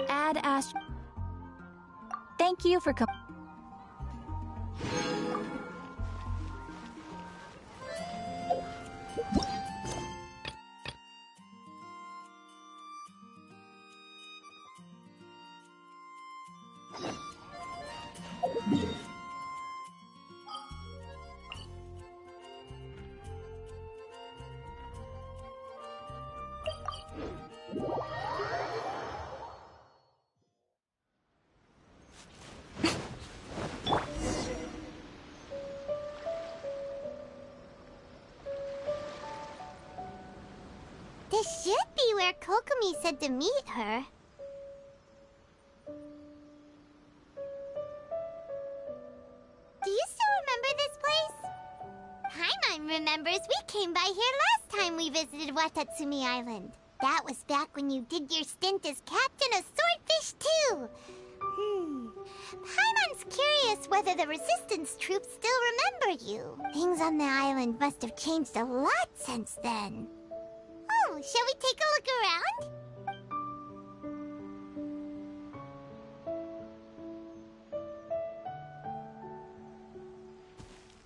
Add Ash. Thank you for coming. This should be where Kokomi said to meet her. Do you still remember this place? Paimon remembers we came by here last time we visited Watatsumi Island. That was back when you did your stint as captain of Swordfish too. Paimon's curious whether the resistance troops still remember you. Things on the island must have changed a lot since then. Oh, shall we take a look around?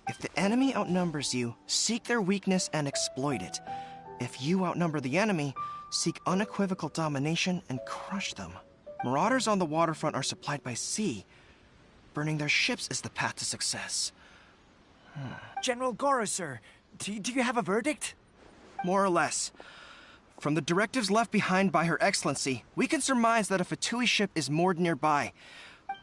If the enemy outnumbers you, seek their weakness and exploit it. If you outnumber the enemy, seek unequivocal domination and crush them. Marauders on the waterfront are supplied by sea. Burning their ships is the path to success. General Goro, sir, do you have a verdict? More or less. From the directives left behind by Her Excellency, we can surmise that a Fatui ship is moored nearby.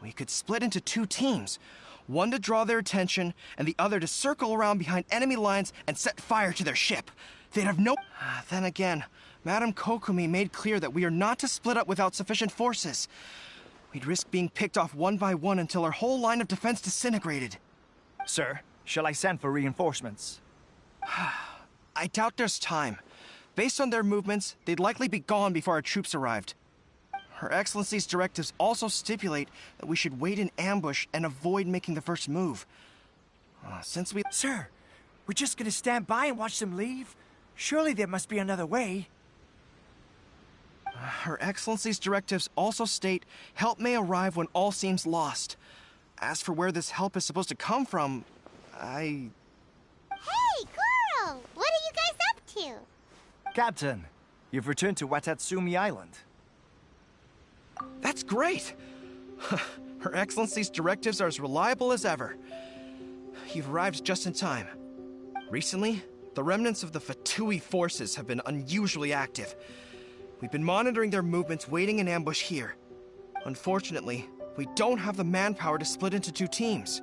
We could split into two teams. One to draw their attention, and the other to circle around behind enemy lines and set fire to their ship. They'd have no... Then again, Madame Kokomi made clear that we are not to split up without sufficient forces. We'd risk being picked off one by one until our whole line of defense disintegrated. Sir, shall I send for reinforcements? I doubt there's time. Based on their movements, they'd likely be gone before our troops arrived. Her Excellency's directives also stipulate that we should wait in ambush and avoid making the first move. Since we... Sir, we're just gonna stand by and watch them leave? Surely there must be another way. Her Excellency's directives also state help may arrive when all seems lost. As for where this help is supposed to come from, Hey, Goro! What are you guys up to? Captain, you've returned to Watatsumi Island. That's great! Her Excellency's directives are as reliable as ever. You've arrived just in time. Recently, the remnants of the Fatui forces have been unusually active. We've been monitoring their movements, waiting in ambush here. Unfortunately, we don't have the manpower to split into two teams.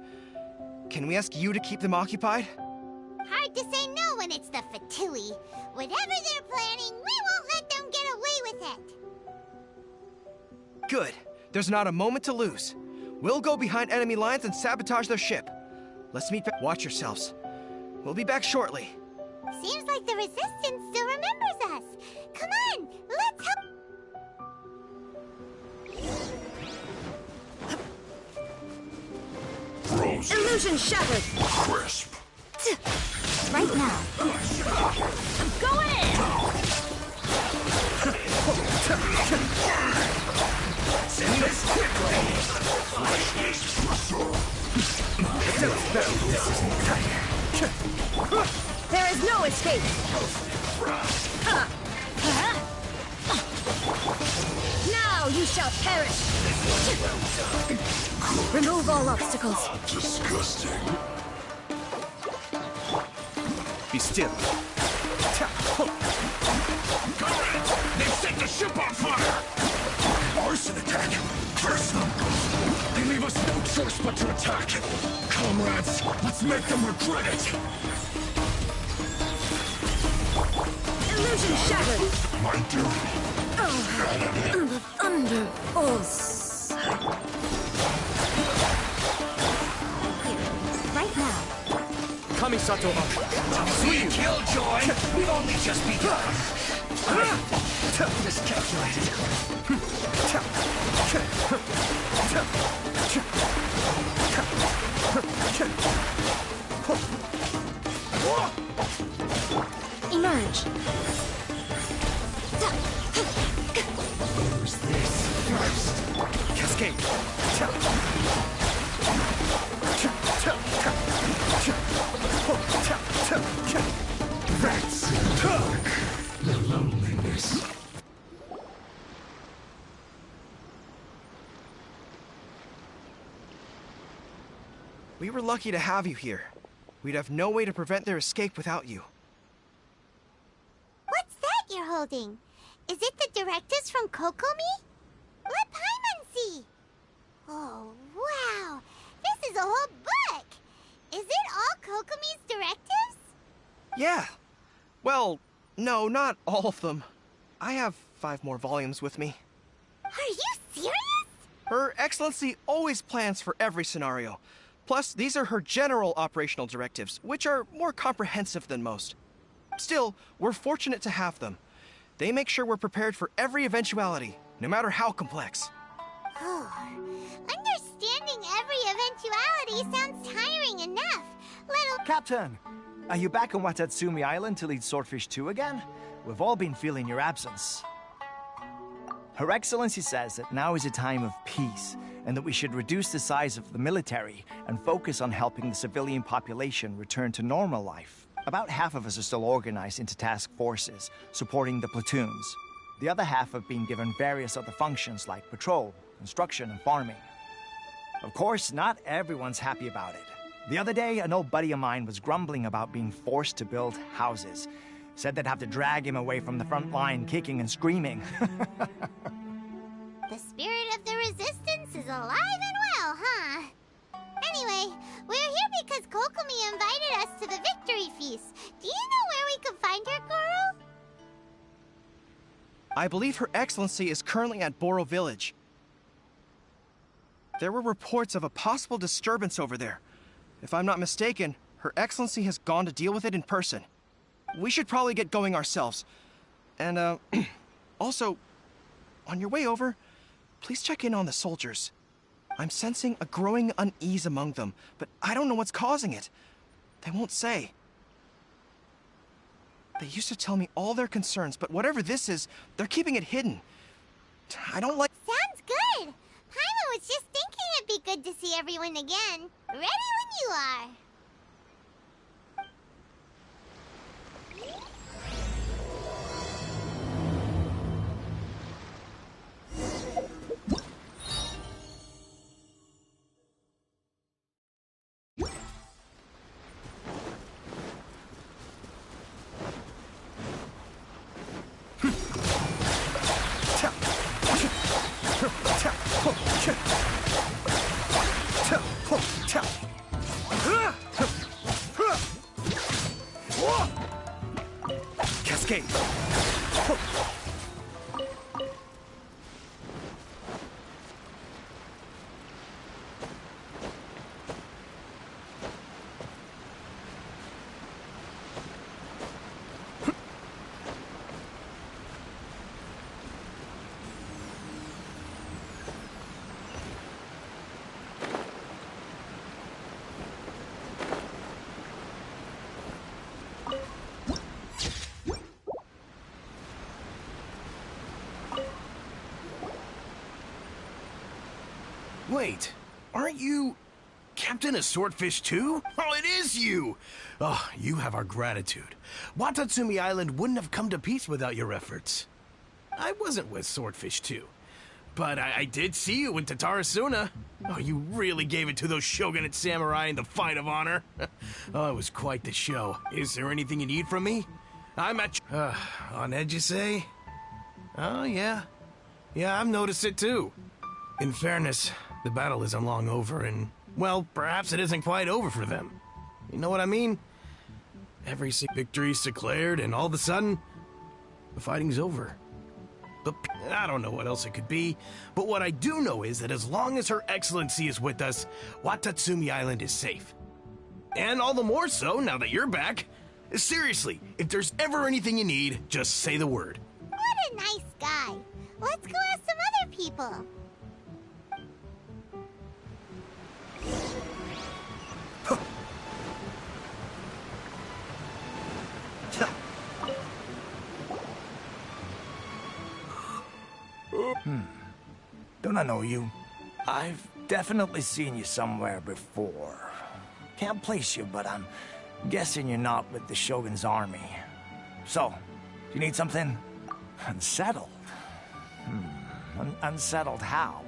Can we ask you to keep them occupied? Hard to say no when it's the Fatui. Whatever they're planning, we won't let them get away with it. Good. There's not a moment to lose. We'll go behind enemy lines and sabotage their ship. Let's meet back. Watch yourselves. We'll be back shortly. Seems like the Resistance still remembers us. Come on, let's help. Illusion shattered! Crisp. Right now. I'm going in! Send this quickly! There is no escape! Now you shall perish! Remove all obstacles. Disgusting. Be still. Comrades, they've set the ship on fire! Arson attack! Curse them! They leave us no choice but to attack! Comrades, let's make them regret it! Illusion shattered! My duty. The thunder pulse. Right now. Kamisato up. Sweet killjoy! We've only just begun! Miscalculated. Emerge. Who's this first? Cascade. That's the loneliness. We were lucky to have you here. We'd have no way to prevent their escape without you. What's that you're holding? Is it the directives from Kokomi? Let Paimon see. Oh, wow. This is a whole book. Is it all Kokomi's directives? Yeah. Well, no, not all of them. I have 5 more volumes with me. Are you serious? Her Excellency always plans for every scenario. Plus, these are her general operational directives, which are more comprehensive than most. Still, we're fortunate to have them. They make sure we're prepared for every eventuality, no matter how complex. Oh, understanding every eventuality sounds tiring enough. Captain, are you back on Watatsumi Island to lead Swordfish 2 again? We've all been feeling your absence. Her Excellency says that now is a time of peace, and that we should reduce the size of the military and focus on helping the civilian population return to normal life. About half of us are still organized into task forces, supporting the platoons. The other half have been given various other functions like patrol, construction, and farming. Of course, not everyone's happy about it. The other day, an old buddy of mine was grumbling about being forced to build houses. Said they'd have to drag him away from the front line, kicking and screaming. The spirit of the resistance is alive and well, huh? Anyway, we're here because Kokomi invited us to the victory feast. Do you know where we can find her, Goro? I believe Her Excellency is currently at Boro Village. There were reports of a possible disturbance over there. If I'm not mistaken, Her Excellency has gone to deal with it in person. We should probably get going ourselves. And, also, on your way over, please check in on the soldiers. I'm sensing a growing unease among them, but I don't know what's causing it. They won't say. They used to tell me all their concerns, but whatever this is, they're keeping it hidden. I don't like— Sounds good. Paimon was just thinking it'd be good to see everyone again. Ready when you are. Cascade. Wait, aren't you Captain of Swordfish too? Oh, it is you! Oh, you have our gratitude. Watatsumi Island wouldn't have come to peace without your efforts. I wasn't with Swordfish 2, but I did see you in Tatarasuna. Oh, you really gave it to those shogunate samurai in the fight of honor. Oh, it was quite the show. Is there anything you need from me? I'm at on edge, you say? Oh, yeah. Yeah, I've noticed it too. In fairness, the battle isn't long over, and, well, perhaps it isn't quite over for them. You know what I mean? Every victory's declared, and all of a sudden, the fighting's over. But I don't know what else it could be, but what I do know is that as long as Her Excellency is with us, Watatsumi Island is safe. And all the more so now that you're back. Seriously, if there's ever anything you need, just say the word. What a nice guy. Let's go ask some other people. Don't I know you? I've definitely seen you somewhere before. Can't place you, but I'm guessing you're not with the Shogun's army. So, do you need something? Unsettled? Unsettled how?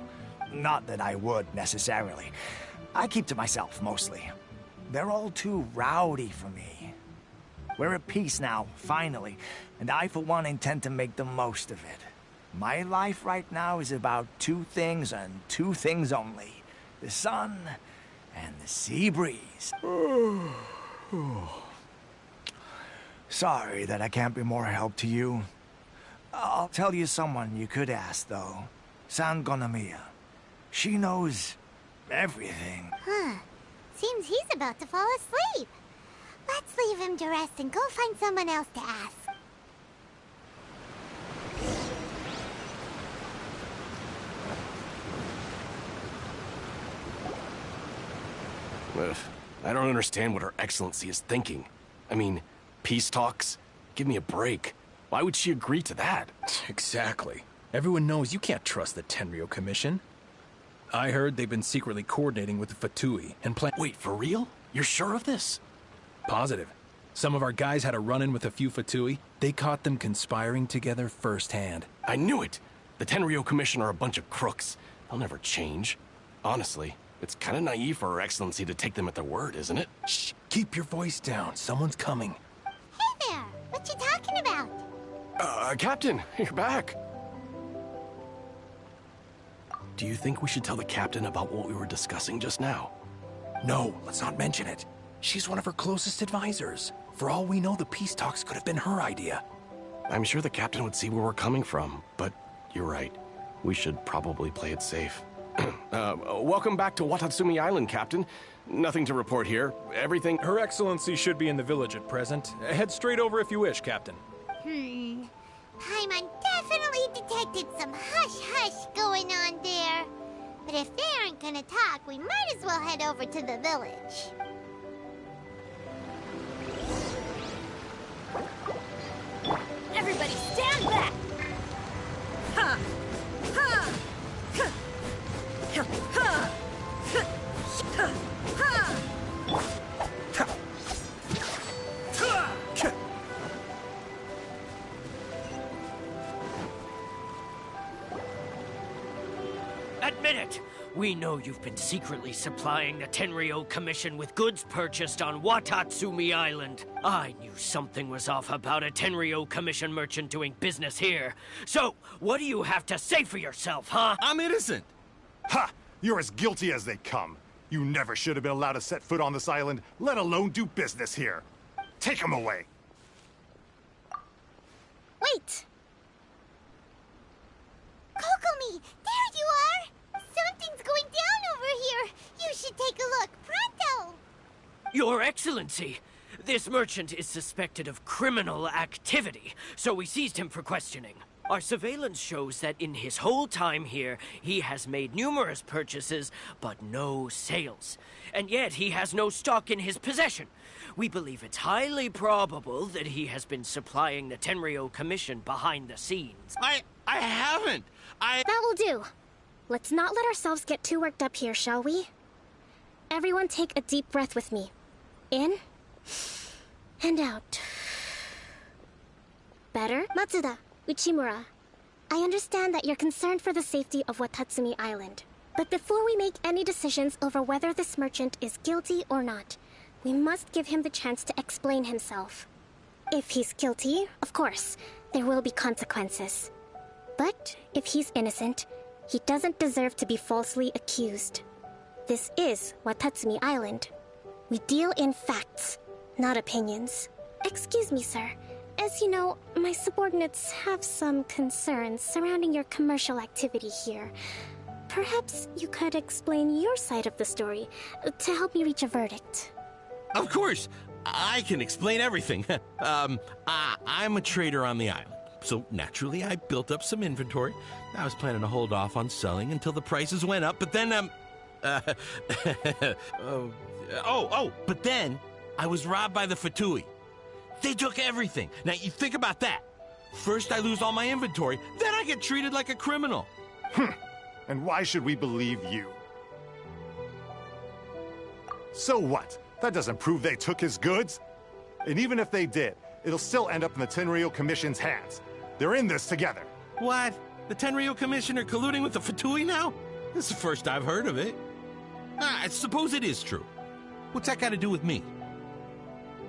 Not that I would, necessarily. I keep to myself, mostly. They're all too rowdy for me. We're at peace now, finally, and I, for one, intend to make the most of it. My life right now is about two things and two things only. The sun and the sea breeze. Sorry that I can't be more help to you. I'll tell you someone you could ask, though. San Gonomiya. She knows everything. Seems he's about to fall asleep. Let's leave him to rest and go find someone else to ask. Ugh, I don't understand what Her Excellency is thinking. I mean, peace talks? Give me a break. Why would she agree to that? Exactly. Everyone knows you can't trust the Tenryou Commission. I heard they've been secretly coordinating with the Fatui and Wait, for real? You're sure of this? Positive. Some of our guys had a run-in with a few Fatui. They caught them conspiring together firsthand. I knew it! The Tenryou Commission are a bunch of crooks. They'll never change. Honestly, it's kind of naive for Her Excellency to take them at their word, isn't it? Shh! Keep your voice down. Someone's coming. Hey there! What you talking about? Captain, you're back. Do you think we should tell the captain about what we were discussing just now? No, let's not mention it. She's one of her closest advisors. For all we know, the peace talks could have been her idea. I'm sure the captain would see where we're coming from, but you're right. We should probably play it safe. Welcome back to Watatsumi Island, Captain. Nothing to report here. Everything... Her Excellency should be in the village at present. Head straight over if you wish, Captain. Paimon definitely detected some hush-hush going on there. But if they aren't gonna talk, we might as well head over to the village. Everybody stand back! Ha! Ha! Ha! Ha! Ha! Ha! Ha! Admit it! We know you've been secretly supplying the Tenryou Commission with goods purchased on Watatsumi Island. I knew something was off about a Tenryou Commission merchant doing business here. So, what do you have to say for yourself, huh? I'm innocent! Ha! You're as guilty as they come. You never should have been allowed to set foot on this island, let alone do business here. Take him away! Wait! Kokomi! There you are! Something's going down over here! You should take a look, pronto! Your Excellency! This merchant is suspected of criminal activity, so we seized him for questioning. Our surveillance shows that in his whole time here, he has made numerous purchases, but no sales. And yet he has no stock in his possession. We believe it's highly probable that he has been supplying the Tenryou Commission behind the scenes. I haven't! That will do. Let's not let ourselves get too worked up here, shall we? Everyone take a deep breath with me. In and out. Better? Matsuda, Uchimura, I understand that you're concerned for the safety of Watatsumi Island. But before we make any decisions over whether this merchant is guilty or not, we must give him the chance to explain himself. If he's guilty, of course, there will be consequences. But if he's innocent, he doesn't deserve to be falsely accused. This is Watatsumi Island. We deal in facts, not opinions. Excuse me, sir. As you know, my subordinates have some concerns surrounding your commercial activity here. Perhaps you could explain your side of the story to help me reach a verdict. Of course! I can explain everything. I'm a trader on the island. So naturally, I built up some inventory. I was planning to hold off on selling until the prices went up, but then, but then I was robbed by the Fatui. They took everything. Now, you think about that. First, I lose all my inventory, then I get treated like a criminal. And why should we believe you? So what? That doesn't prove they took his goods. And even if they did, it'll still end up in the Tenryou Commission's hands. They're in this together. What? The Tenryou Commission are colluding with the Fatui now? This is the first I've heard of it. I suppose it is true. What's that got to do with me?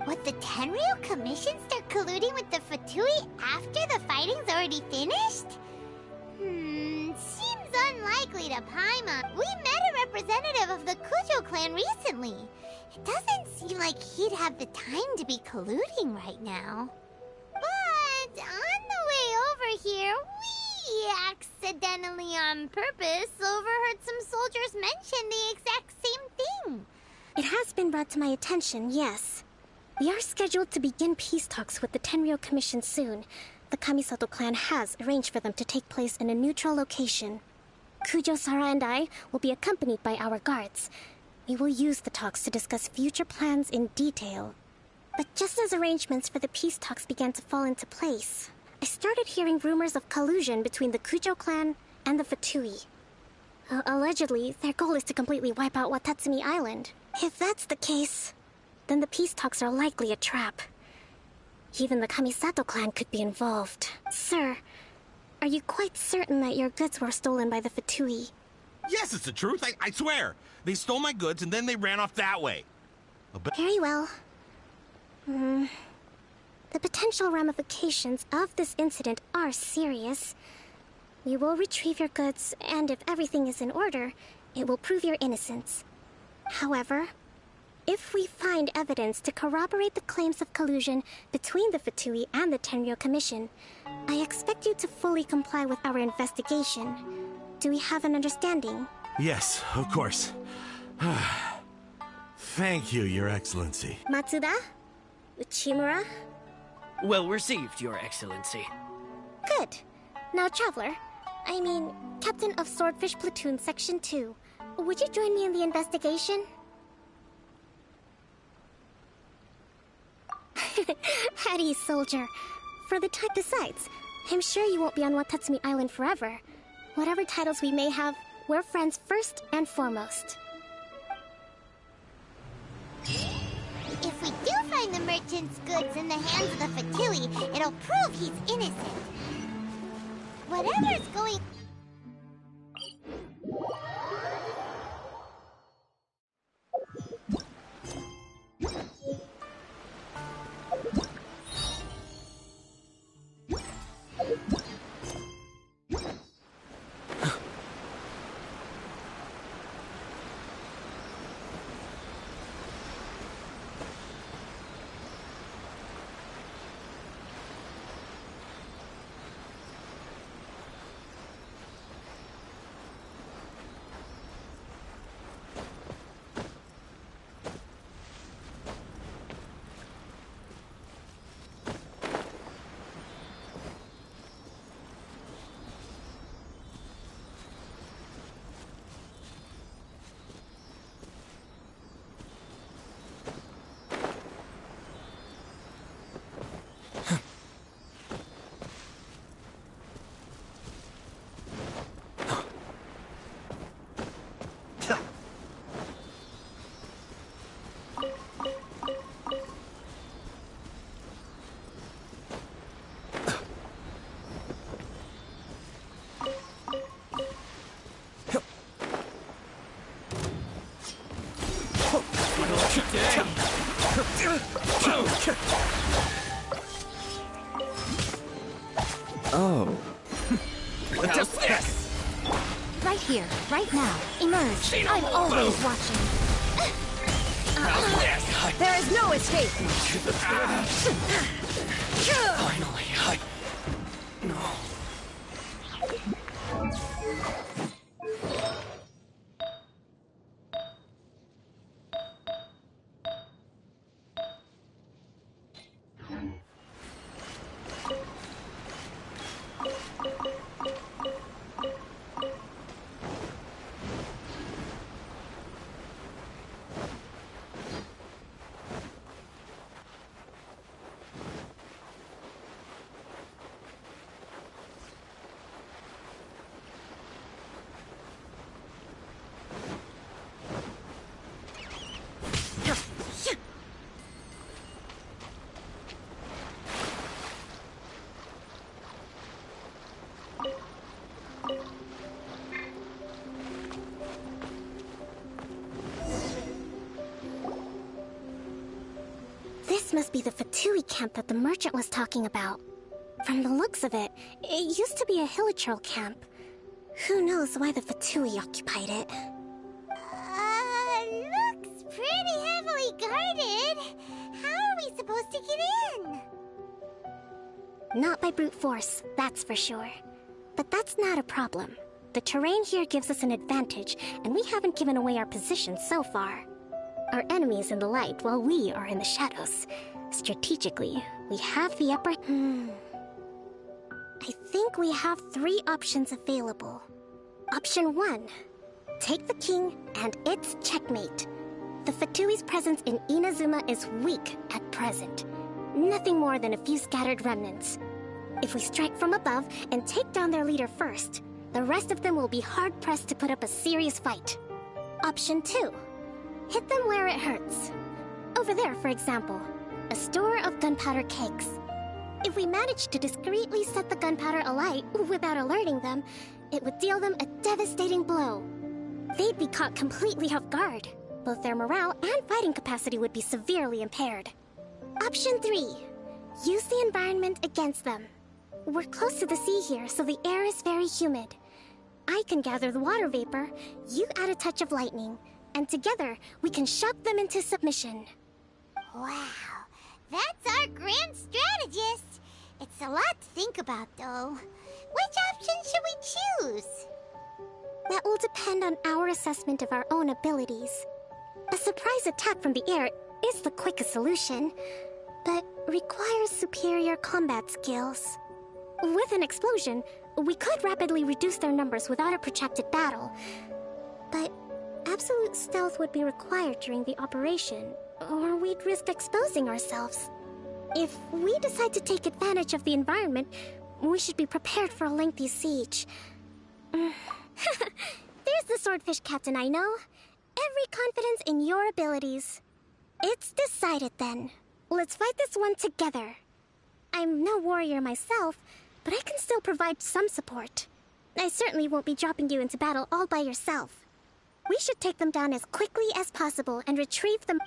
What, the Tenryou Commission start colluding with the Fatui after the fighting's already finished? Seems unlikely to Paimon. We met a representative of the Kujo clan recently. It doesn't seem like he'd have the time to be colluding right now. But on the way over here, we accidentally on purpose overheard some soldiers mention the exact same thing. It has been brought to my attention, yes. We are scheduled to begin peace talks with the Tenryou Commission soon. The Kamisato clan has arranged for them to take place in a neutral location. Kujo-Sara and I will be accompanied by our guards. We will use the talks to discuss future plans in detail. But just as arrangements for the peace talks began to fall into place, I started hearing rumors of collusion between the Kujo clan and the Fatui. Allegedly, their goal is to completely wipe out Watatsumi Island. If that's the case, then the peace talks are likely a trap. Even the Kamisato clan could be involved. Sir, are you quite certain that your goods were stolen by the Fatui? Yes, it's the truth. I swear. They stole my goods and then they ran off that way. Very well. The potential ramifications of this incident are serious. We will retrieve your goods, and if everything is in order, it will prove your innocence. However, if we find evidence to corroborate the claims of collusion between the Fatui and the Tenryou Commission, I expect you to fully comply with our investigation. Do we have an understanding? Yes, of course. Thank you, Your Excellency. Matsuda? Uchimura? Well received, Your Excellency. Good. Now, Traveler, Captain of Swordfish Platoon Section 2, would you join me in the investigation? Hattie, soldier. For the time, besides, I'm sure you won't be on Watatsumi Island forever. Whatever titles we may have, we're friends first and foremost. If we do find the merchant's goods in the hands of the Fatui, it'll prove he's innocent. Whatever's going... Oh. How's this? Right here, right now. Emerge. I'm always watching. There is no escape. Finally, No. must be the Fatui camp that the merchant was talking about. From the looks of it, it used to be a hilichurl camp. Who knows why the Fatui occupied it? Looks pretty heavily guarded. How are we supposed to get in? Not by brute force, that's for sure. But that's not a problem. The terrain here gives us an advantage, and we haven't given away our position so far. Our enemy is in the light, while we are in the shadows. Strategically, we have the upper... I think we have 3 options available. Option 1. Take the king, and it's checkmate. The Fatui's presence in Inazuma is weak at present. Nothing more than a few scattered remnants. If we strike from above and take down their leader first, the rest of them will be hard-pressed to put up a serious fight. Option 2. Hit them where it hurts. Over there, for example, a store of gunpowder kegs. If we manage to discreetly set the gunpowder alight without alerting them, it would deal them a devastating blow. They'd be caught completely off guard. Both their morale and fighting capacity would be severely impaired. Option 3. Use the environment against them. We're close to the sea here, so the air is very humid. I can gather the water vapor, you add a touch of lightning, and together we can shock them into submission. Wow, that's our grand strategist. It's a lot to think about, though. Which option should we choose? That will depend on our assessment of our own abilities. A surprise attack from the air is the quickest solution, but requires superior combat skills. With an explosion, we could rapidly reduce their numbers without a protracted battle, but absolute stealth would be required during the operation, or we'd risk exposing ourselves. If we decide to take advantage of the environment, we should be prepared for a lengthy siege. There's the swordfish captain I know. Every confidence in your abilities. It's decided then. Let's fight this one together. I'm no warrior myself, but I can still provide some support. I certainly won't be dropping you into battle all by yourself. We should take them down as quickly as possible and retrieve them.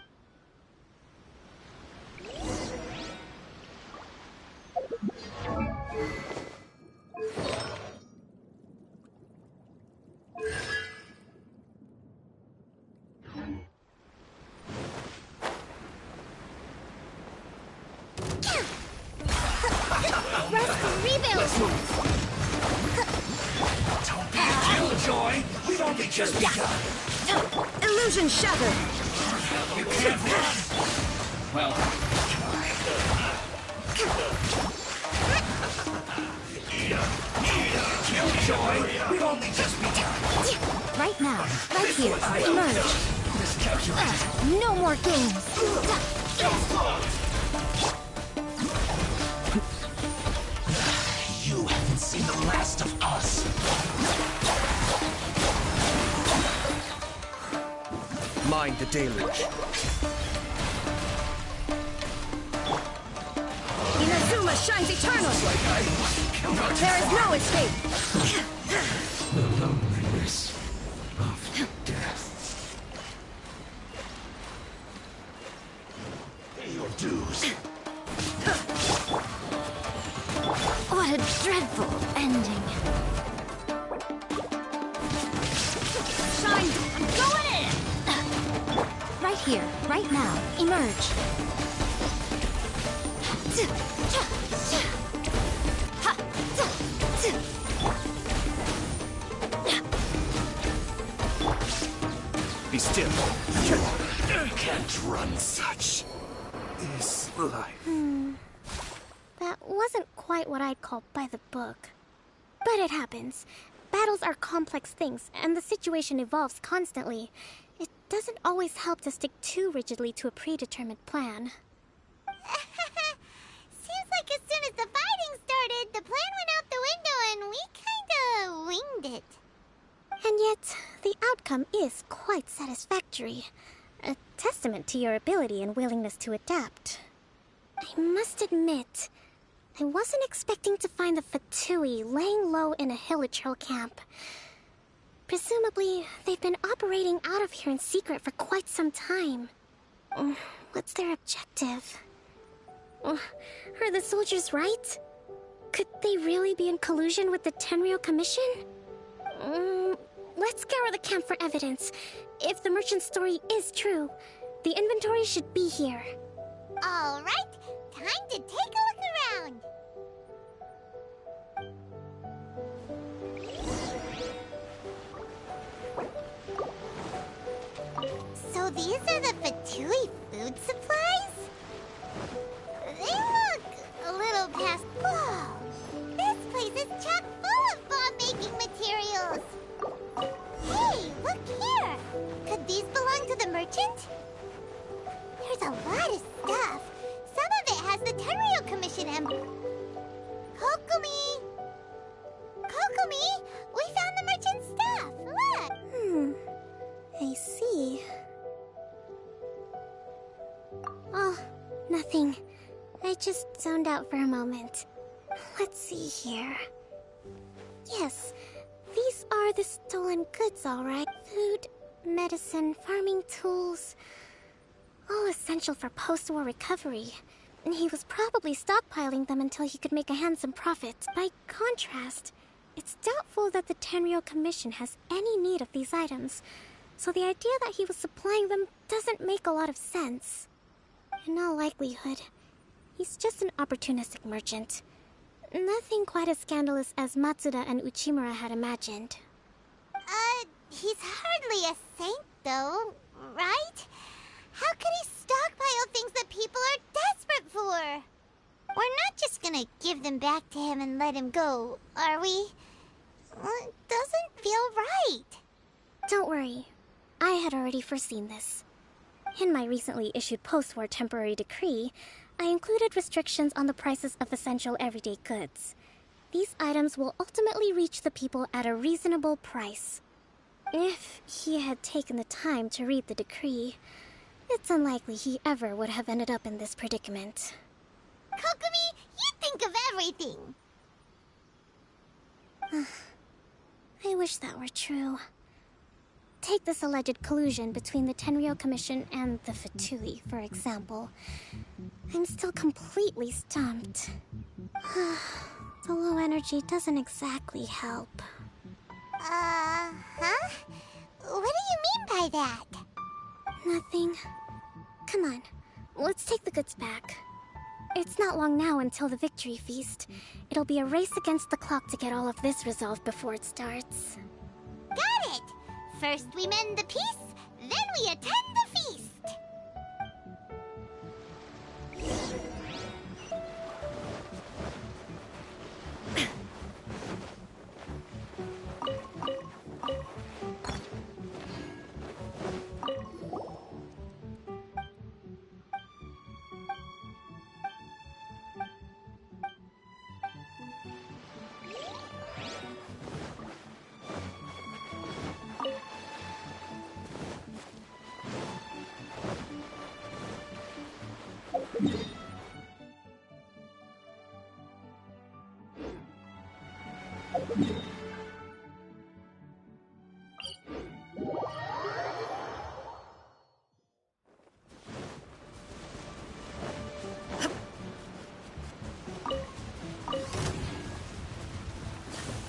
Killjoy! We've only just begun! Illusion shattered! You can't run! Well... Killjoy! We've only just begun! Right now, right here, emerge! No more games! You haven't seen the last of us! Mind the deluge. Inazuma shines eternal! There is no escape! The loneliness of death. Your dues. What a dreadful ending. Shine! I'm going in! Right here, right now, emerge. Be still. You can't run such. Is life. That wasn't quite what I'd call by the book. But it happens. Battles are complex things, and the situation evolves constantly. It doesn't always help to stick too rigidly to a predetermined plan. Seems like as soon as the fighting started, the plan went out the window and we kinda winged it. And yet, the outcome is quite satisfactory. A testament to your ability and willingness to adapt. I must admit, I wasn't expecting to find the Fatui laying low in a hilichurl camp. Presumably, they've been operating out of here in secret for quite some time. What's their objective? Are the soldiers right? Could they really be in collusion with the Tenryou Commission? Let's scour the camp for evidence. If the merchant's story is true, the inventory should be here. All right, time to take a look around. So these are the Fatui food supplies? They look a little past... Whoa! This place is chock full of bomb-making materials! Hey, look here! Could these belong to the merchant? There's a lot of stuff. Some of it has the Tenryou Commission emblem. Kokomi! Kokomi! We found the merchant's stuff! Look! I see. Oh, nothing. I just zoned out for a moment. Let's see here. Yes, these are the stolen goods, all right. Food, medicine, farming tools. All essential for post-war recovery. And he was probably stockpiling them until he could make a handsome profit. By contrast, it's doubtful that the Tenryou Commission has any need of these items. So the idea that he was supplying them doesn't make a lot of sense. In all likelihood, he's just an opportunistic merchant. Nothing quite as scandalous as Matsuda and Uchimura had imagined. He's hardly a saint, though, right? How could he stockpile things that people are desperate for? We're not just gonna give them back to him and let him go, are we? It doesn't feel right. Don't worry. I had already foreseen this. In my recently issued post-war temporary decree, I included restrictions on the prices of essential everyday goods. These items will ultimately reach the people at a reasonable price. If he had taken the time to read the decree, it's unlikely he ever would have ended up in this predicament. Kokomi, you think of everything! I wish that were true. Take this alleged collusion between the Tenryou Commission and the Fatui, for example. I'm still completely stumped. The low energy doesn't exactly help. Huh? What do you mean by that? Nothing. Come on, let's take the goods back. It's not long now until the victory feast. It'll be a race against the clock to get all of this resolved before it starts. Got it! First we mend the peace, then we attend the feast!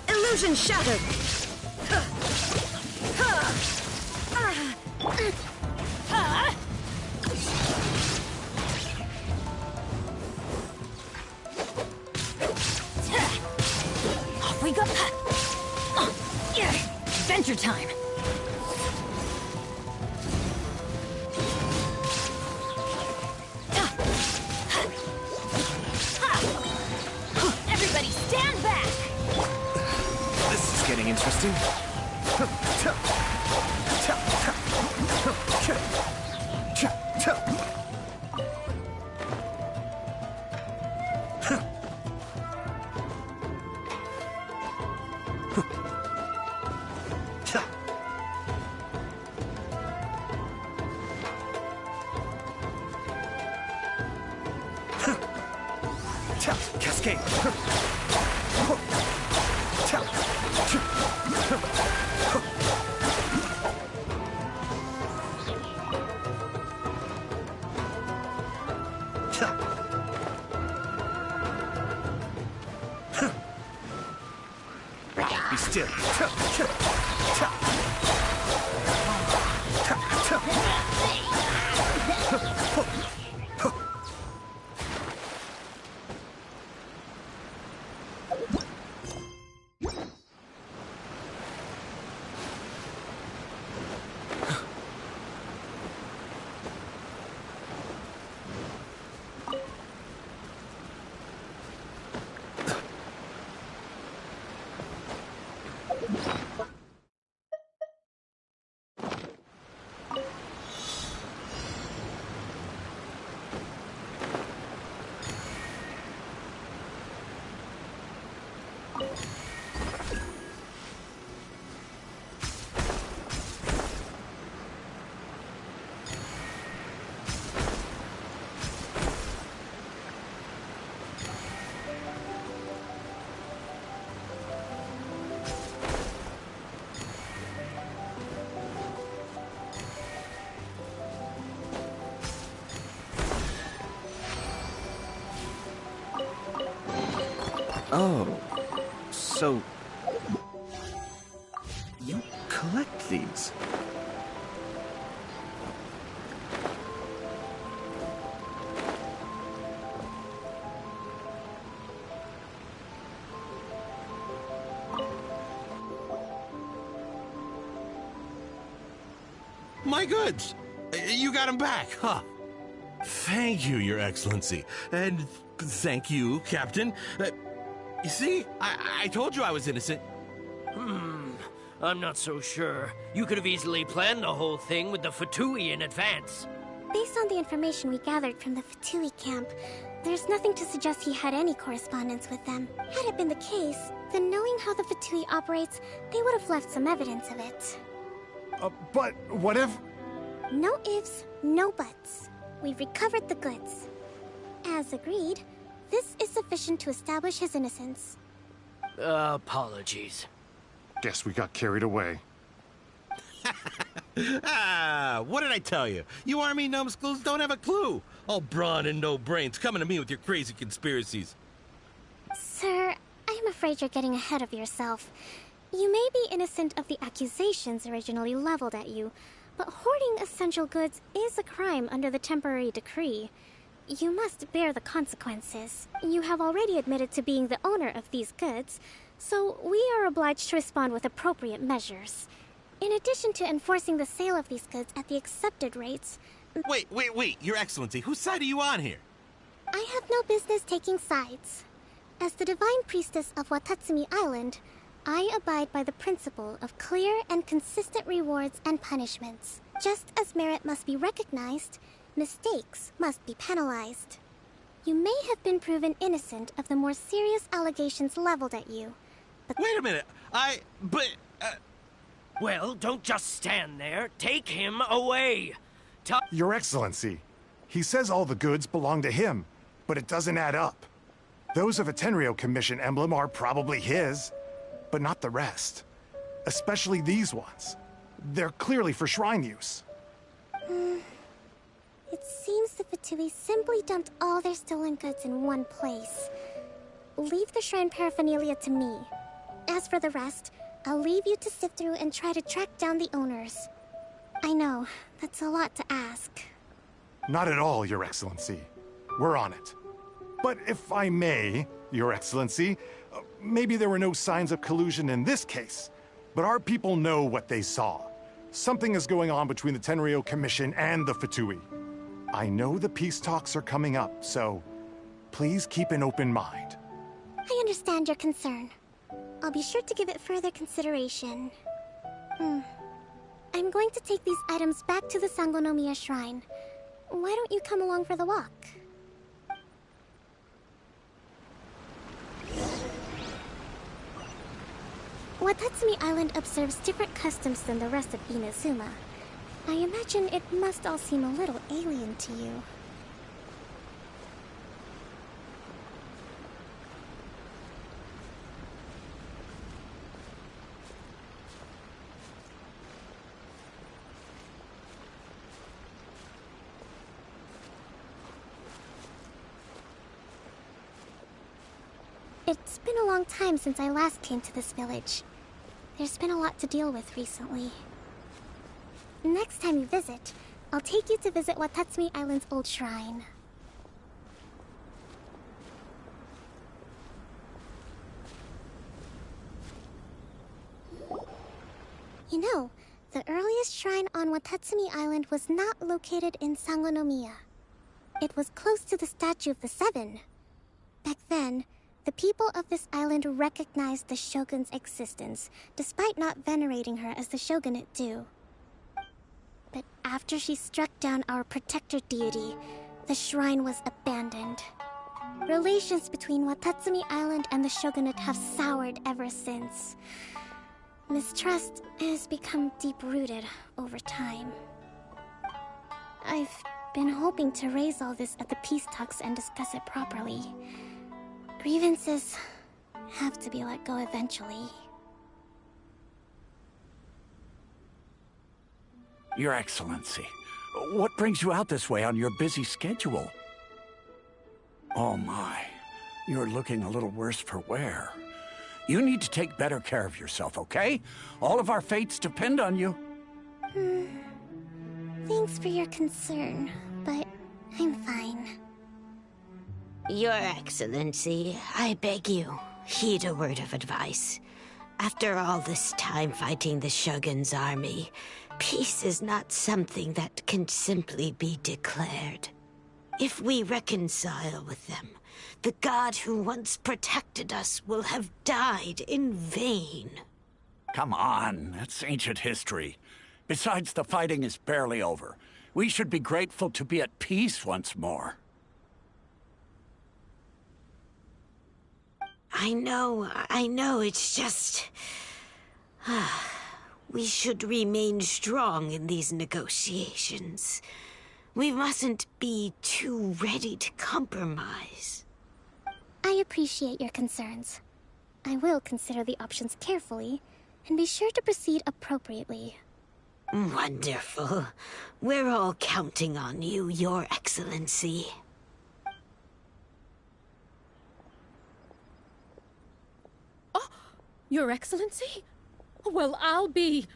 Illusion shattered! Off we go! Adventure time! Everybody stand back! This is getting interesting. Cascade. Be still. Oh, so you collect these? My goods! You got them back, huh? Thank you, Your Excellency. And thank you, Captain. You see, I told you I was innocent. I'm not so sure. You could have easily planned the whole thing with the Fatui in advance. Based on the information we gathered from the Fatui camp, there's nothing to suggest he had any correspondence with them. Had it been the case, then knowing how the Fatui operates, they would have left some evidence of it. But what if... No ifs, no buts. We've recovered the goods. As agreed, this is sufficient to establish his innocence. Apologies. Guess we got carried away. What did I tell you? You army numbskulls don't have a clue. All brawn and no brains coming to me with your crazy conspiracies. Sir, I am afraid you're getting ahead of yourself. You may be innocent of the accusations originally leveled at you, but hoarding essential goods is a crime under the temporary decree. You must bear the consequences. You have already admitted to being the owner of these goods, so we are obliged to respond with appropriate measures. In addition to enforcing the sale of these goods at the accepted rates... Wait, Your Excellency, whose side are you on here? I have no business taking sides. As the Divine Priestess of Watatsumi Island, I abide by the principle of clear and consistent rewards and punishments. Just as merit must be recognized, mistakes must be penalized. You may have been proven innocent of the more serious allegations leveled at you, but... Wait a minute, Well, don't just stand there. Take him away. Your Excellency, he says all the goods belong to him, but it doesn't add up. Those of a Tenryo Commission emblem are probably his, but not the rest. Especially these ones. They're clearly for shrine use. It seems the Fatui simply dumped all their stolen goods in one place. Leave the shrine paraphernalia to me. As for the rest, I'll leave you to sift through and try to track down the owners. I know, that's a lot to ask. Not at all, Your Excellency. We're on it. But if I may, Your Excellency, maybe there were no signs of collusion in this case, but our people know what they saw. Something is going on between the Tenryo Commission and the Fatui. I know the peace talks are coming up, so please keep an open mind. I understand your concern. I'll be sure to give it further consideration. I'm going to take these items back to the Sangonomiya Shrine. Why don't you come along for the walk? Watatsumi Island observes different customs than the rest of Inazuma. I imagine it must all seem a little alien to you. It's been a long time since I last came to this village. There's been a lot to deal with recently. Next time you visit, I'll take you to visit Watatsumi Island's old shrine. You know, the earliest shrine on Watatsumi Island was not located in Sangonomiya. It was close to the Statue of the Seven. Back then, the people of this island recognized the shogun's existence, despite not venerating her as the shogunate do. But after she struck down our protector deity, the shrine was abandoned. Relations between Watatsumi Island and the shogunate have soured ever since. Mistrust has become deep-rooted over time. I've been hoping to raise all this at the peace talks and discuss it properly. Grievances have to be let go eventually. Your Excellency, what brings you out this way on your busy schedule? Oh my, you're looking a little worse for wear. You need to take better care of yourself, okay? All of our fates depend on you. Thanks for your concern, but I'm fine. Your Excellency, I beg you, heed a word of advice. After all this time fighting the Shogun's army, peace is not something that can simply be declared. If we reconcile with them, the god who once protected us will have died in vain. Come on, that's ancient history. Besides, the fighting is barely over. We should be grateful to be at peace once more. I know, it's just... we should remain strong in these negotiations. We mustn't be too ready to compromise. I appreciate your concerns. I will consider the options carefully, and be sure to proceed appropriately. Wonderful. We're all counting on you, Your Excellency. Your Excellency? Well, I'll be...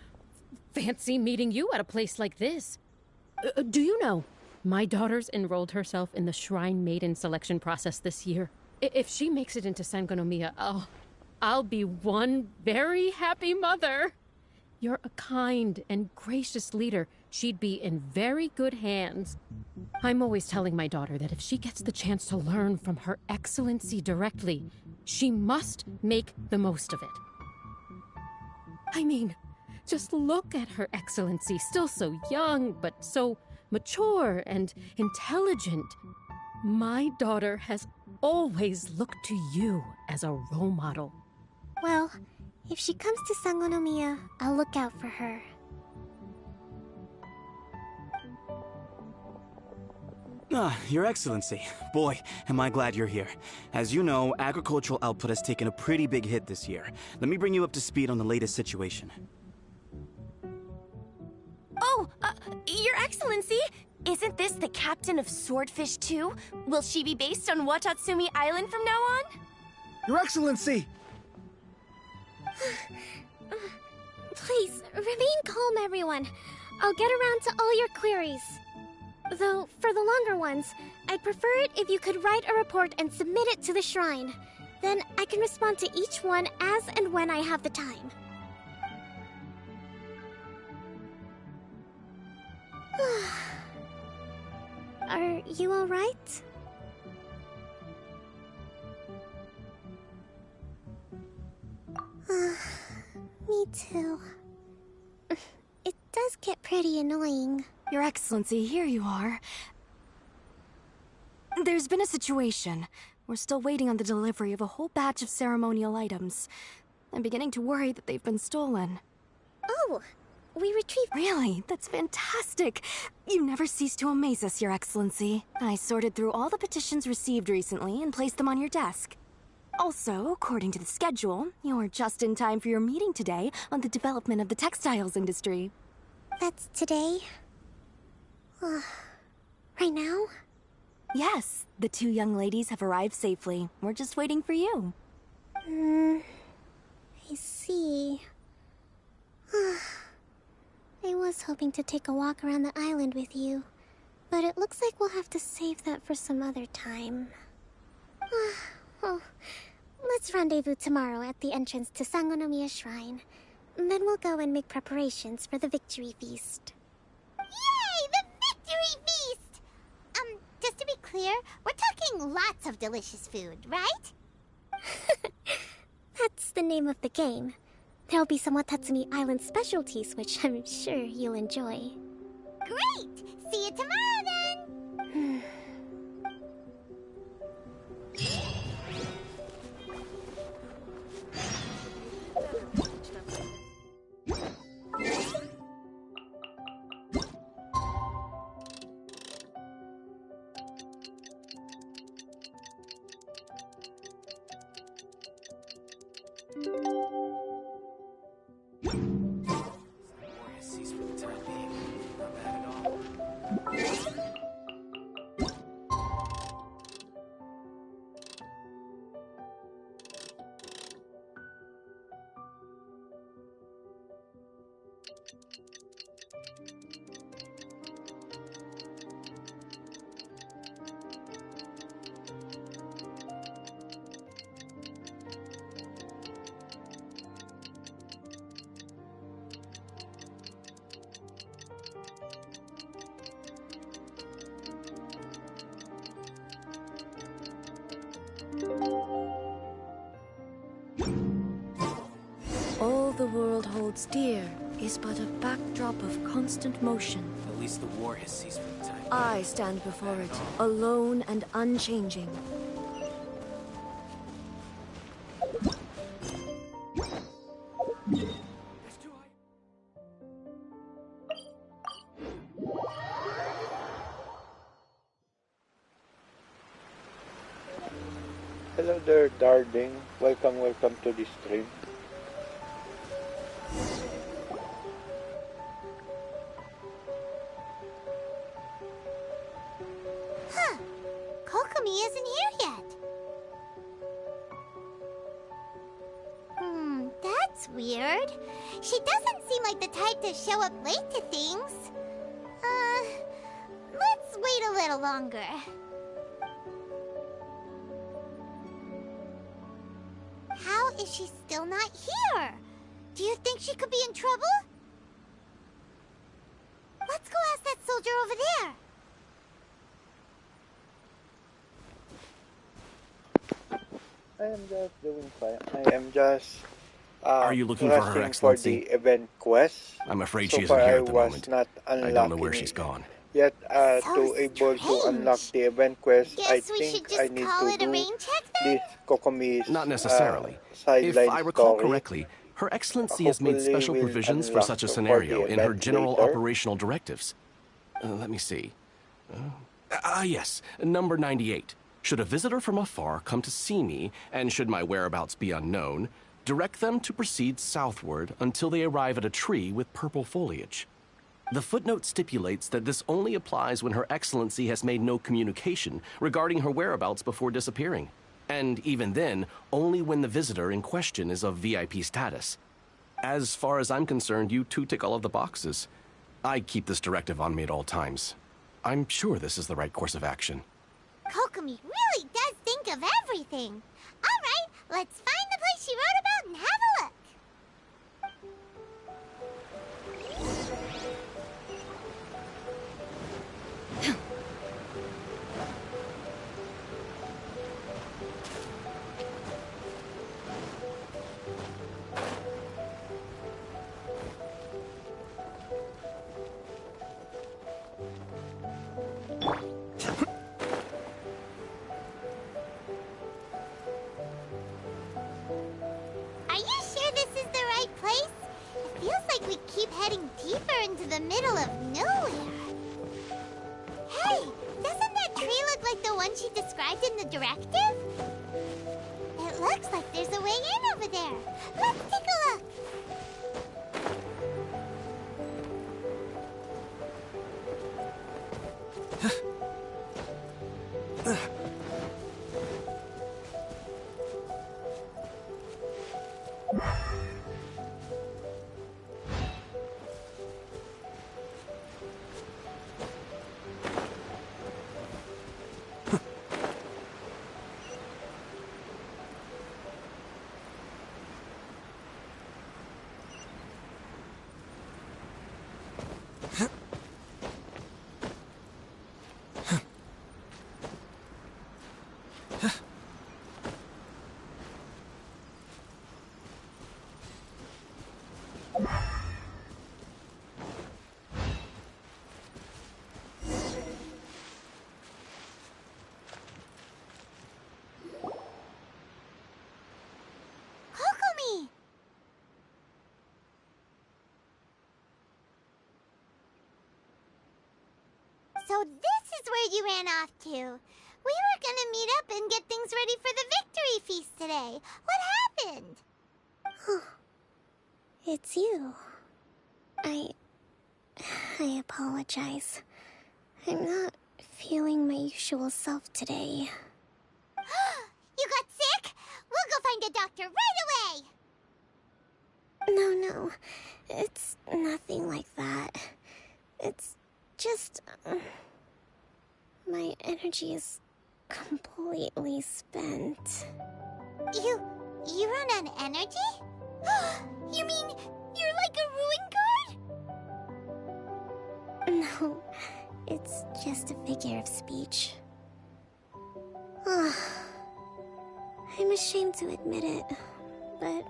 fancy meeting you at a place like this. Do you know, my daughter's enrolled herself in the Shrine Maiden selection process this year. If she makes it into Sangonomiya, I'll be one very happy mother. You're a kind and gracious leader. She'd be in very good hands. I'm always telling my daughter that if she gets the chance to learn from Her Excellency directly, she must make the most of it. I mean, just look at Her Excellency, still so young, but so mature and intelligent. My daughter has always looked to you as a role model. Well, if she comes to Sangonomiya, I'll look out for her. Your Excellency. Boy, am I glad you're here. As you know, agricultural output has taken a pretty big hit this year. Let me bring you up to speed on the latest situation. Oh, Your Excellency! Isn't this the captain of Swordfish 2? Will she be based on Watatsumi Island from now on? Your Excellency! Please, remain calm, everyone. I'll get around to all your queries. Though, for the longer ones, I'd prefer it if you could write a report and submit it to the shrine. Then I can respond to each one as and when I have the time. Are you alright? Me too. It does get pretty annoying. Your Excellency, here you are. There's been a situation. We're still waiting on the delivery of a whole batch of ceremonial items. I'm beginning to worry that they've been stolen. Oh, we retrieved... Really? That's fantastic. You never cease to amaze us, Your Excellency. I sorted through all the petitions received recently and placed them on your desk. Also, according to the schedule, you're just in time for your meeting today on the development of the textiles industry. That's today? Right now? Yes, the two young ladies have arrived safely. We're just waiting for you. I see. was hoping to take a walk around the island with you, but it looks like we'll have to save that for some other time. Oh, let's rendezvous tomorrow at the entrance to Sangonomiya Shrine. Then we'll go and make preparations for the victory feast. Yay! The victory feast! Just to be clear, we're talking lots of delicious food, right? That's the name of the game. There'll be some Watatsumi Island specialties, which I'm sure you'll enjoy. Great! See you tomorrow, then! All the world holds dear is but a backdrop of constant motion. At least the war has ceased for the time. I stand before it, alone and unchanging. Hello there, darling. Welcome to the stream. Huh. Kokomi isn't here yet. That's weird. She doesn't seem like the type to show up late to things. Let's wait a little longer. How is she still not here? Do you think she could be in trouble? Let's go ask that soldier over there. I am just doing fine. I am just Are you looking for Her Excellency? For the event quest. I'm afraid so she isn't far, here at the moment. Not I don't know where she's gone. Yet, So to able to strange. unlock the event quest, Guess I we should think just I need call to it a do rain check then? this Kokomi's Not necessarily. If sideline I recall story. correctly, Her Excellency has made Hopefully special we'll provisions for unlock such a for scenario the in her event general later. operational directives. Let me see. Yes, number 98. Should a visitor from afar come to see me, and should my whereabouts be unknown, direct them to proceed southward until they arrive at a tree with purple foliage. The footnote stipulates that this only applies when Her Excellency has made no communication regarding her whereabouts before disappearing. And even then, only when the visitor in question is of VIP status. As far as I'm concerned, you two tick all of the boxes. I keep this directive on me at all times. I'm sure this is the right course of action. Kokomi really does think of everything. All right, let's find the place she wrote about and have a look. Are you sure this is the right place? It feels like we keep heading deeper into the middle of nowhere. Hey, doesn't that tree look like the one she described in the directive? It looks like there's a way in over there. Let's take a look. Kokomi! So this is where you ran off to. We were gonna meet up and get things ready for the victory feast today. What happened? It's you. I apologize. I'm not feeling my usual self today. You got sick? We'll go find a doctor right away! No. It's nothing like that. It's just... my energy is completely spent. You run on energy? You mean you're like a ruin guard? No, it's just a figure of speech. I'm ashamed to admit it, but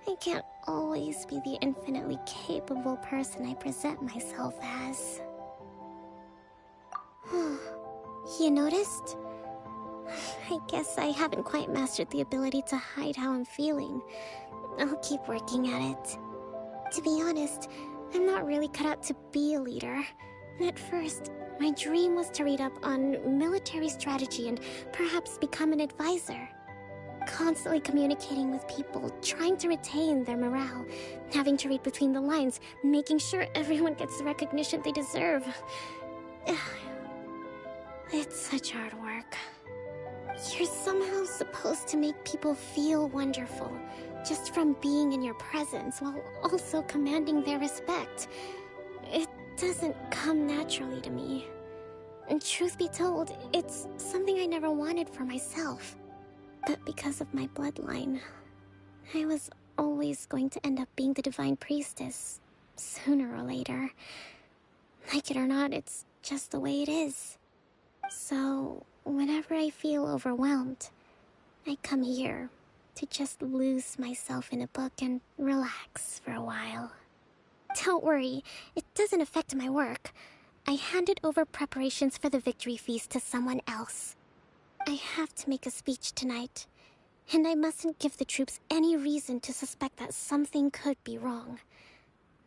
I can't always be the infinitely capable person I present myself as. You noticed? I guess I haven't quite mastered the ability to hide how I'm feeling. I'll keep working at it. To be honest, I'm not really cut out to be a leader. At first, my dream was to read up on military strategy and perhaps become an advisor. Constantly communicating with people, trying to retain their morale, having to read between the lines, making sure everyone gets the recognition they deserve. It's such hard work. You're somehow supposed to make people feel wonderful, just from being in your presence, while also commanding their respect. It doesn't come naturally to me. And truth be told, it's something I never wanted for myself. But because of my bloodline, I was always going to end up being the Divine Priestess, sooner or later. Like it or not, it's just the way it is. So, whenever I feel overwhelmed, I come here to just lose myself in a book and relax for a while. Don't worry, it doesn't affect my work. I handed over preparations for the victory feast to someone else. I have to make a speech tonight, and I mustn't give the troops any reason to suspect that something could be wrong.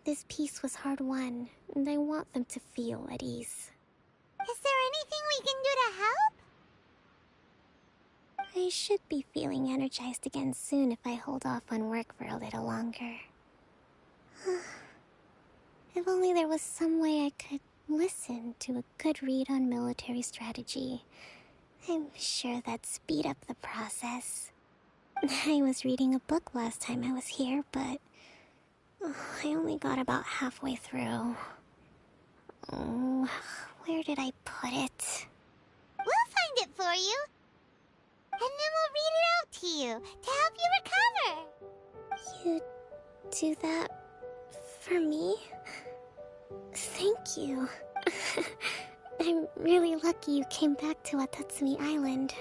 This peace was hard-won, and I want them to feel at ease. Is there anything we can do to help? I should be feeling energized again soon if I hold off on work for a little longer. If only there was some way I could listen to a good read on military strategy. I'm sure that'd speed up the process. I was reading a book last time I was here, but I only got about halfway through. Where did I put it? We'll find it for you. And then we'll read it out to you, to help you recover. You do that for me? Thank you. I'm really lucky you came back to Watatsumi Island.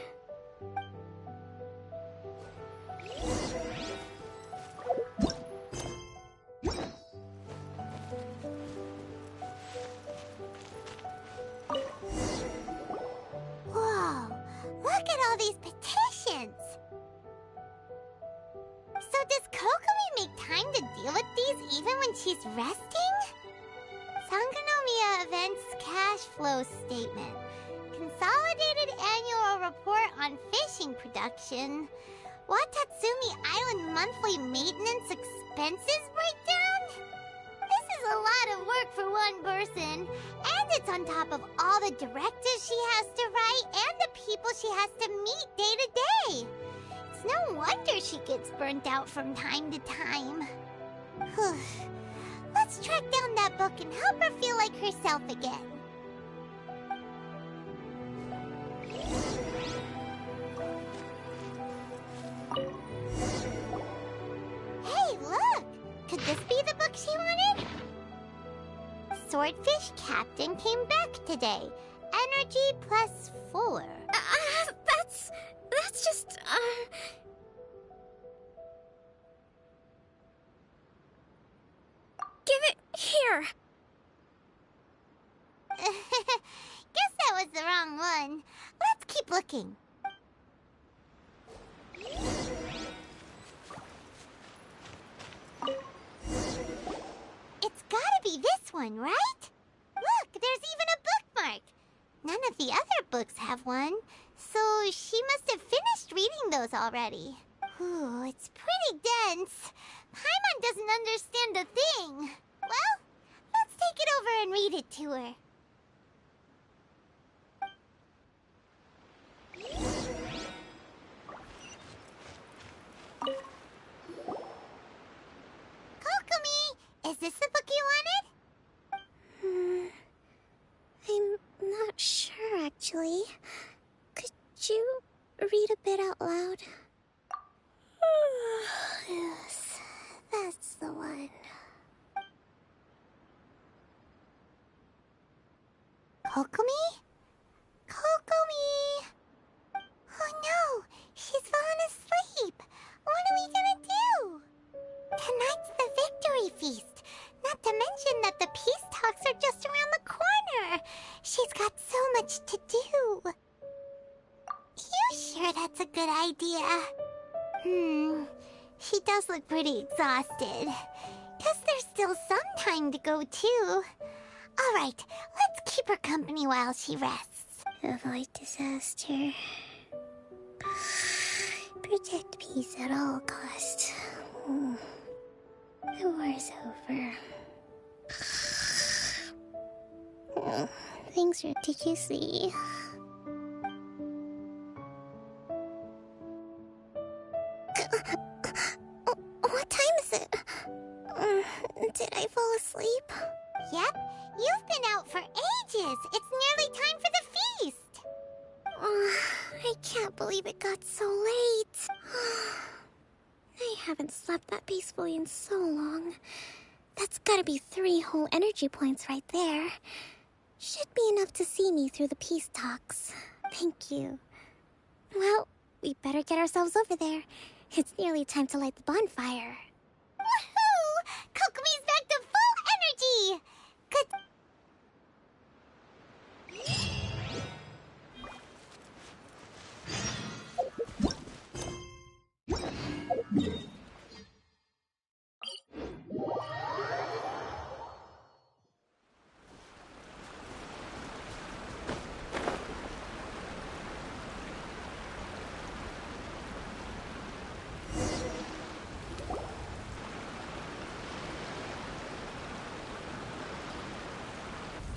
Whoa, look at all these petitions. So does Kokomi make time to deal with these even when she's resting? Sangonomiya Events Cash Flow Statement. Consolidated Annual Report on Fishing Production. Watatsumi Island Monthly Maintenance Expenses Breakdown? This is a lot of work for one person. And it's on top of all the directives she has to write and the people she has to meet day to day. It's no wonder she gets burnt out from time to time. Let's track down that book and help her feel like herself again. Hey, look! Could this be the book she wanted? Swordfish Captain came back today. Energy +4. That's just, looking. It's gotta be this one, right? Look, there's even a bookmark. None of the other books have one, so she must have finished reading those already. Ooh, it's pretty dense. Paimon doesn't understand a thing. Well, let's take it over and read it to her. Kokomi, is this the book you wanted? I'm not sure, actually. Could you read a bit out loud? Yes, that's the one. Kokomi? Kokomi! Oh no, she's fallen asleep. What are we gonna do? Tonight's the victory feast. Not to mention that the peace talks are just around the corner. She's got so much to do. You sure that's a good idea? She does look pretty exhausted. Guess there's still some time to go too. Alright, let's keep her company while she rests. Avoid disaster. Protect peace at all costs. The war's over. Things ridiculously. What time is it? Did I fall asleep? Yep, you've been out for ages. It's nearly time for the feast. I can't believe it got so late. I haven't slept that peacefully in so long. That's gotta be 3 whole energy points right there. Should be enough to see me through the peace talks. Thank you. Well, we better get ourselves over there. It's nearly time to light the bonfire. Woohoo! Kokomi's back to full energy! Good.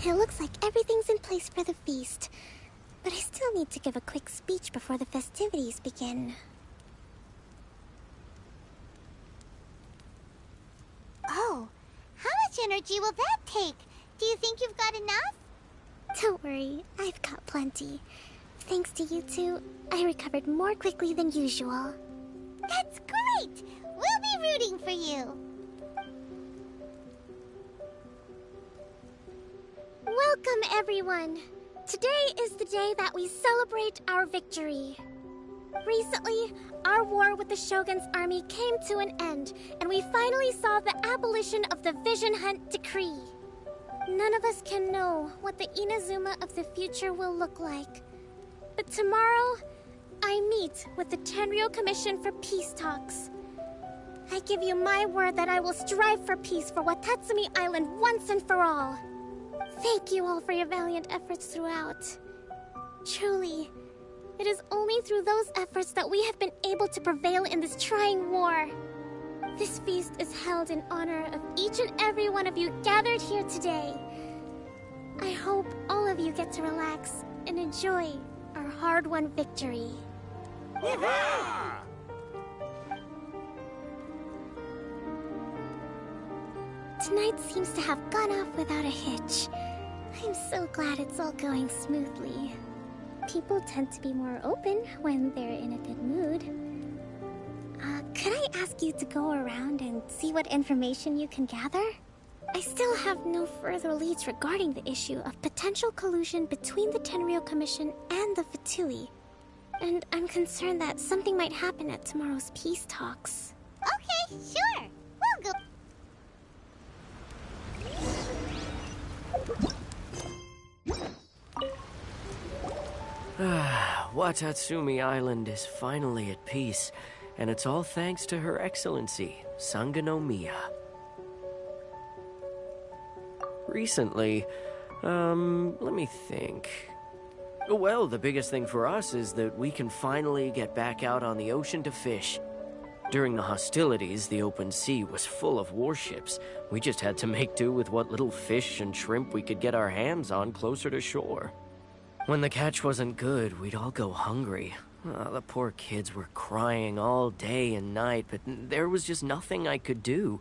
It looks like everything's in place for the feast. But I still need to give a quick speech before the festivities begin. Oh, how much energy will that take? Do you think you've got enough? Don't worry, I've got plenty. Thanks to you two, I recovered more quickly than usual. That's great! We'll be rooting for you. Welcome, everyone! Today is the day that we celebrate our victory. Recently, our war with the Shogun's army came to an end, and we finally saw the abolition of the Vision Hunt Decree. None of us can know what the Inazuma of the future will look like. But tomorrow, I meet with the Tenryou Commission for peace talks. I give you my word that I will strive for peace for Watatsumi Island once and for all. Thank you all for your valiant efforts throughout. Truly, it is only through those efforts that we have been able to prevail in this trying war. This feast is held in honor of each and every one of you gathered here today. I hope all of you get to relax and enjoy our hard-won victory. Tonight seems to have gone off without a hitch. I'm so glad it's all going smoothly. People tend to be more open when they're in a good mood. Could I ask you to go around and see what information you can gather? I still have no further leads regarding the issue of potential collusion between the Tenryou Commission and the Fatui. And I'm concerned that something might happen at tomorrow's peace talks. Okay, sure. We'll go. Watatsumi Island is finally at peace, and it's all thanks to Her Excellency, Sangonomiya. Recently, let me think. Well, the biggest thing for us is that we can finally get back out on the ocean to fish. During the hostilities, the open sea was full of warships. We just had to make do with what little fish and shrimp we could get our hands on closer to shore. When the catch wasn't good, we'd all go hungry. The poor kids were crying all day and night, but there was just nothing I could do.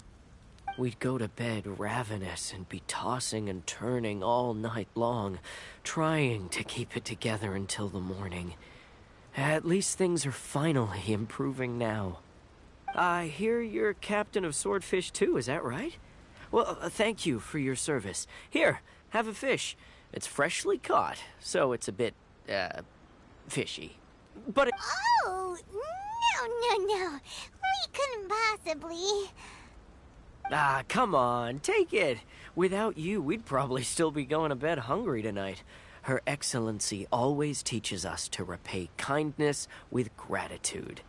We'd go to bed ravenous and be tossing and turning all night long, trying to keep it together until the morning. At least things are finally improving now. I hear you're captain of Swordfish too, is that right? Well, thank you for your service. Here, have a fish. It's freshly caught, so it's a bit, fishy. But it... Oh, no. We couldn't possibly. Ah, come on, take it. Without you, we'd probably still be going to bed hungry tonight. Her Excellency always teaches us to repay kindness with gratitude.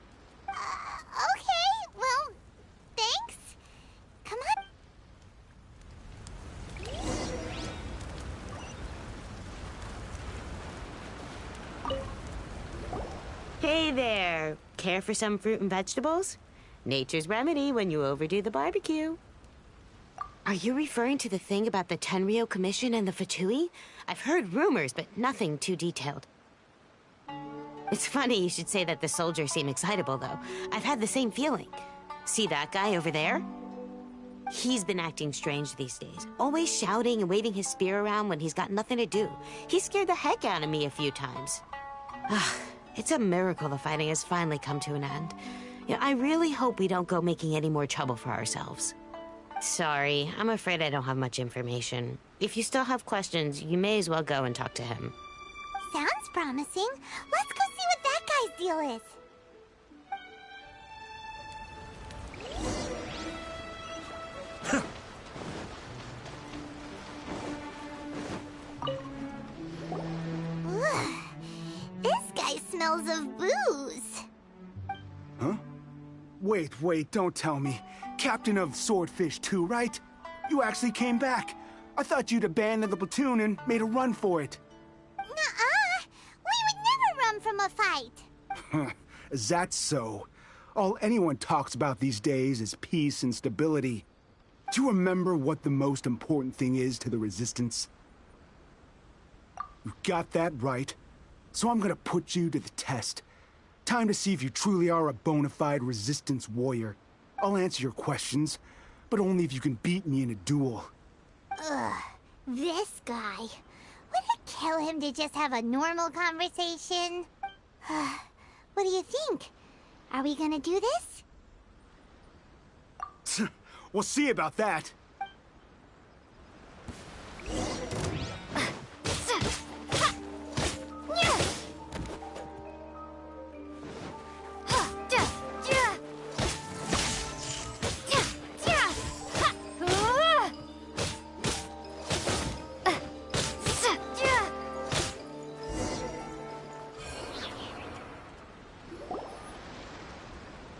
Okay, well, thanks. Come on. Hey there. Care for some fruit and vegetables? Nature's remedy when you overdo the barbecue. Are you referring to the thing about the Tenryou Commission and the Fatui? I've heard rumors, but nothing too detailed. It's funny you should say that the soldiers seem excitable, though. I've had the same feeling. See that guy over there? He's been acting strange these days, always shouting and waving his spear around when he's got nothing to do. He scared the heck out of me a few times. It's a miracle the fighting has finally come to an end. I really hope we don't go making any more trouble for ourselves. Sorry, I'm afraid I don't have much information. If you still have questions, you may as well go and talk to him. Sounds promising. Let's go see what that guy's deal is. Ugh. This guy smells of booze. Huh? Wait, don't tell me. Captain of Swordfish 2, right? You actually came back. I thought you'd abandoned the platoon and made a run for it. Nuh-uh. We would never run from a fight. Is that so? All anyone talks about these days is peace and stability. Do you remember what the most important thing is to the Resistance? You got that right. So I'm gonna put you to the test. Time to see if you truly are a bona fide Resistance warrior. I'll answer your questions, but only if you can beat me in a duel. Ugh, this guy. Would it kill him to just have a normal conversation? What do you think? Are we gonna do this? We'll see about that.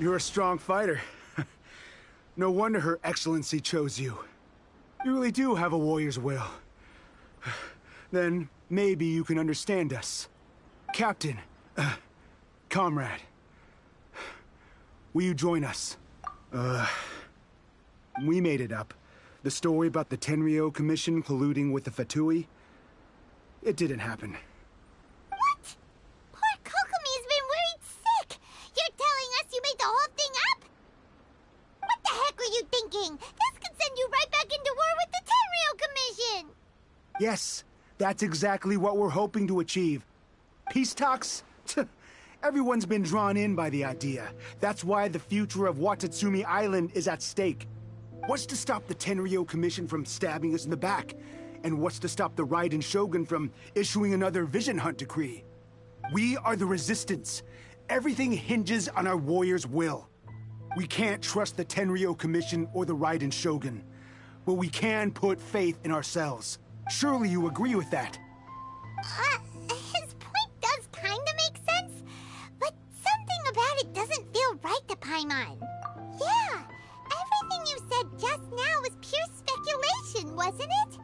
You're a strong fighter. No wonder Her Excellency chose you. You really do have a warrior's will. Then maybe you can understand us. Captain, comrade, will you join us? We made it up. The story about the Tenryou Commission colluding with the Fatui, it didn't happen. What? Poor Kokomi's been worried sick. You're telling us you made the whole thing up? What the heck were you thinking? This could send you right back into war with the Tenryou Commission. Yes, that's exactly what we're hoping to achieve. Peace talks? Everyone's been drawn in by the idea. That's why the future of Watatsumi Island is at stake. What's to stop the Tenryou Commission from stabbing us in the back? And what's to stop the Raiden Shogun from issuing another Vision Hunt decree? We are the Resistance. Everything hinges on our warrior's will. We can't trust the Tenryou Commission or the Raiden Shogun, but we can put faith in ourselves. Surely you agree with that? His point does kinda make sense. Paimon. Yeah, everything you said just now was pure speculation, wasn't it?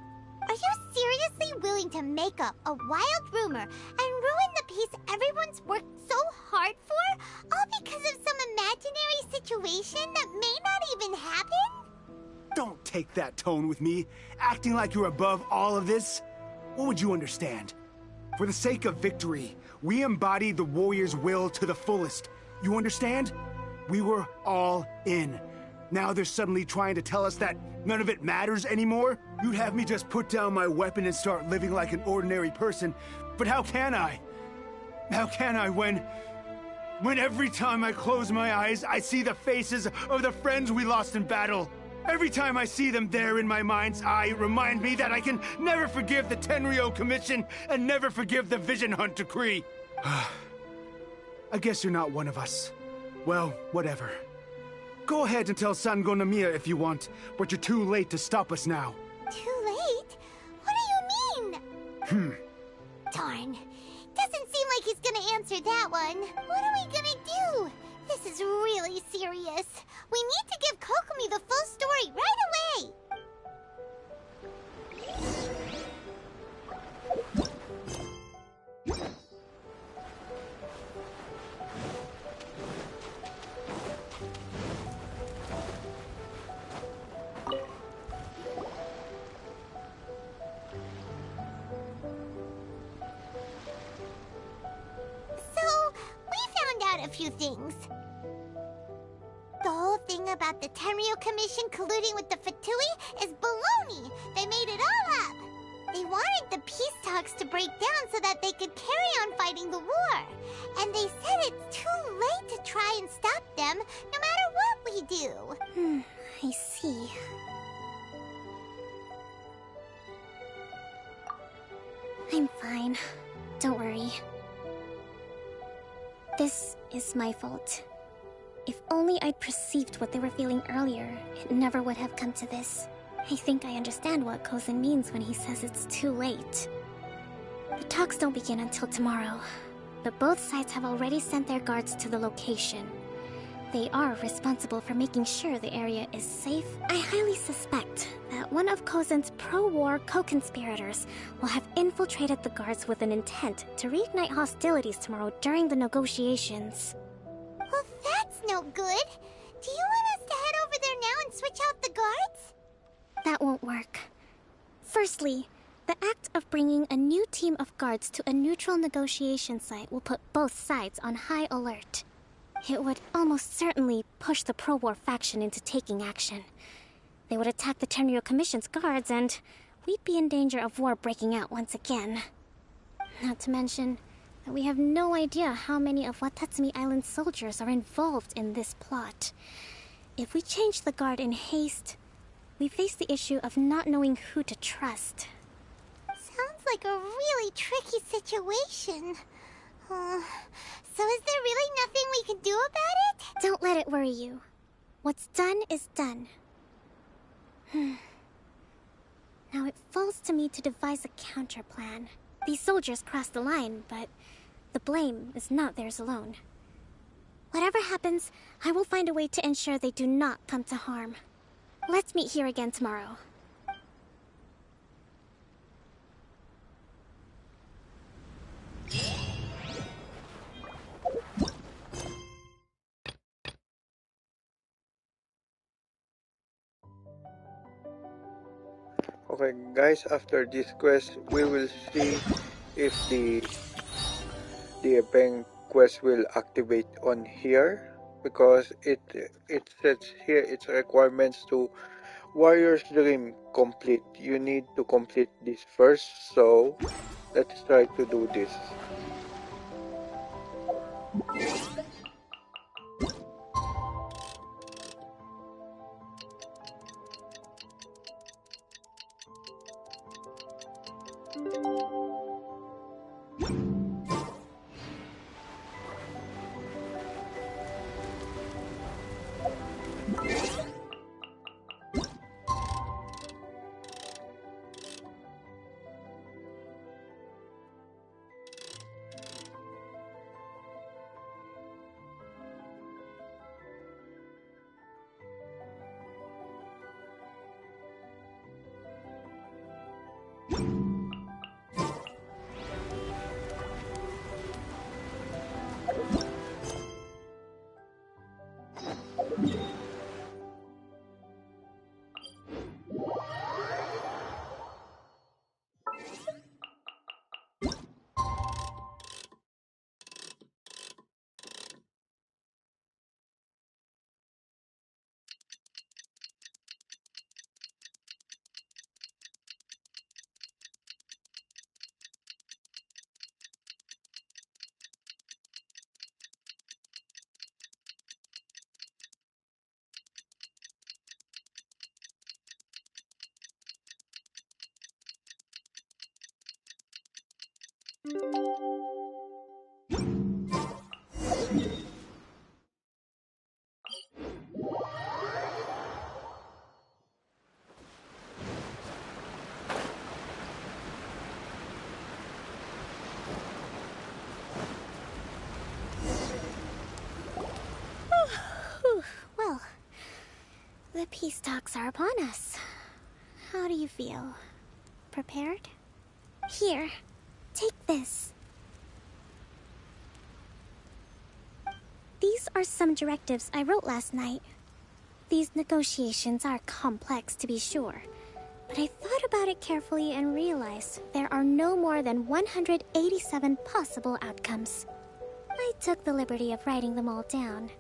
Are you seriously willing to make up a wild rumor and ruin the peace everyone's worked so hard for, all because of some imaginary situation that may not even happen? Don't take that tone with me, acting like you're above all of this. What would you understand? For the sake of victory, we embodied the warrior's will to the fullest. You understand? We were all in. Now they're suddenly trying to tell us that none of it matters anymore? You'd have me just put down my weapon and start living like an ordinary person. But how can I? How can I when every time I close my eyes, I see the faces of the friends we lost in battle? Every time I see them there in my mind's eye, it reminds me that I can never forgive the Tenryo Commission and never forgive the Vision Hunt Decree. I guess you're not one of us. Well, whatever. Go ahead and tell Sango Namiya if you want, but you're too late to stop us now. Too late? What do you mean? Darn. Doesn't seem like he's gonna answer that one. What are we gonna do? This is really serious. We need to give Kokomi the full story right away! So, we found out a few things. The whole thing about the Tenryo Commission colluding with the Fatui is baloney. They made it all up. They wanted the peace talks to break down so that they could carry on fighting the war. And they said it's too late to try and stop them, no matter what we do. I see. I'm fine. Don't worry. This is my fault. If only I'd perceived what they were feeling earlier, it never would have come to this. I think I understand what Kozen means when he says it's too late. The talks don't begin until tomorrow, but both sides have already sent their guards to the location. They are responsible for making sure the area is safe. I highly suspect that one of Kozen's pro-war co-conspirators will have infiltrated the guards with an intent to reignite hostilities tomorrow during the negotiations. Well, that's no good. Do you want us to head over there now and switch out the guards? That won't work. Firstly, the act of bringing a new team of guards to a neutral negotiation site will put both sides on high alert. It would almost certainly push the pro-war faction into taking action. They would attack the Tenryo Commission's guards, and we'd be in danger of war breaking out once again. Not to mention that we have no idea how many of Watatsumi Island's soldiers are involved in this plot. If we change the guard in haste, we face the issue of not knowing who to trust. Sounds like a really tricky situation. So is there really nothing we can do about it? Don't let it worry you. What's done is done. Now it falls to me to devise a counter plan. These soldiers crossed the line, but the blame is not theirs alone. Whatever happens, I will find a way to ensure they do not come to harm. Let's meet here again tomorrow. Okay guys, after this quest we will see if the event quest will activate on here, because it says here its requirements to Warrior's Dream complete. You need to complete this first, so let's try to do this. Peace talks are upon us. How do you feel? Prepared? Here, take this. These are some directives I wrote last night. These negotiations are complex, to be sure, but I thought about it carefully and realized there are no more than 187 possible outcomes. I took the liberty of writing them all down.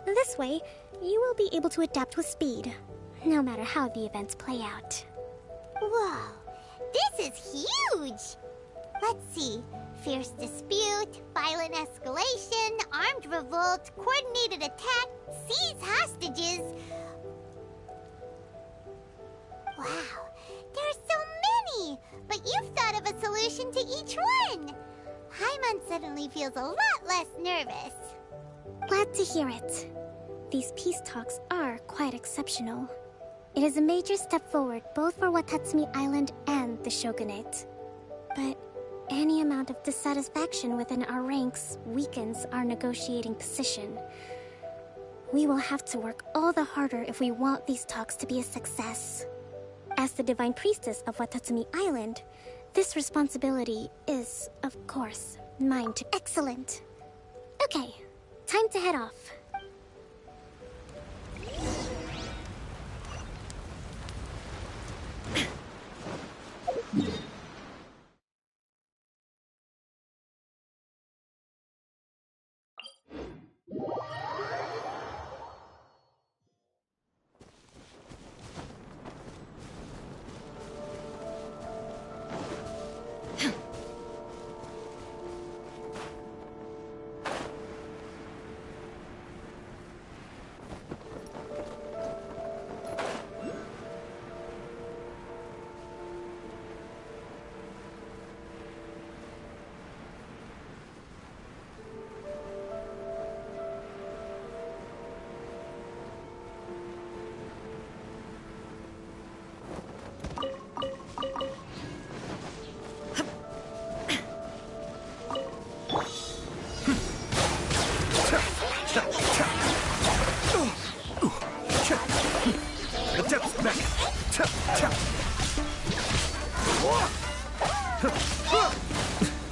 This way, you will be able to adapt with speed, no matter how the events play out. Whoa, this is huge! Let's see. Fierce dispute, violent escalation, armed revolt, coordinated attack, seize hostages. Wow, there are so many! But you've thought of a solution to each one! Paimon suddenly feels a lot less nervous. Glad to hear it. These peace talks are quite exceptional. It is a major step forward both for Watatsumi Island and the Shogunate. But any amount of dissatisfaction within our ranks weakens our negotiating position. We will have to work all the harder if we want these talks to be a success. As the Divine Priestess of Watatsumi Island, this responsibility is, of course, mine to... Excellent! Okay, time to head off.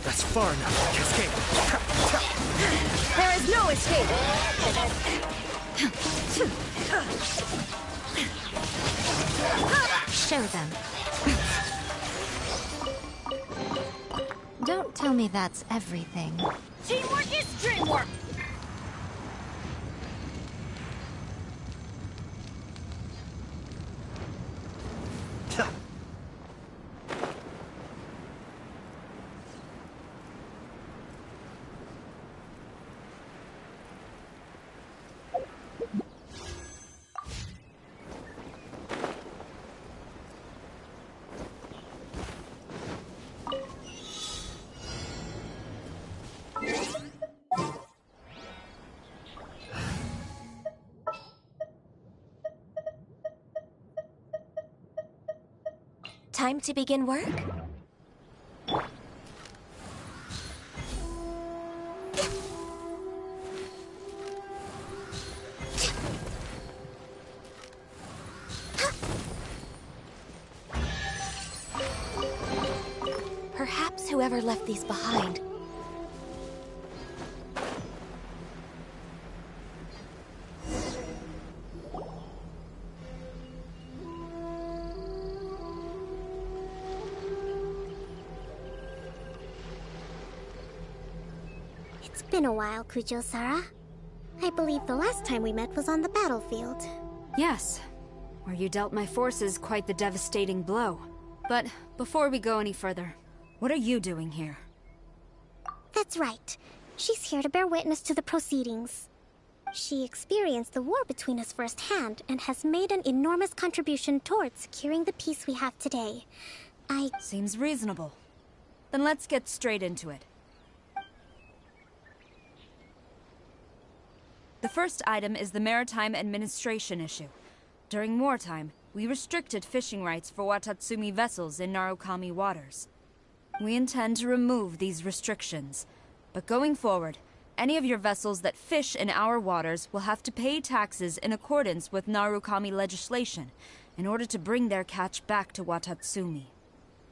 That's far enough. Cascade. There is no escape! Show them. Don't tell me that's everything. Teamwork is dreamwork! Time to begin work? Perhaps whoever left these behind. It's been a while, Kujo-Sara. I believe the last time we met was on the battlefield. Yes, where you dealt my forces quite the devastating blow. But before we go any further, what are you doing here? That's right. She's here to bear witness to the proceedings. She experienced the war between us firsthand and has made an enormous contribution towards securing the peace we have today. Seems reasonable. Then let's get straight into it. The first item is the Maritime Administration issue. During wartime, we restricted fishing rights for Watatsumi vessels in Narukami waters. We intend to remove these restrictions, but going forward, any of your vessels that fish in our waters will have to pay taxes in accordance with Narukami legislation in order to bring their catch back to Watatsumi.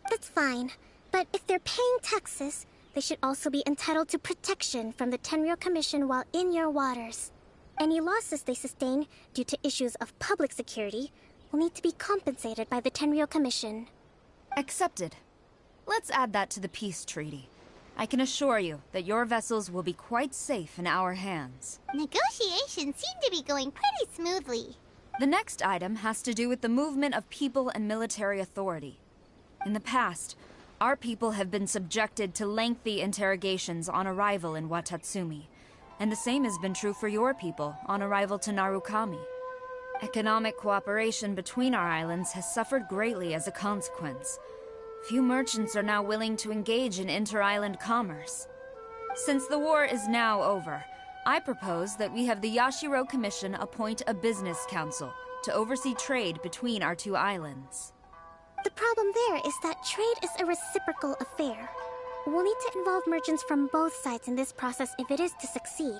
That's fine, but if they're paying taxes, they should also be entitled to protection from the Tenryou Commission while in your waters. Any losses they sustain due to issues of public security will need to be compensated by the Tenryou Commission. Accepted. Let's add that to the peace treaty. I can assure you that your vessels will be quite safe in our hands. Negotiations seem to be going pretty smoothly. The next item has to do with the movement of people and military authority. In the past, our people have been subjected to lengthy interrogations on arrival in Watatsumi, and the same has been true for your people on arrival to Narukami. Economic cooperation between our islands has suffered greatly as a consequence. Few merchants are now willing to engage in inter-island commerce. Since the war is now over, I propose that we have the Yashiro Commission appoint a business council to oversee trade between our two islands. The problem there is that trade is a reciprocal affair. We'll need to involve merchants from both sides in this process if it is to succeed.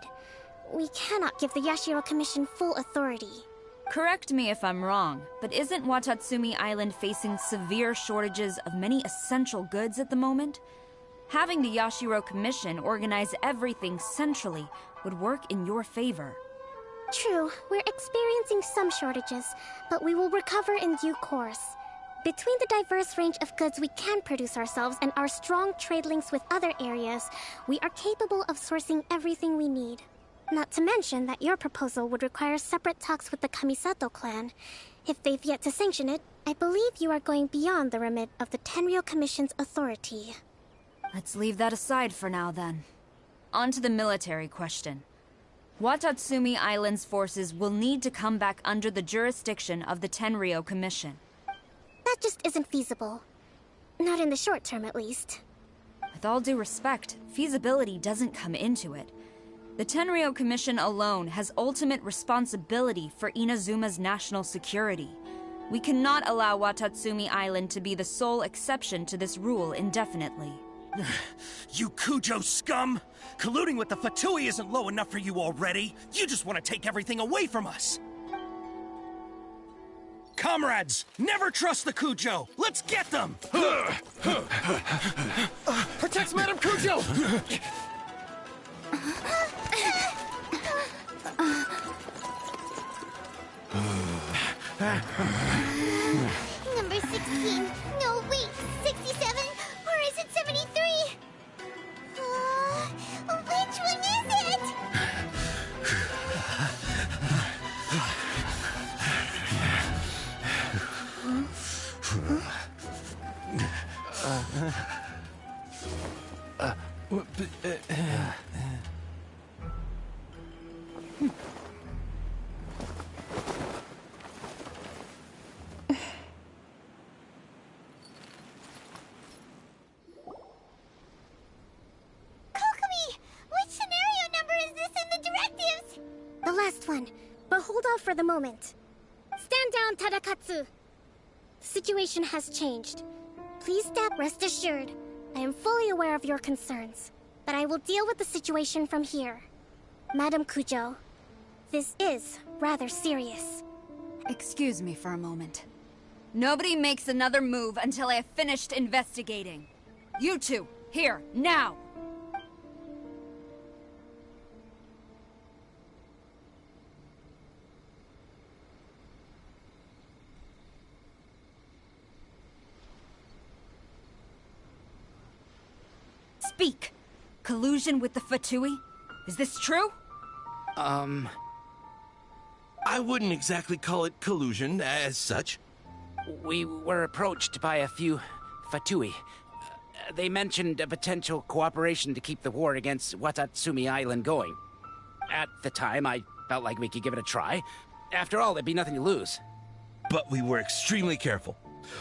We cannot give the Yashiro Commission full authority. Correct me if I'm wrong, but isn't Watatsumi Island facing severe shortages of many essential goods at the moment? Having the Yashiro Commission organize everything centrally would work in your favor. True, we're experiencing some shortages, but we will recover in due course. Between the diverse range of goods we can produce ourselves and our strong trade links with other areas, we are capable of sourcing everything we need. Not to mention that your proposal would require separate talks with the Kamisato clan. If they've yet to sanction it, I believe you are going beyond the remit of the Tenryou Commission's authority. Let's leave that aside for now, then. On to the military question. Watatsumi Island's forces will need to come back under the jurisdiction of the Tenryou Commission. That just isn't feasible. Not in the short term, at least. With all due respect, feasibility doesn't come into it. The Tenryou Commission alone has ultimate responsibility for Inazuma's national security. We cannot allow Watatsumi Island to be the sole exception to this rule indefinitely. You Kujo scum! Colluding with the Fatui isn't low enough for you already. You just want to take everything away from us. Comrades, never trust the Kujo! Let's get them! Protect Madame Kujo! Number 16. No, wait. 67? Or is it 73? Which one is it? The last one, but hold off for the moment. Stand down, Tadakatsu. The situation has changed. Please rest assured. I am fully aware of your concerns, but I will deal with the situation from here. Madam Kujo, this is rather serious. Excuse me for a moment. Nobody makes another move until I have finished investigating. You two, here, now! Speak! Collusion with the Fatui? Is this true? I wouldn't exactly call it collusion as such. We were approached by a few Fatui. They mentioned a potential cooperation to keep the war against Watatsumi Island going. At the time, I felt like we could give it a try. After all, there'd be nothing to lose. But we were extremely careful.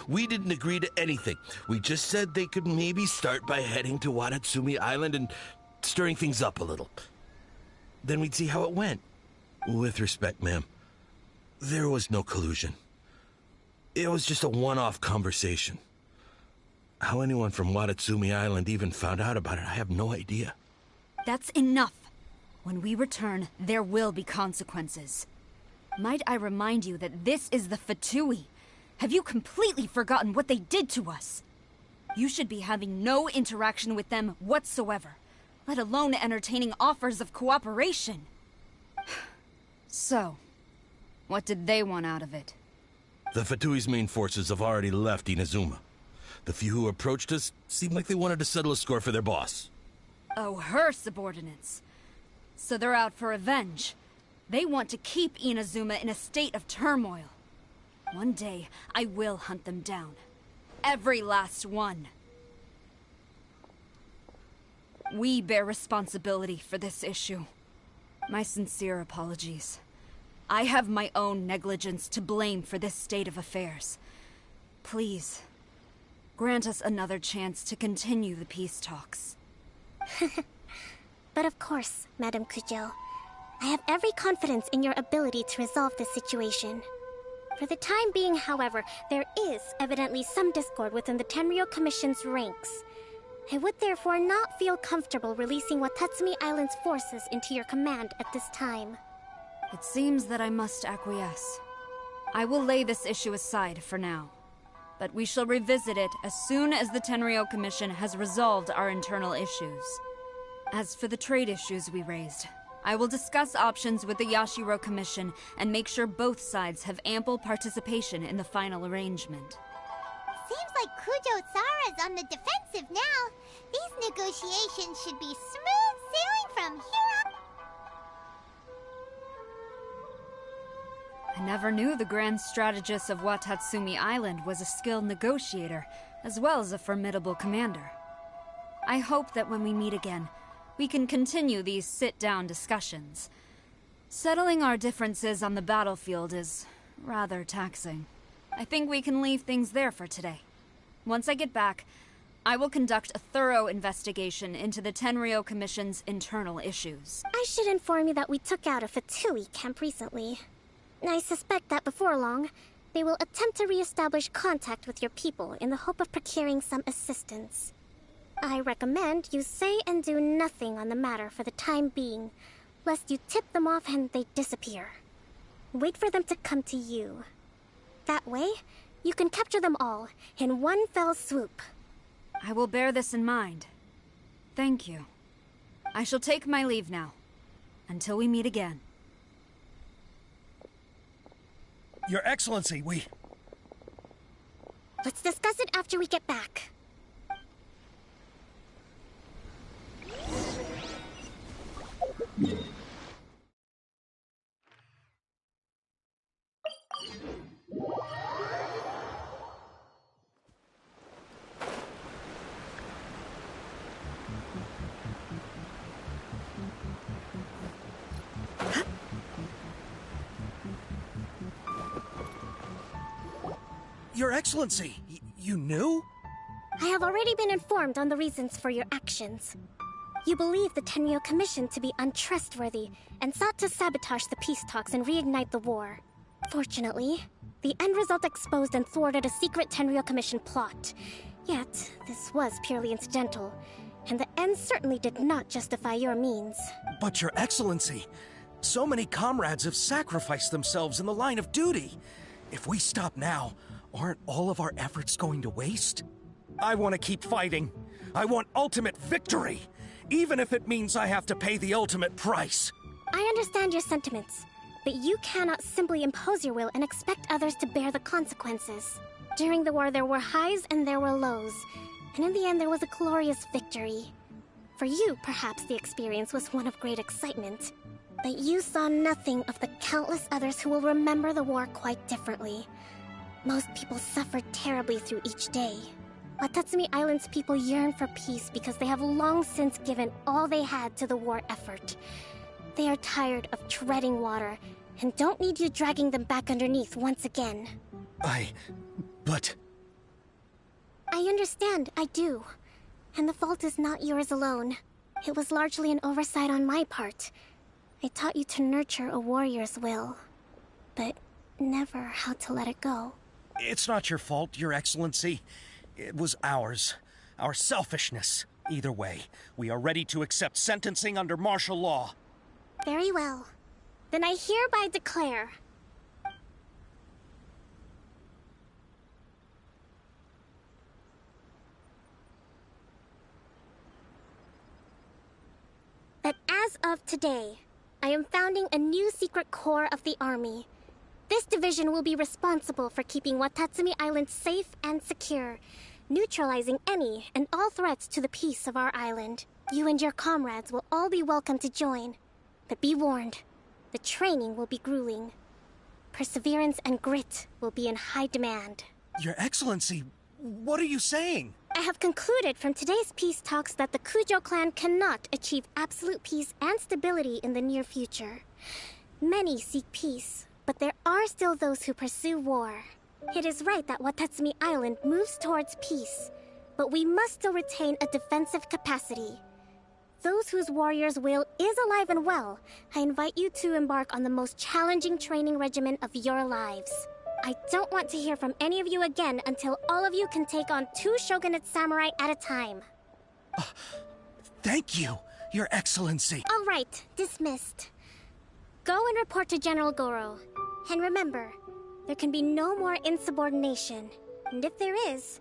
We didn't agree to anything. We just said they could maybe start by heading to Watatsumi Island and stirring things up a little. Then we'd see how it went. With respect, ma'am, there was no collusion. It was just a one-off conversation. How anyone from Watatsumi Island even found out about it, I have no idea. That's enough. When we return, there will be consequences. Might I remind you that this is the Fatui? Have you completely forgotten what they did to us? You should be having no interaction with them whatsoever, let alone entertaining offers of cooperation. So, what did they want out of it? The Fatui's main forces have already left Inazuma. The few who approached us seemed like they wanted to settle a score for their boss. Oh, her subordinates. So they're out for revenge. They want to keep Inazuma in a state of turmoil. One day, I will hunt them down. Every last one. We bear responsibility for this issue. My sincere apologies. I have my own negligence to blame for this state of affairs. Please, grant us another chance to continue the peace talks. But of course, Madame Kujo. I have every confidence in your ability to resolve this situation. For the time being, however, there is evidently some discord within the Tenryou Commission's ranks. I would therefore not feel comfortable releasing Watatsumi Island's forces into your command at this time. It seems that I must acquiesce. I will lay this issue aside for now. But we shall revisit it as soon as the Tenryou Commission has resolved our internal issues. As for the trade issues we raised, I will discuss options with the Yashiro Commission and make sure both sides have ample participation in the final arrangement. Seems like Kujo-sara's on the defensive now. These negotiations should be smooth sailing from here on. I never knew the grand strategist of Watatsumi Island was a skilled negotiator, as well as a formidable commander. I hope that when we meet again, we can continue these sit-down discussions. Settling our differences on the battlefield is rather taxing. I think we can leave things there for today. Once I get back, I will conduct a thorough investigation into the Tenryou Commission's internal issues. I should inform you that we took out a Fatui camp recently. I suspect that before long, they will attempt to re-establish contact with your people in the hope of procuring some assistance. I recommend you say and do nothing on the matter for the time being, lest you tip them off and they disappear. Wait for them to come to you. That way, you can capture them all in one fell swoop. I will bear this in mind. Thank you. I shall take my leave now. Until we meet again. Your Excellency, Let's discuss it after we get back. Your Excellency, you knew? I have already been informed on the reasons for your actions. You believe the Tenryou Commission to be untrustworthy and sought to sabotage the peace talks and reignite the war. Fortunately, the end result exposed and thwarted a secret Tenryou Commission plot. Yet, this was purely incidental, and the end certainly did not justify your means. But Your Excellency, so many comrades have sacrificed themselves in the line of duty. If we stop now, aren't all of our efforts going to waste? I want to keep fighting. I want ultimate victory, even if it means I have to pay the ultimate price. I understand your sentiments, but you cannot simply impose your will and expect others to bear the consequences. During the war, there were highs and there were lows, and in the end, there was a glorious victory. For you, perhaps the experience was one of great excitement, but you saw nothing of the countless others who will remember the war quite differently. Most people suffered terribly through each day. Watatsumi Island's people yearn for peace because they have long since given all they had to the war effort. They are tired of treading water and don't need you dragging them back underneath once again. But... I understand, I do. And the fault is not yours alone. It was largely an oversight on my part. I taught you to nurture a warrior's will, but never how to let it go. It's not your fault, Your Excellency. It was ours. Our selfishness. Either way, we are ready to accept sentencing under martial law. Very well. Then I hereby declare... that as of today, I am founding a new secret corps of the army. This division will be responsible for keeping Watatsumi Island safe and secure, neutralizing any and all threats to the peace of our island. You and your comrades will all be welcome to join, but be warned, the training will be grueling. Perseverance and grit will be in high demand. Your Excellency, what are you saying? I have concluded from today's peace talks that the Kujo clan cannot achieve absolute peace and stability in the near future. Many seek peace, but there are still those who pursue war. It is right that Watatsumi Island moves towards peace, but we must still retain a defensive capacity. Those whose warrior's will is alive and well, I invite you to embark on the most challenging training regimen of your lives. I don't want to hear from any of you again until all of you can take on 2 shogunate samurai at a time. Thank you, Your Excellency. All right, dismissed. Go and report to General Goro. And remember, there can be no more insubordination. And if there is,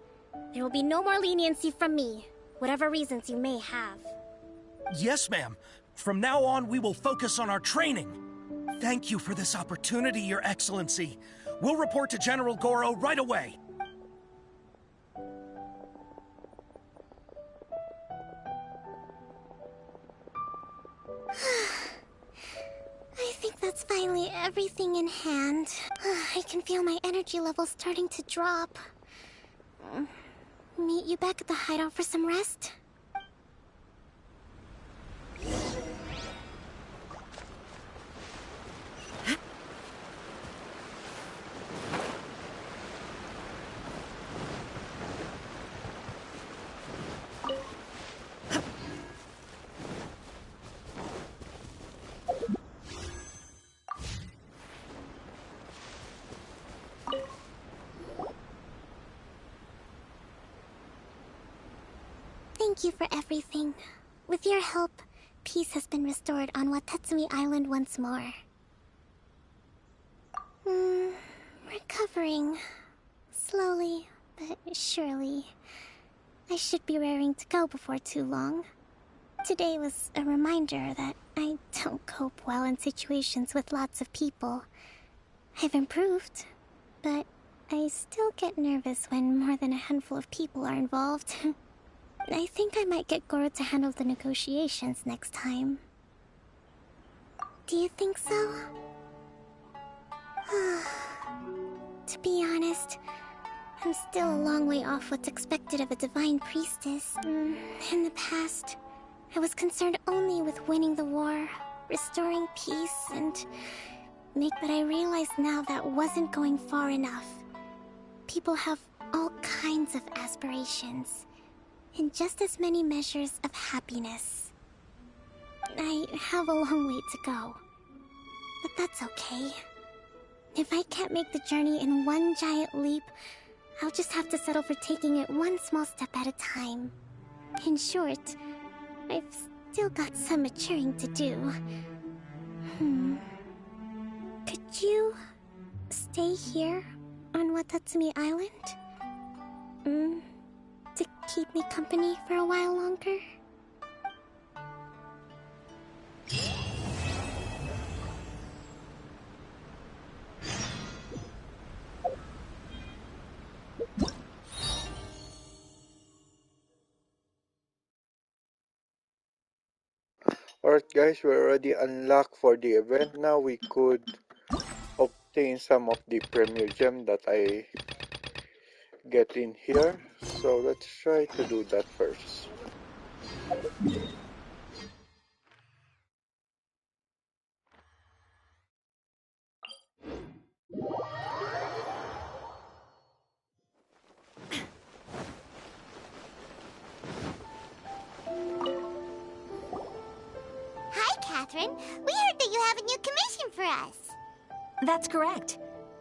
there will be no more leniency from me, whatever reasons you may have. Yes, ma'am. From now on, we will focus on our training. Thank you for this opportunity, Your Excellency. We'll report to General Goro right away. I think that's finally everything in hand. I can feel my energy levels starting to drop. Meet you back at the hideout for some rest? Thank you for everything. With your help, peace has been restored on Watatsumi Island once more. Recovering. Slowly, but surely. I should be raring to go before too long. Today was a reminder that I don't cope well in situations with lots of people. I've improved, but I still get nervous when more than a handful of people are involved. I think I might get Goro to handle the negotiations next time. Do you think so? To be honest, I'm still a long way off what's expected of a divine priestess. In the past, I was concerned only with winning the war, restoring peace, but I realize now that wasn't going far enough. People have all kinds of aspirations, and just as many measures of happiness. I have a long way to go, but that's okay. If I can't make the journey in one giant leap, I'll just have to settle for taking it one small step at a time. In short, I've still got some maturing to do. Could you stay here on Watatsumi Island? To keep me company for a while longer? Alright guys, we're already unlocked for the event. Now we could obtain some of the premier gem that I get in here. So let's try to do that first. Hi, Catherine. We heard that you have a new commission for us. That's correct.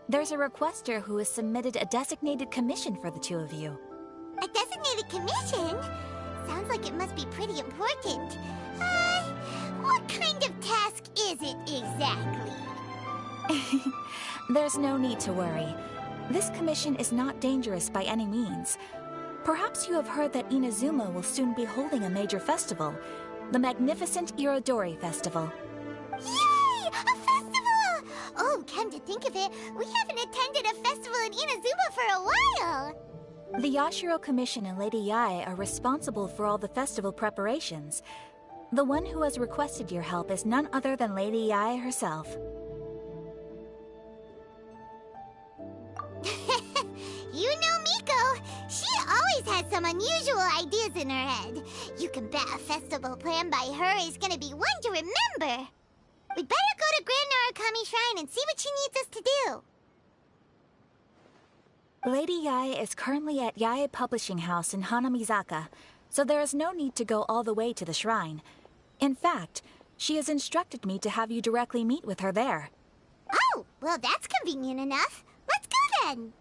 There's a requester who has submitted a designated commission for the 2 of you. A designated commission? Sounds like it must be pretty important. What kind of task is it exactly? There's no need to worry. This commission is not dangerous by any means. Perhaps you have heard that Inazuma will soon be holding a major festival, the magnificent Irodori Festival. Yay! A festival! Oh, come to think of it, we haven't attended a festival in Inazuma for a while! The Yashiro Commission and Lady Yae are responsible for all the festival preparations. The one who has requested your help is none other than Lady Yae herself. You know Miko. She always has some unusual ideas in her head. You can bet a festival planned by her is gonna be one to remember. We'd better go to Grand Narukami Shrine and see what she needs us to do. Lady Yae is currently at Yae Publishing House in Hanamizaka, so there is no need to go all the way to the shrine. In fact, she has instructed me to have you directly meet with her there. Oh, well that's convenient enough. Let's go then.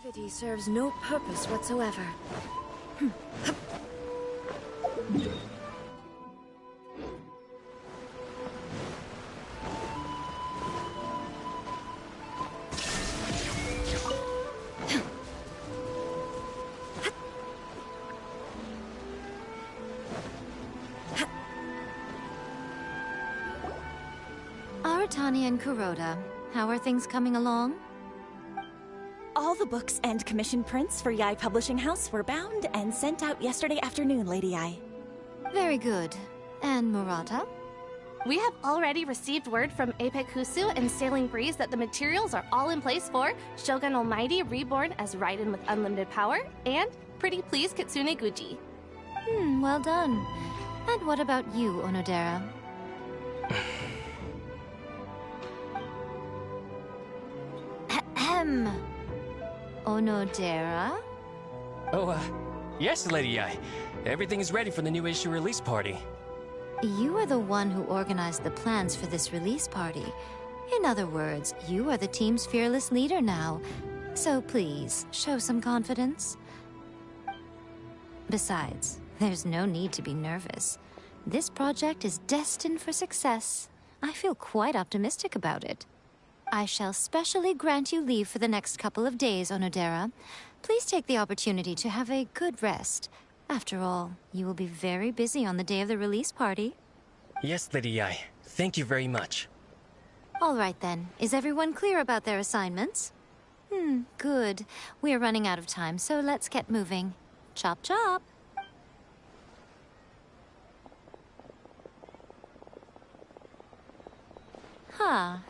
Activity serves no purpose whatsoever. Aratani and Kuroda, how are things coming along? All the books and commission prints for Yae Publishing House were bound and sent out yesterday afternoon, Lady Yae. Very good. And Murata? We have already received word from Apekusu and Sailing Breeze that the materials are all in place for Shogun Almighty reborn as Raiden with unlimited power and Pretty Please Kitsune Guji. Well done. And what about you, Onodera? Ahem. Onodera? Oh, yes, Lady Yae. Everything is ready for the new issue release party. You are the one who organized the plans for this release party. In other words, you are the team's fearless leader now. So please, show some confidence. Besides, there's no need to be nervous. This project is destined for success. I feel quite optimistic about it. I shall specially grant you leave for the next couple of days, Onodera. Please take the opportunity to have a good rest. After all, you will be very busy on the day of the release party. Yes, Lady Yae. Thank you very much. All right then. Is everyone clear about their assignments? Good. We are running out of time, so let's get moving. Chop chop!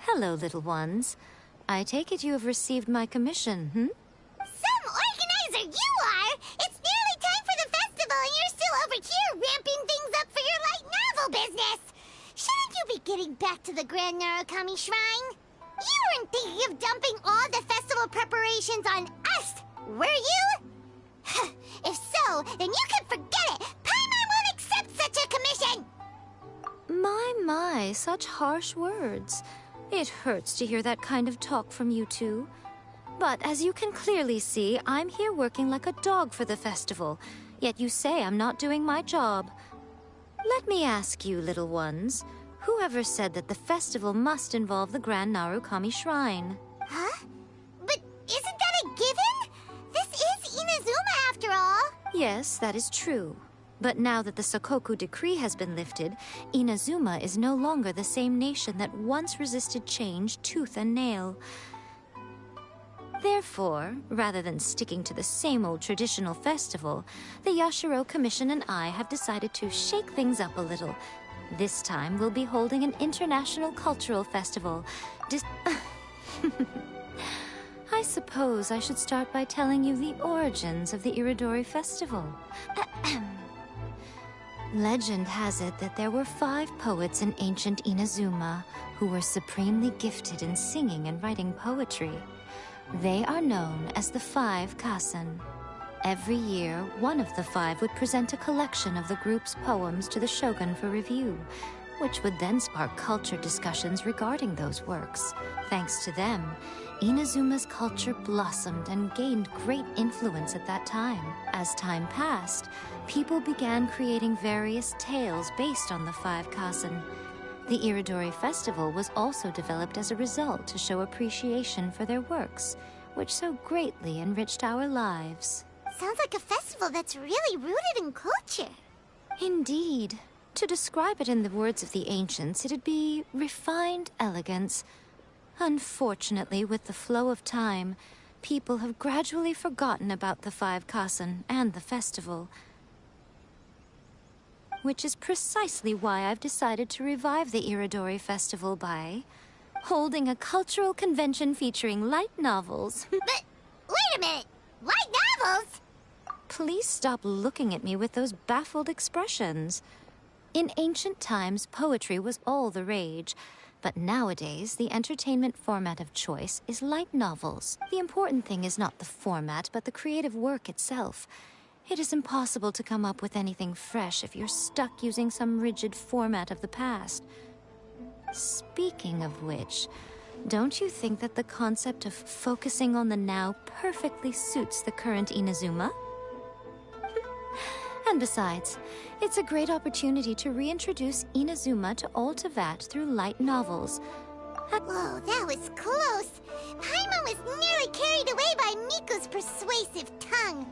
Hello, little ones. I take it you have received my commission, Some organizer you are! It's nearly time for the festival and you're still over here ramping things up for your light novel business! Shouldn't you be getting back to the Grand Narukami Shrine? You weren't thinking of dumping all the festival preparations on us, were you? If so, then you can forget it! Paimon won't accept such a commission! My, such harsh words. It hurts to hear that kind of talk from you two. But as you can clearly see, I'm here working like a dog for the festival. Yet you say I'm not doing my job. Let me ask you, little ones, whoever said that the festival must involve the Grand Narukami Shrine? Huh? But isn't that a given? This is Inazuma after all. Yes, that is true. But now that the Sokoku decree has been lifted, Inazuma is no longer the same nation that once resisted change tooth and nail. Therefore, rather than sticking to the same old traditional festival, the Yashiro Commission and I have decided to shake things up a little. This time we'll be holding an international cultural festival. I I suppose I should start by telling you the origins of the Iridori Festival. Legend has it that there were 5 poets in ancient Inazuma who were supremely gifted in singing and writing poetry. They are known as the 5 Kassen. Every year, one of the 5 would present a collection of the group's poems to the shogun for review, which would then spark culture discussions regarding those works. Thanks to them, Inazuma's culture blossomed and gained great influence at that time. As time passed, people began creating various tales based on the 5 Kassen. The Iridori Festival was also developed as a result to show appreciation for their works, which so greatly enriched our lives. Sounds like a festival that's really rooted in culture. Indeed. To describe it in the words of the ancients, it'd be refined elegance. Unfortunately, with the flow of time, people have gradually forgotten about the 5 Kassen and the festival. Which is precisely why I've decided to revive the Iridori Festival by holding a cultural convention featuring light novels. But, wait a minute! Light novels? Please stop looking at me with those baffled expressions. In ancient times, poetry was all the rage, but nowadays, the entertainment format of choice is light novels. The important thing is not the format, but the creative work itself. It is impossible to come up with anything fresh if you're stuck using some rigid format of the past. Speaking of which, don't you think that the concept of focusing on the now perfectly suits the current Inazuma? And besides, it's a great opportunity to reintroduce Inazuma to Altavat through light novels. Whoa, that was close! Paimon was nearly carried away by Miko's persuasive tongue.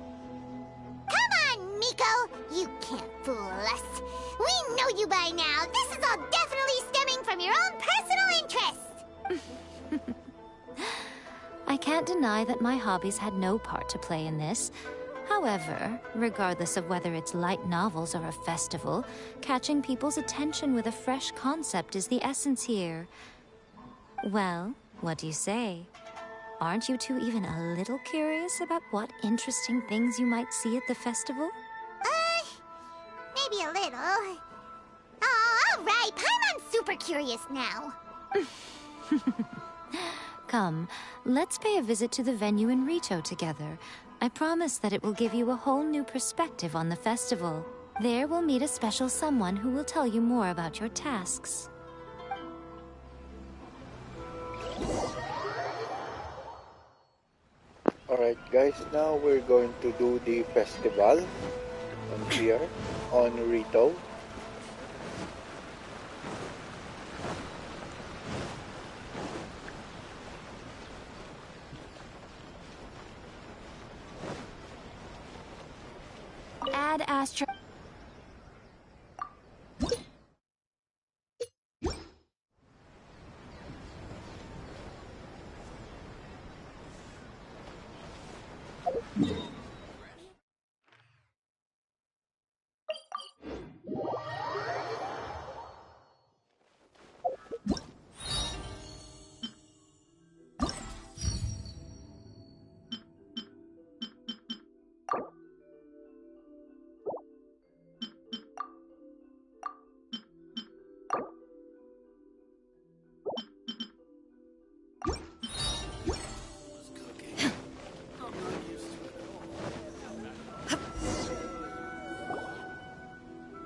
Come on, Miko! You can't fool us. We know you by now. This is all definitely stemming from your own personal interest. I can't deny that my hobbies had no part to play in this. However, regardless of whether it's light novels or a festival, catching people's attention with a fresh concept is the essence here. Well, what do you say? Aren't you two even a little curious about what interesting things you might see at the festival? Maybe a little. Oh, all right, Paimon's super curious now. Come, let's pay a visit to the venue in Rito together. I promise that it will give you a whole new perspective on the festival. There we'll meet a special someone who will tell you more about your tasks. Alright guys, now we're going to do the festival on here, on Rito. Add Astro...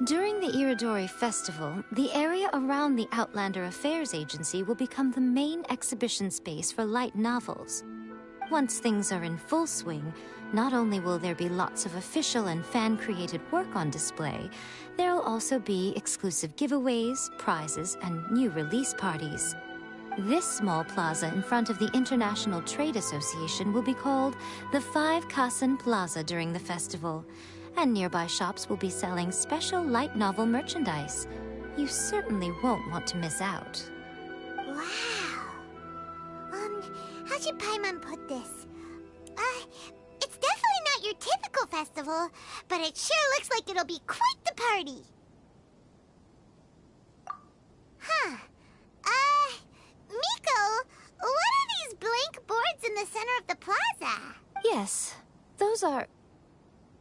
During the Iridori Festival, the area around the Outlander Affairs Agency will become the main exhibition space for light novels. Once things are in full swing, not only will there be lots of official and fan-created work on display, there'll also be exclusive giveaways, prizes, and new release parties. This small plaza in front of the International Trade Association will be called the 5 Kassen Plaza during the festival, and nearby shops will be selling special light novel merchandise. You certainly won't want to miss out. Wow. How should Paimon put this? It's definitely not your typical festival, but it sure looks like it'll be quite the party. Huh. Miko, what are these blank boards in the center of the Yes, those are...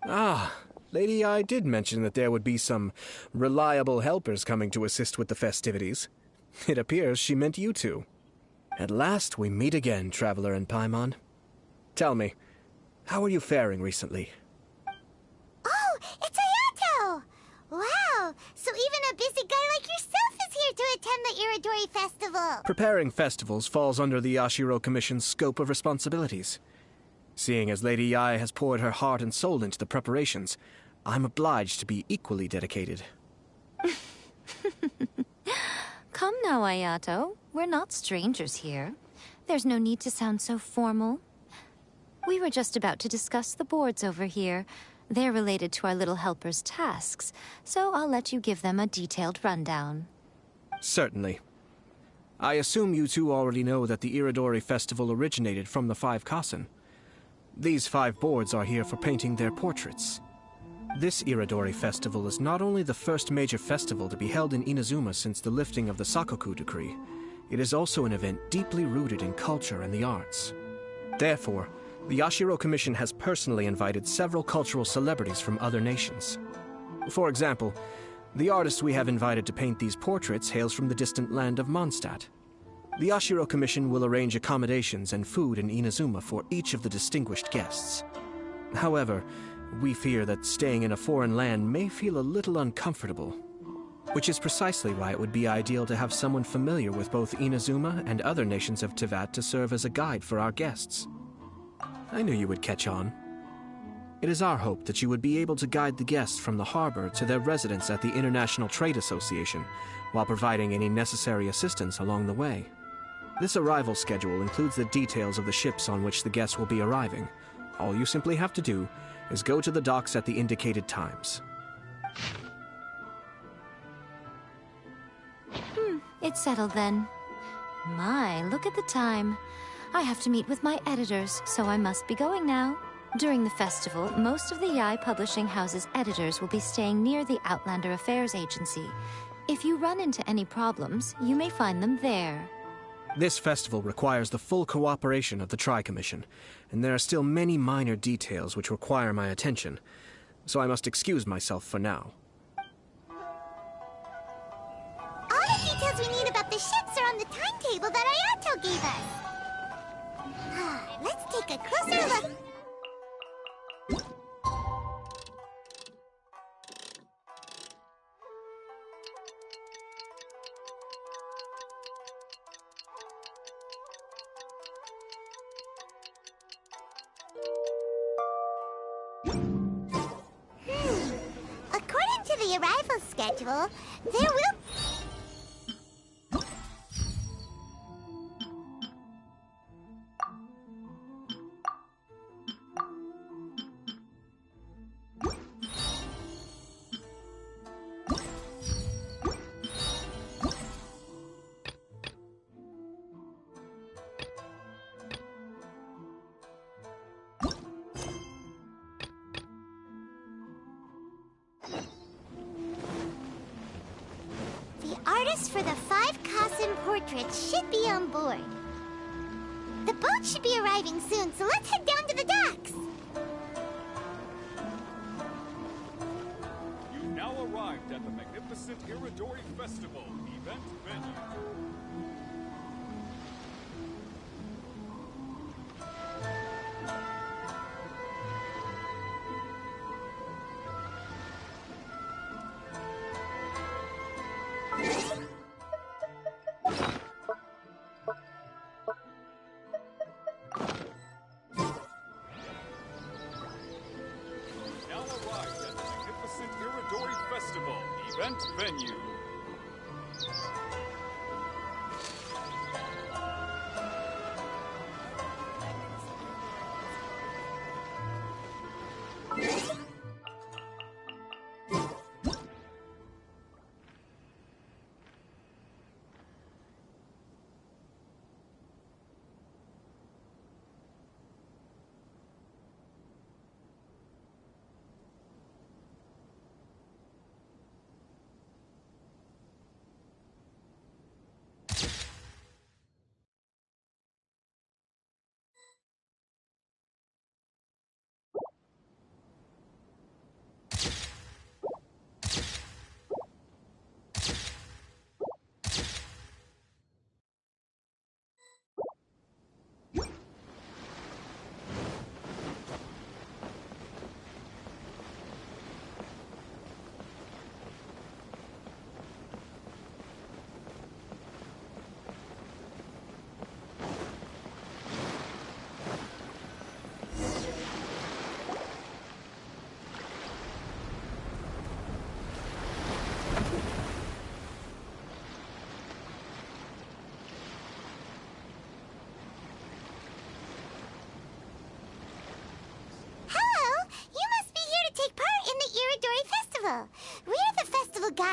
Ah, Lady I did mention that there would be some reliable helpers coming to assist with the festivities. It appears she meant you two. At last we meet again, Traveler and Paimon. Tell me, how are you faring recently? Oh, it's Ayato! Wow, so even a busy guy like yourself is here to attend the Iridori Festival! Preparing festivals falls under the Yashiro Commission's scope of responsibilities. Seeing as Lady Yae has poured her heart and soul into the preparations, I'm obliged to be equally dedicated. Come now, Ayato. We're not strangers here. There's no need to sound so formal. We were just about to discuss the boards over here. They're related to our little helper's tasks, so I'll let you give them a detailed rundown. Certainly. I assume you two already know that the Iridori Festival originated from the 5 Kasen. These 5 boards are here for painting their portraits. This Iridori Festival is not only the first major festival to be held in Inazuma since the lifting of the Sakoku Decree, it is also an event deeply rooted in culture and the arts. Therefore, the Yashiro Commission has personally invited several cultural celebrities from other nations. For example, the artist we have invited to paint these portraits hails from the distant land of Mondstadt. The Yashiro Commission will arrange accommodations and food in Inazuma for each of the distinguished guests. However, we fear that staying in a foreign land may feel a little uncomfortable, which is precisely why it would be ideal to have someone familiar with both Inazuma and other nations of Teyvat to serve as a guide for our guests. I knew you would catch on. It is our hope that you would be able to guide the guests from the harbor to their residence at the International Trade Association, while providing any necessary assistance along the way. This arrival schedule includes the details of the ships on which the guests will be arriving. All you simply have to do is go to the docks at the indicated times. It's settled then. My, look at the time. I have to meet with my editors, so I must be going now. During the festival, most of the Yae Publishing House's editors will be staying near the Outlander Affairs Agency. If you run into any problems, you may find them there. This festival requires the full cooperation of the Tri-Commission, and there are still many minor details which require my attention, so I must excuse myself for now. All the details we need about the ships are on the timetable that Ayato gave us. Let's take a closer look. According to the arrival schedule, there will... Artists for the 5 Kasen portraits should be on board. The boat should be arriving soon, so let's head down to the docks. You've now arrived at the magnificent Iridori Festival event venue. Event venue.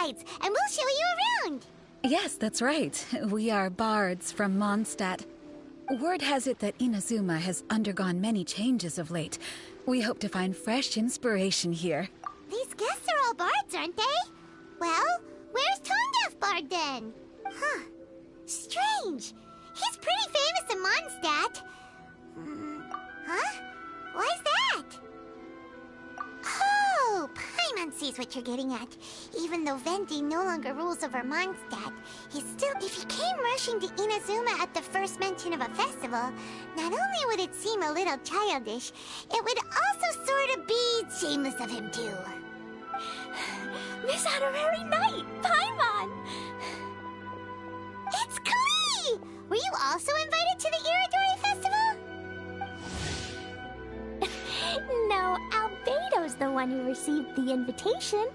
guides, and we'll show you around. Yes, that's right. We are bards from Mondstadt. Word has it that Inazuma has undergone many changes of late. We hope to find fresh inspiration here. These guests are all bards, aren't they? Well, where's Tondef Bard then? Huh. Strange. He's pretty famous in Mondstadt. Huh? Why's that? Oh, Paimon sees what you're getting at. Even though Venti no longer rules over Mondstadt, if he came rushing to Inazuma at the first mention of a festival, not only would it seem a little childish, it would also sort of be shameless of him too. Miss Honorary Knight, Paimon! It's Klee! Were you also invited to the Iridori Festival? No, Albedo's the one who received the invitation.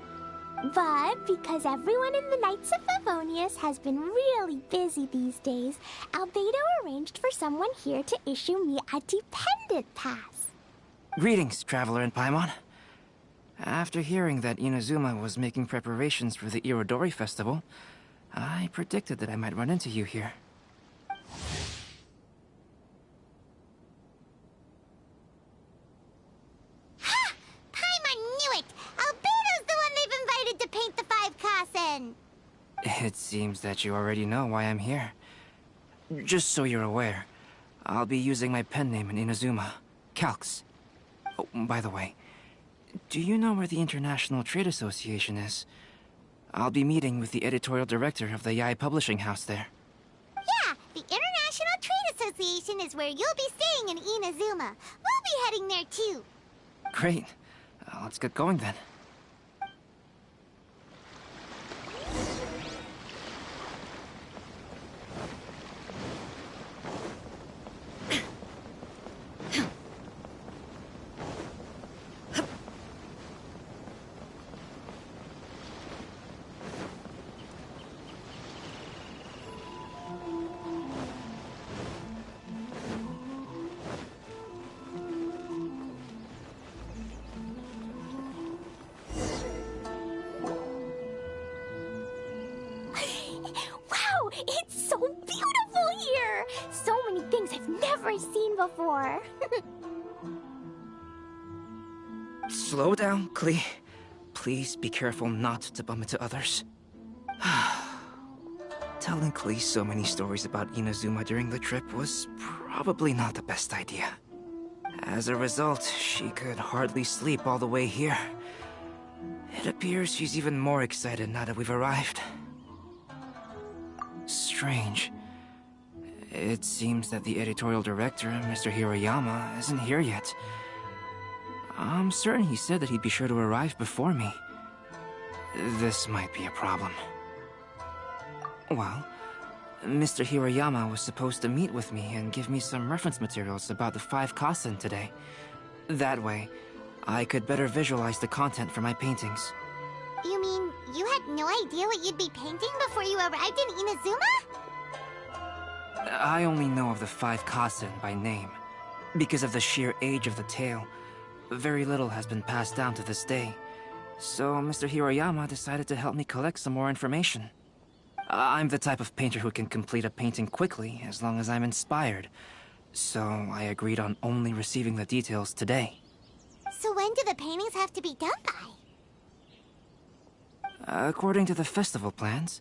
But because everyone in the Knights of Favonius has been really busy these days, Albedo arranged for someone here to issue me a dependent pass. Greetings, Traveler and Paimon. After hearing that Inazuma was making preparations for the Irodori Festival, I predicted that I might run into you here. Ha! Paimon knew it! Albedo's the one they've invited to paint the 5 Kasen! It seems that you already know why I'm here. Just so you're aware, I'll be using my pen name in Inazuma, Calx. Oh, by the way, do you know where the International Trade Association is? I'll be meeting with the editorial director of the Yae Publishing House there. Yeah, the International Trade Association is where you'll be staying in Inazuma. We'll be heading there too. Great. Let's get going then. Wow, it's so beautiful here! So many things I've never seen before. Slow down, Klee. Please be careful not to bump into others. Telling Klee so many stories about Inazuma during the trip was probably not the best idea. As a result, she could hardly sleep all the way here. It appears she's even more excited now that we've arrived. Strange. It seems that the editorial director, Mr. Hiroyama, isn't here yet. I'm certain he said that he'd be sure to arrive before me. This might be a problem. Well, Mr. Hiroyama was supposed to meet with me and give me some reference materials about the 5 Kasen today. That way, I could better visualize the content for my paintings. You mean you had no idea what you'd be painting before you arrived in Inazuma? I only know of the 5 Kasen by name. Because of the sheer age of the tale, very little has been passed down to this day. So Mr. Hiroyama decided to help me collect some more information. I'm the type of painter who can complete a painting quickly as long as I'm inspired. So I agreed on only receiving the details today. So when do the paintings have to be done by? According to the festival plans,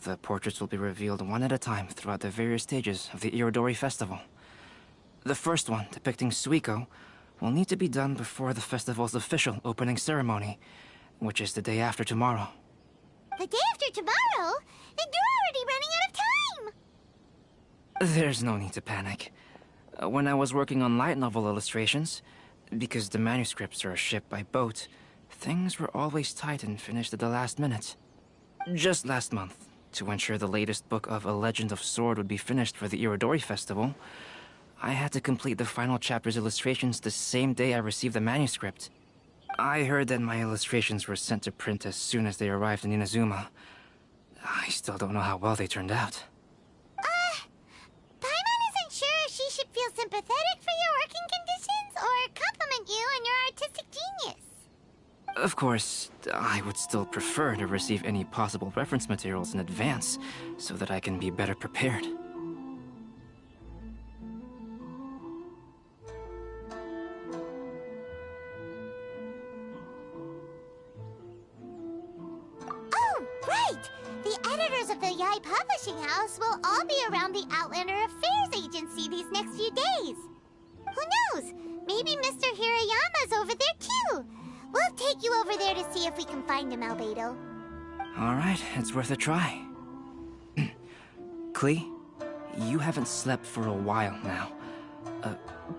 the portraits will be revealed one at a time throughout the various stages of the Irodori Festival. The first one, depicting Suiko, will need to be done before the festival's official opening ceremony, which is the day after tomorrow. The day after tomorrow? Then you're already running out of time! There's no need to panic. When I was working on light novel illustrations, because the manuscripts are shipped by boat, things were always tight and finished at the last minute. Just last month, to ensure the latest book of A Legend of Sword would be finished for the Irodori Festival, I had to complete the final chapter's illustrations the same day I received the manuscript. I heard that my illustrations were sent to print as soon as they arrived in Inazuma. I still don't know how well they turned out. Paimon isn't sure if she should feel sympathetic for your working conditions or compliment you on your artistic genius. Of course, I would still prefer to receive any possible reference materials in advance, so that I can be better prepared. Oh, right! The editors of the Yai Publishing House will all be around the Outlander Affairs Agency these next few days. Who knows? Maybe Mr. Hirayama's over there too. We'll take you over there to see if we can find him, Albedo. Alright, it's worth a try. Klee, you haven't slept for a while now.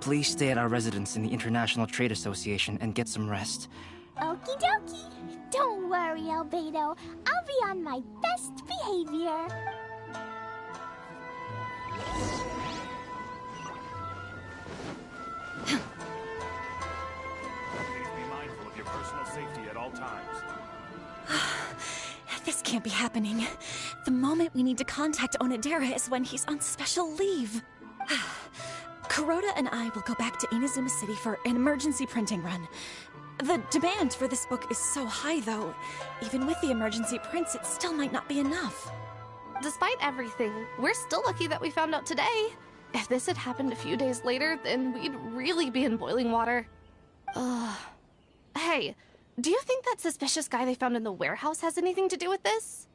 Please stay at our residence in the International Trade Association and get some rest. Okie dokie. Don't worry, Albedo. I'll be on my best behavior. Please be mindful of your personal safety at all times. This can't be happening. The moment we need to contact Onodera is when he's on special leave. Kuroda and I will go back to Inazuma City for an emergency printing run. The demand for this book is so high, though. Even with the emergency prints, it still might not be enough. Despite everything, we're still lucky that we found out today. If this had happened a few days later, then we'd really be in boiling water. Hey, do you think that suspicious guy they found in the warehouse has anything to do with this?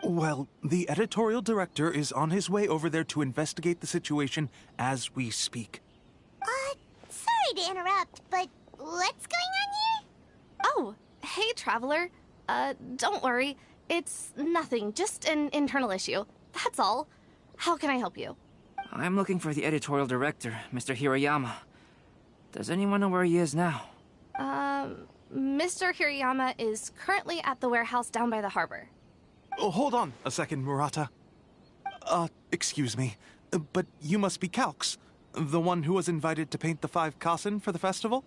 Well, the editorial director is on his way over there to investigate the situation as we speak. Sorry to interrupt, but what's going on here? Oh, hey, Traveler. Don't worry. It's nothing, just an internal issue. That's all. How can I help you? I'm looking for the editorial director, Mr. Hirayama. Does anyone know where he is now? Mr. Hirayama is currently at the warehouse down by the harbor. Oh, hold on a second, Murata. Excuse me, but you must be Calx, the one who was invited to paint the 5 Kasen for the festival?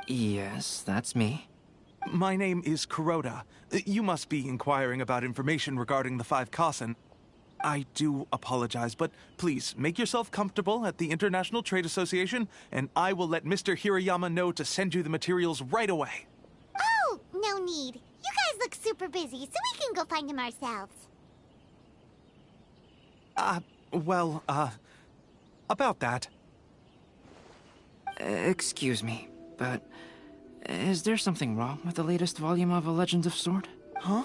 Yes, that's me. My name is Kuroda. You must be inquiring about information regarding the 5 Kasen. I do apologize, but please make yourself comfortable at the International Trade Association, and I will let Mr. Hirayama know to send you the materials right away. Oh, no need. You guys look super busy, so we can go find him ourselves. About that. Excuse me, but is there something wrong with the latest volume of A Legend of Sword? Huh?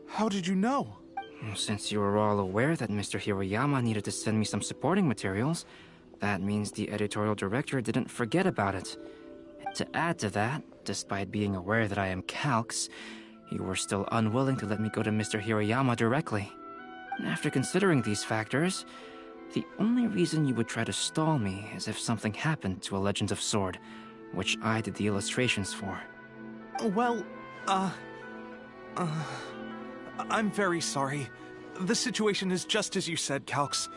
How did you know? Since you were all aware that Mr. Hirayama needed to send me some supporting materials, that means the editorial director didn't forget about it. To add to that, despite being aware that I am Calx, you were still unwilling to let me go to Mr. Hirayama directly. After considering these factors, the only reason you would try to stall me is if something happened to A Legend of Sword, which I did the illustrations for. Well, I'm very sorry. The situation is just as you said, Calx.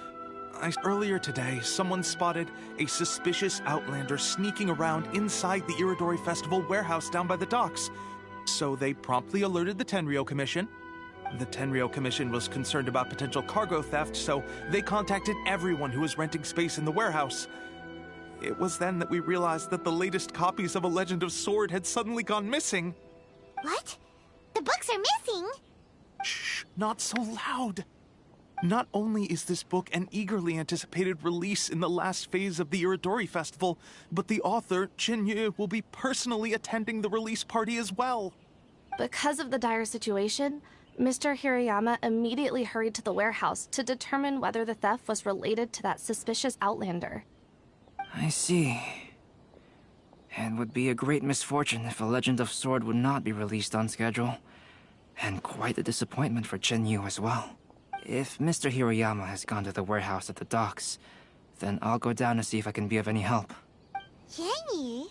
Earlier today, someone spotted a suspicious outlander sneaking around inside the Iridori Festival warehouse down by the docks. So they promptly alerted the Tenryou Commission. The Tenryou Commission was concerned about potential cargo theft, so they contacted everyone who was renting space in the warehouse. It was then that we realized that the latest copies of A Legend of Sword had suddenly gone missing. What? The books are missing? Shh, not so loud. Not only is this book an eagerly anticipated release in the last phase of the Iridori Festival, but the author, Jinyu, will be personally attending the release party as well. Because of the dire situation, Mr. Hirayama immediately hurried to the warehouse to determine whether the theft was related to that suspicious outlander. I see. It would be a great misfortune if A Legend of Sword would not be released on schedule. And quite a disappointment for Jinyu as well. If Mr. Hirayama has gone to the warehouse at the docks, then I'll go down to see if I can be of any help. Jinyu?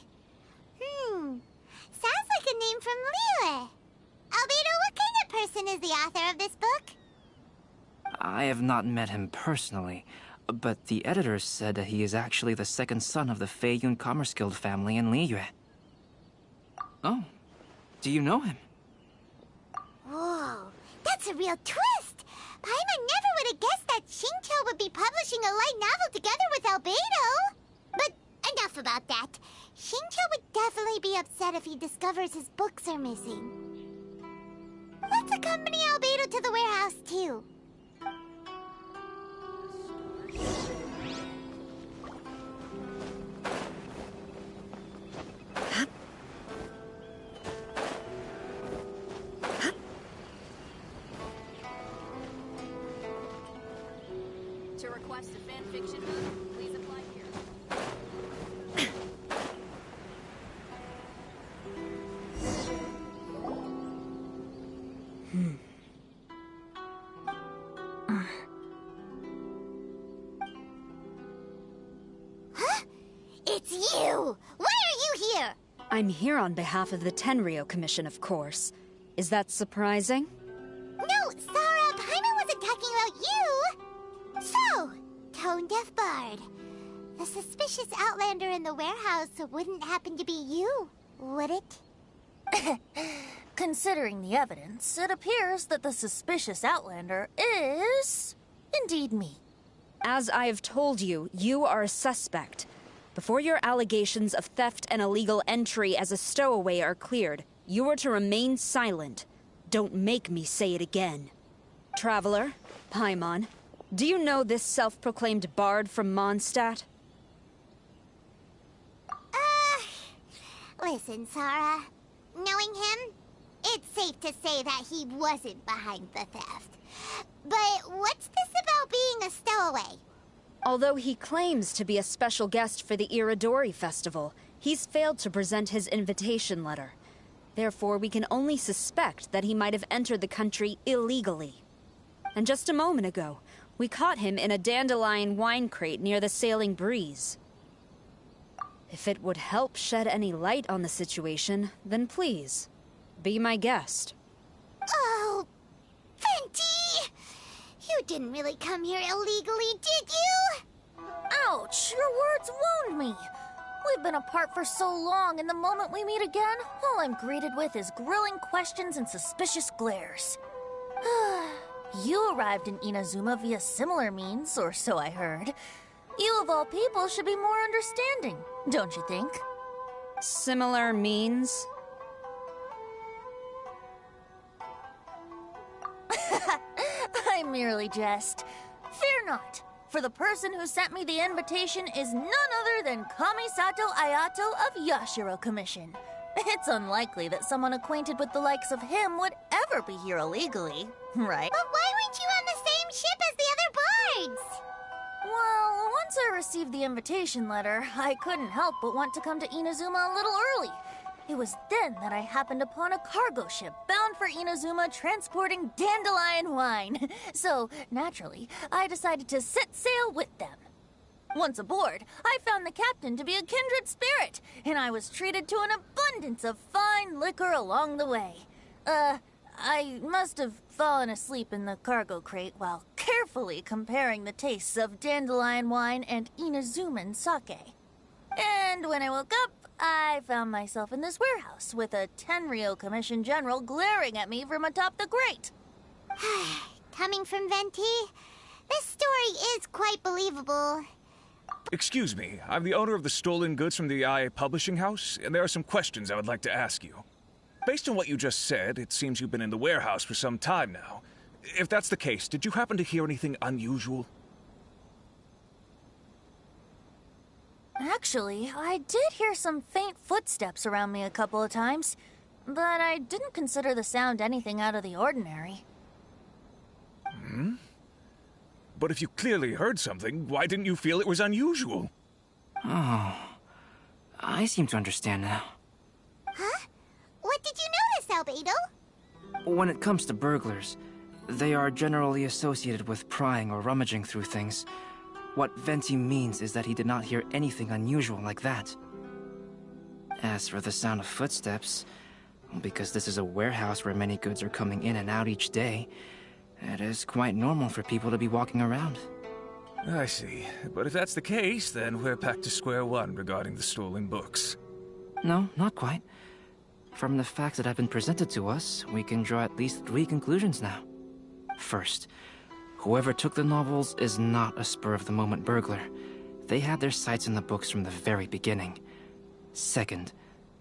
Sounds like a name from Liyue. Albedo, what kind of person is the author of this book? I have not met him personally, but the editors said that he is actually the second son of the Feiyun Commerce Guild family in Liyue. Oh, do you know him? Whoa, that's a real twist! Paimon never would have guessed that Xingqiu would be publishing a light novel together with Albedo! But enough about that. Xingqiu would definitely be upset if he discovers his books are missing. Let's accompany Albedo to the warehouse, too. To request a fanfiction book, please apply here. Huh? It's you! Why are you here? I'm here on behalf of the Tenryou Commission, of course. Is that surprising? No, Sarah, Paimon wasn't talking about you! So, Tone-Deaf Bard. The suspicious outlander in the warehouse wouldn't happen to be you, would it? Considering the evidence, it appears that the suspicious outlander is indeed me. As I have told you, you are a suspect. Before your allegations of theft and illegal entry as a stowaway are cleared, you are to remain silent. Don't make me say it again. Traveler, Paimon, do you know this self-proclaimed bard from Mondstadt? Listen, Sarah. Knowing him, it's safe to say that he wasn't behind the theft. But what's this about being a stowaway? Although he claims to be a special guest for the Irodori Festival, he's failed to present his invitation letter. Therefore, we can only suspect that he might have entered the country illegally. And just a moment ago, we caught him in a dandelion wine crate near the Sailing Breeze. If it would help shed any light on the situation, then please, be my guest. Oh, Venti! You didn't really come here illegally, did you? Ouch! Your words wound me. We've been apart for so long, and the moment we meet again, all I'm greeted with is grilling questions and suspicious glares. You arrived in Inazuma via similar means, or so I heard. You of all people should be more understanding, don't you think? Similar means? I merely jest. Fear not, for the person who sent me the invitation is none other than Kamisato Ayato of Yashiro Commission. It's unlikely that someone acquainted with the likes of him would ever be here illegally, right? But why weren't you on the same ship as the other bards? Well, once I received the invitation letter, I couldn't help but want to come to Inazuma a little early. It was then that I happened upon a cargo ship bound for Inazuma transporting dandelion wine. So, naturally, I decided to set sail with them. Once aboard, I found the captain to be a kindred spirit, and I was treated to an abundance of fine liquor along the way. I must have fallen asleep in the cargo crate while carefully comparing the tastes of dandelion wine and Inazuman sake. And when I woke up, I found myself in this warehouse with a Tenryou Commission general glaring at me from atop the grate. Coming from Venti, this story is quite believable. Excuse me, I'm the owner of the stolen goods from the IA publishing house, and there are some questions I would like to ask you. Based on what you just said, it seems you've been in the warehouse for some time now. If that's the case, did you happen to hear anything unusual? Actually, I did hear some faint footsteps around me a couple of times, but I didn't consider the sound anything out of the ordinary. Hmm? But if you clearly heard something, why didn't you feel it was unusual? Oh, I seem to understand now. Huh? What did you notice, Albedo? When it comes to burglars, they are generally associated with prying or rummaging through things. What Venti means is that he did not hear anything unusual like that. As for the sound of footsteps, because this is a warehouse where many goods are coming in and out each day, it is quite normal for people to be walking around. I see. But if that's the case, then we're back to square one regarding the stolen books. No, not quite. From the facts that have been presented to us, we can draw at least 3 conclusions now. First, whoever took the novels is not a spur-of-the-moment burglar. They had their sights on the books from the very beginning. Second,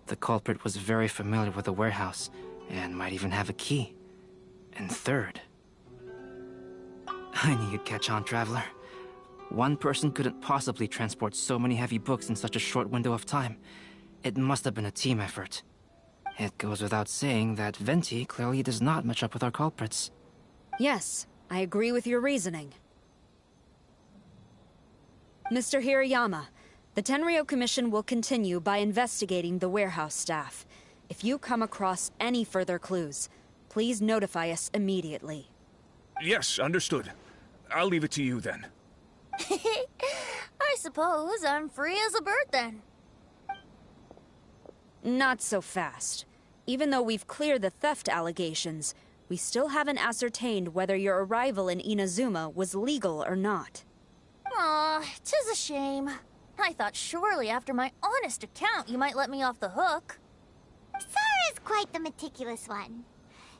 the culprit was very familiar with the warehouse, and might even have a key. And third. I knew you'd catch on, Traveler. One person couldn't possibly transport so many heavy books in such a short window of time. It must have been a team effort. It goes without saying that Venti clearly does not match up with our culprits. Yes, I agree with your reasoning. Mr. Hirayama, the Tenryo Commission will continue by investigating the warehouse staff. If you come across any further clues, please notify us immediately. Yes, understood. I'll leave it to you then. I suppose I'm free as a bird then. Not so fast. Even though we've cleared the theft allegations, we still haven't ascertained whether your arrival in Inazuma was legal or not. Aw, 'tis a shame. I thought surely after my honest account you might let me off the hook. Sara's quite the meticulous one.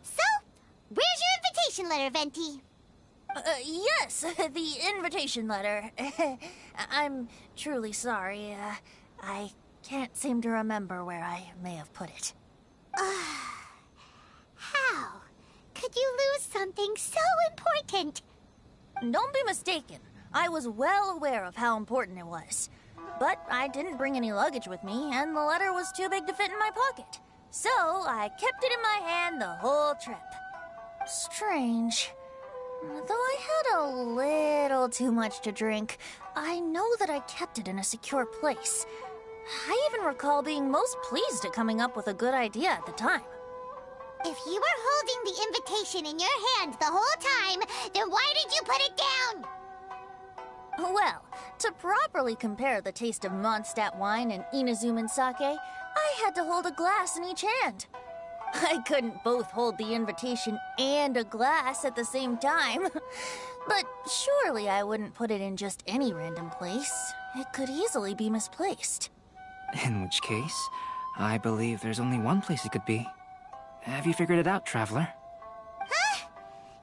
So, where's your invitation letter, Venti? Yes, the invitation letter. I'm truly sorry. I can't seem to remember where I may have put it. How could you lose something so important? Don't be mistaken. I was well aware of how important it was. But I didn't bring any luggage with me, and the letter was too big to fit in my pocket. So I kept it in my hand the whole trip. Strange. Though I had a little too much to drink, I know that I kept it in a secure place. I even recall being most pleased at coming up with a good idea at the time. If you were holding the invitation in your hand the whole time, then why did you put it down? Well, to properly compare the taste of Mondstadt wine and Inazuman sake, I had to hold a glass in each hand. I couldn't both hold the invitation and a glass at the same time. But surely I wouldn't put it in just any random place. It could easily be misplaced. In which case, I believe there's only one place it could be. Have you figured it out, Traveler? Huh?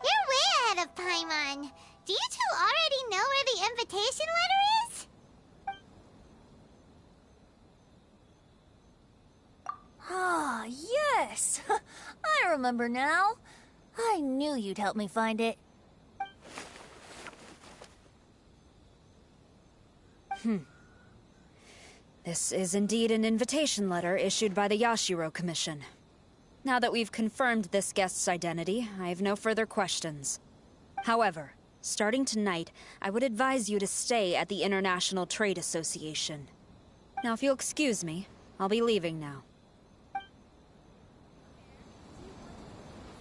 You're way ahead of Paimon. Do you two already know where the invitation letter is? Ah, yes! I remember now. I knew you'd help me find it. This is indeed an invitation letter issued by the Yashiro Commission. Now that we've confirmed this guest's identity, I have no further questions. However, starting tonight, I would advise you to stay at the International Trade Association. Now, if you'll excuse me, I'll be leaving now.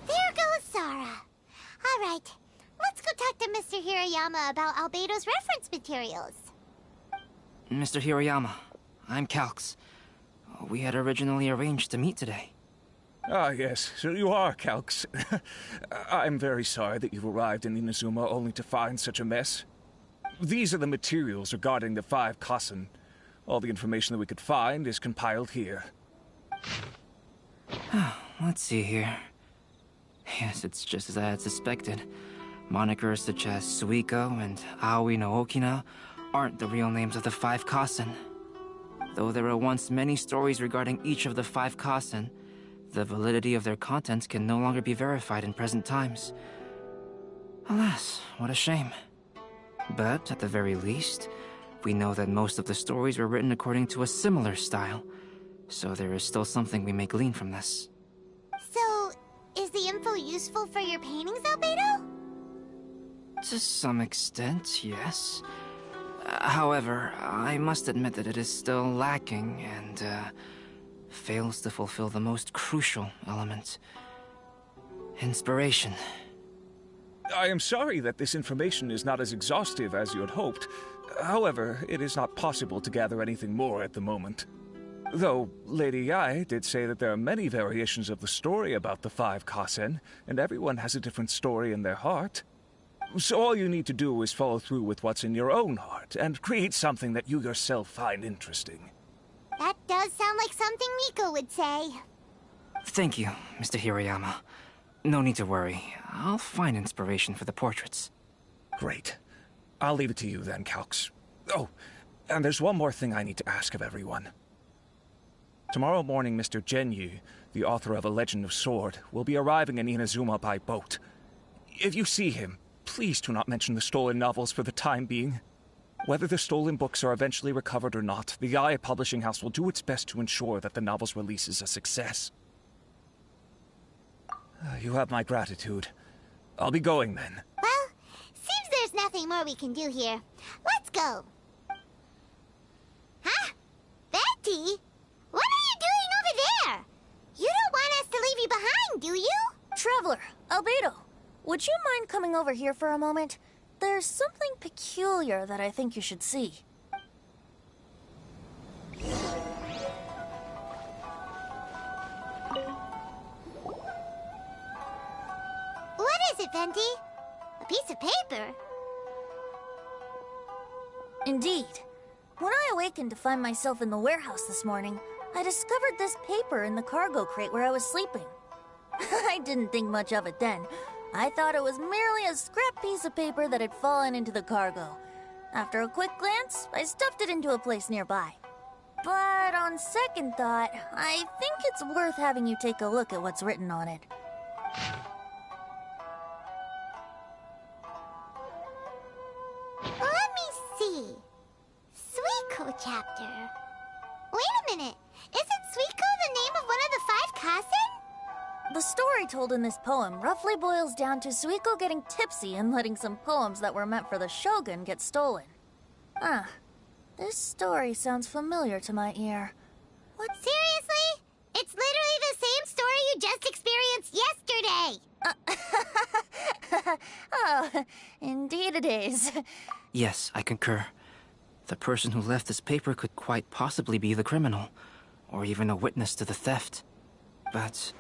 There goes Sara. All right, let's go talk to Mr. Hirayama about Albedo's reference materials. Mr. Hirayama, I'm Calx. We had originally arranged to meet today. Ah, yes, so you are Calx. I'm very sorry that you've arrived in Inazuma only to find such a mess. These are the materials regarding the 5 Kassen. All the information that we could find is compiled here. Let's see here. Yes, it's just as I had suspected. Monikers such as Suiko and Aoi no Okina aren't the real names of the 5 Kassen. Though there were once many stories regarding each of the 5 Kassen, the validity of their contents can no longer be verified in present times. Alas, what a shame. But at the very least, we know that most of the stories were written according to a similar style, so there is still something we may glean from this. So, is the info useful for your paintings, Albedo? To some extent, yes. However, I must admit that it is still lacking and, fails to fulfill the most crucial element. Inspiration. I am sorry that this information is not as exhaustive as you had hoped. However, it is not possible to gather anything more at the moment. Though, Lady Yae did say that there are many variations of the story about the 5 Kassen, and everyone has a different story in their heart. So all you need to do is follow through with what's in your own heart, and create something that you yourself find interesting. That does sound like something Miko would say. Thank you, Mr. Hirayama. No need to worry. I'll find inspiration for the portraits. Great. I'll leave it to you then, Calx. Oh, and there's one more thing I need to ask of everyone. Tomorrow morning, Mr. Genyu, the author of A Legend of Sword, will be arriving in Inazuma by boat. If you see him, please do not mention the stolen novels for the time being. Whether the stolen books are eventually recovered or not, the IA Publishing House will do its best to ensure that the novel's release is a success. You have my gratitude. I'll be going then. Well, seems there's nothing more we can do here. Let's go. Huh? Betty? What are you doing over there? You don't want us to leave you behind, do you? Traveler, Albedo, would you mind coming over here for a moment? There's something peculiar that I think you should see. What is it, Venti? A piece of paper? Indeed. When I awakened to find myself in the warehouse this morning, I discovered this paper in the cargo crate where I was sleeping. I didn't think much of it then. I thought it was merely a scrap piece of paper that had fallen into the cargo. After a quick glance, I stuffed it into a place nearby. But on second thought, I think it's worth having you take a look at what's written on it. Let me see. Suiko chapter. Wait a minute. Isn't Suiko the name of one of the 5 Kasen? The story told in this poem roughly boils down to Suiko getting tipsy and letting some poems that were meant for the Shogun get stolen. This story sounds familiar to my ear. What, seriously? It's literally the same story you just experienced yesterday! Oh, indeed it is. Yes, I concur. The person who left this paper could quite possibly be the criminal, or even a witness to the theft. But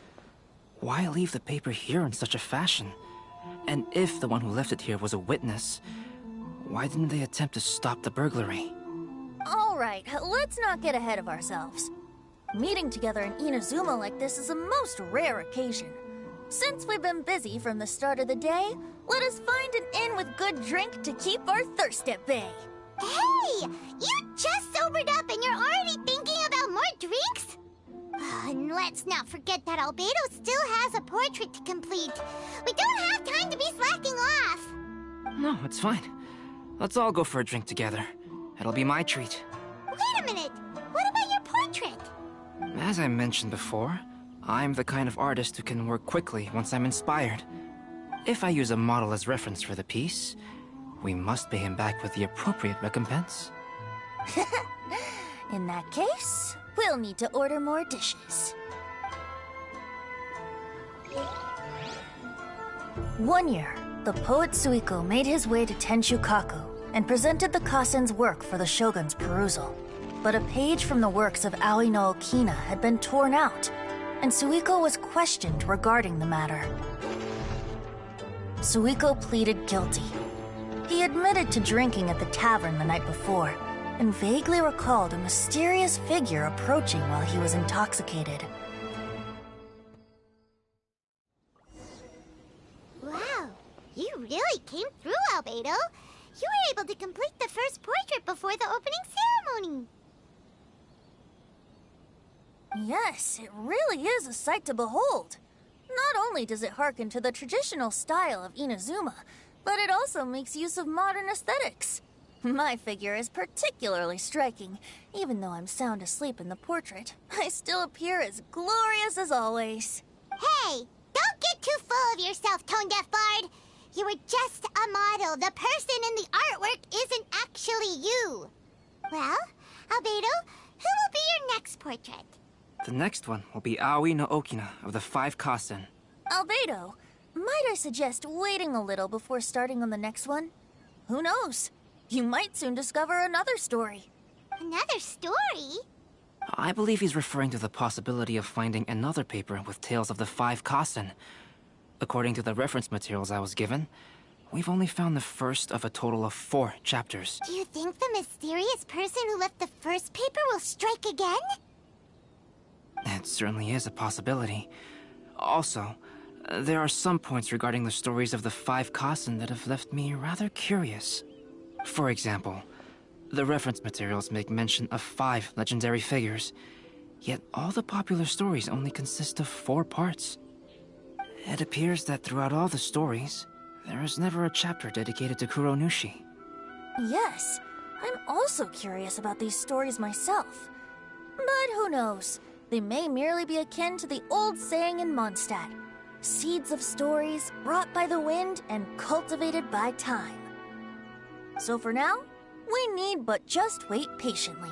why leave the paper here in such a fashion? And if the one who left it here was a witness, why didn't they attempt to stop the burglary? Alright, let's not get ahead of ourselves. Meeting together in Inazuma like this is a most rare occasion. Since we've been busy from the start of the day, let us find an inn with good drink to keep our thirst at bay. Hey! You just sobered up and you're already thinking about more drinks? And let's not forget that Albedo still has a portrait to complete. We don't have time to be slacking off. No, it's fine. Let's all go for a drink together. It'll be my treat. Wait a minute. What about your portrait? As I mentioned before, I'm the kind of artist who can work quickly once I'm inspired. If I use a model as reference for the piece, we must pay him back with the appropriate recompense. In that case, we'll need to order more dishes. One year, the poet Suiko made his way to Tenshukaku and presented the Kasen's work for the Shogun's perusal. But a page from the works of Aoi no Okina had been torn out, and Suiko was questioned regarding the matter. Suiko pleaded guilty. He admitted to drinking at the tavern the night before, and vaguely recalled a mysterious figure approaching while he was intoxicated. Wow, you really came through, Albedo. You were able to complete the first portrait before the opening ceremony. Yes, it really is a sight to behold. Not only does it harken to the traditional style of Inazuma, but it also makes use of modern aesthetics. My figure is particularly striking. Even though I'm sound asleep in the portrait, I still appear as glorious as always. Hey, don't get too full of yourself, Tone-Deaf Bard. You were just a model. The person in the artwork isn't actually you. Well, Albedo, who will be your next portrait? The next one will be Aoi no Okina of the 5 Kasen. Albedo, might I suggest waiting a little before starting on the next one? Who knows? You might soon discover another story. Another story? I believe he's referring to the possibility of finding another paper with tales of the 5 Kasen. According to the reference materials I was given, we've only found the first of a total of 4 chapters. Do you think the mysterious person who left the first paper will strike again? It certainly is a possibility. Also, there are some points regarding the stories of the 5 Kasen that have left me rather curious. For example, the reference materials make mention of 5 legendary figures, Yet all the popular stories only consist of 4 parts. It appears that throughout all the stories, there is never a chapter dedicated to Kuronushi. Yes, I'm also curious about these stories myself. But who knows? They may merely be akin to the old saying in Mondstadt. Seeds of stories brought by the wind and cultivated by time. So for now, we need but just wait patiently.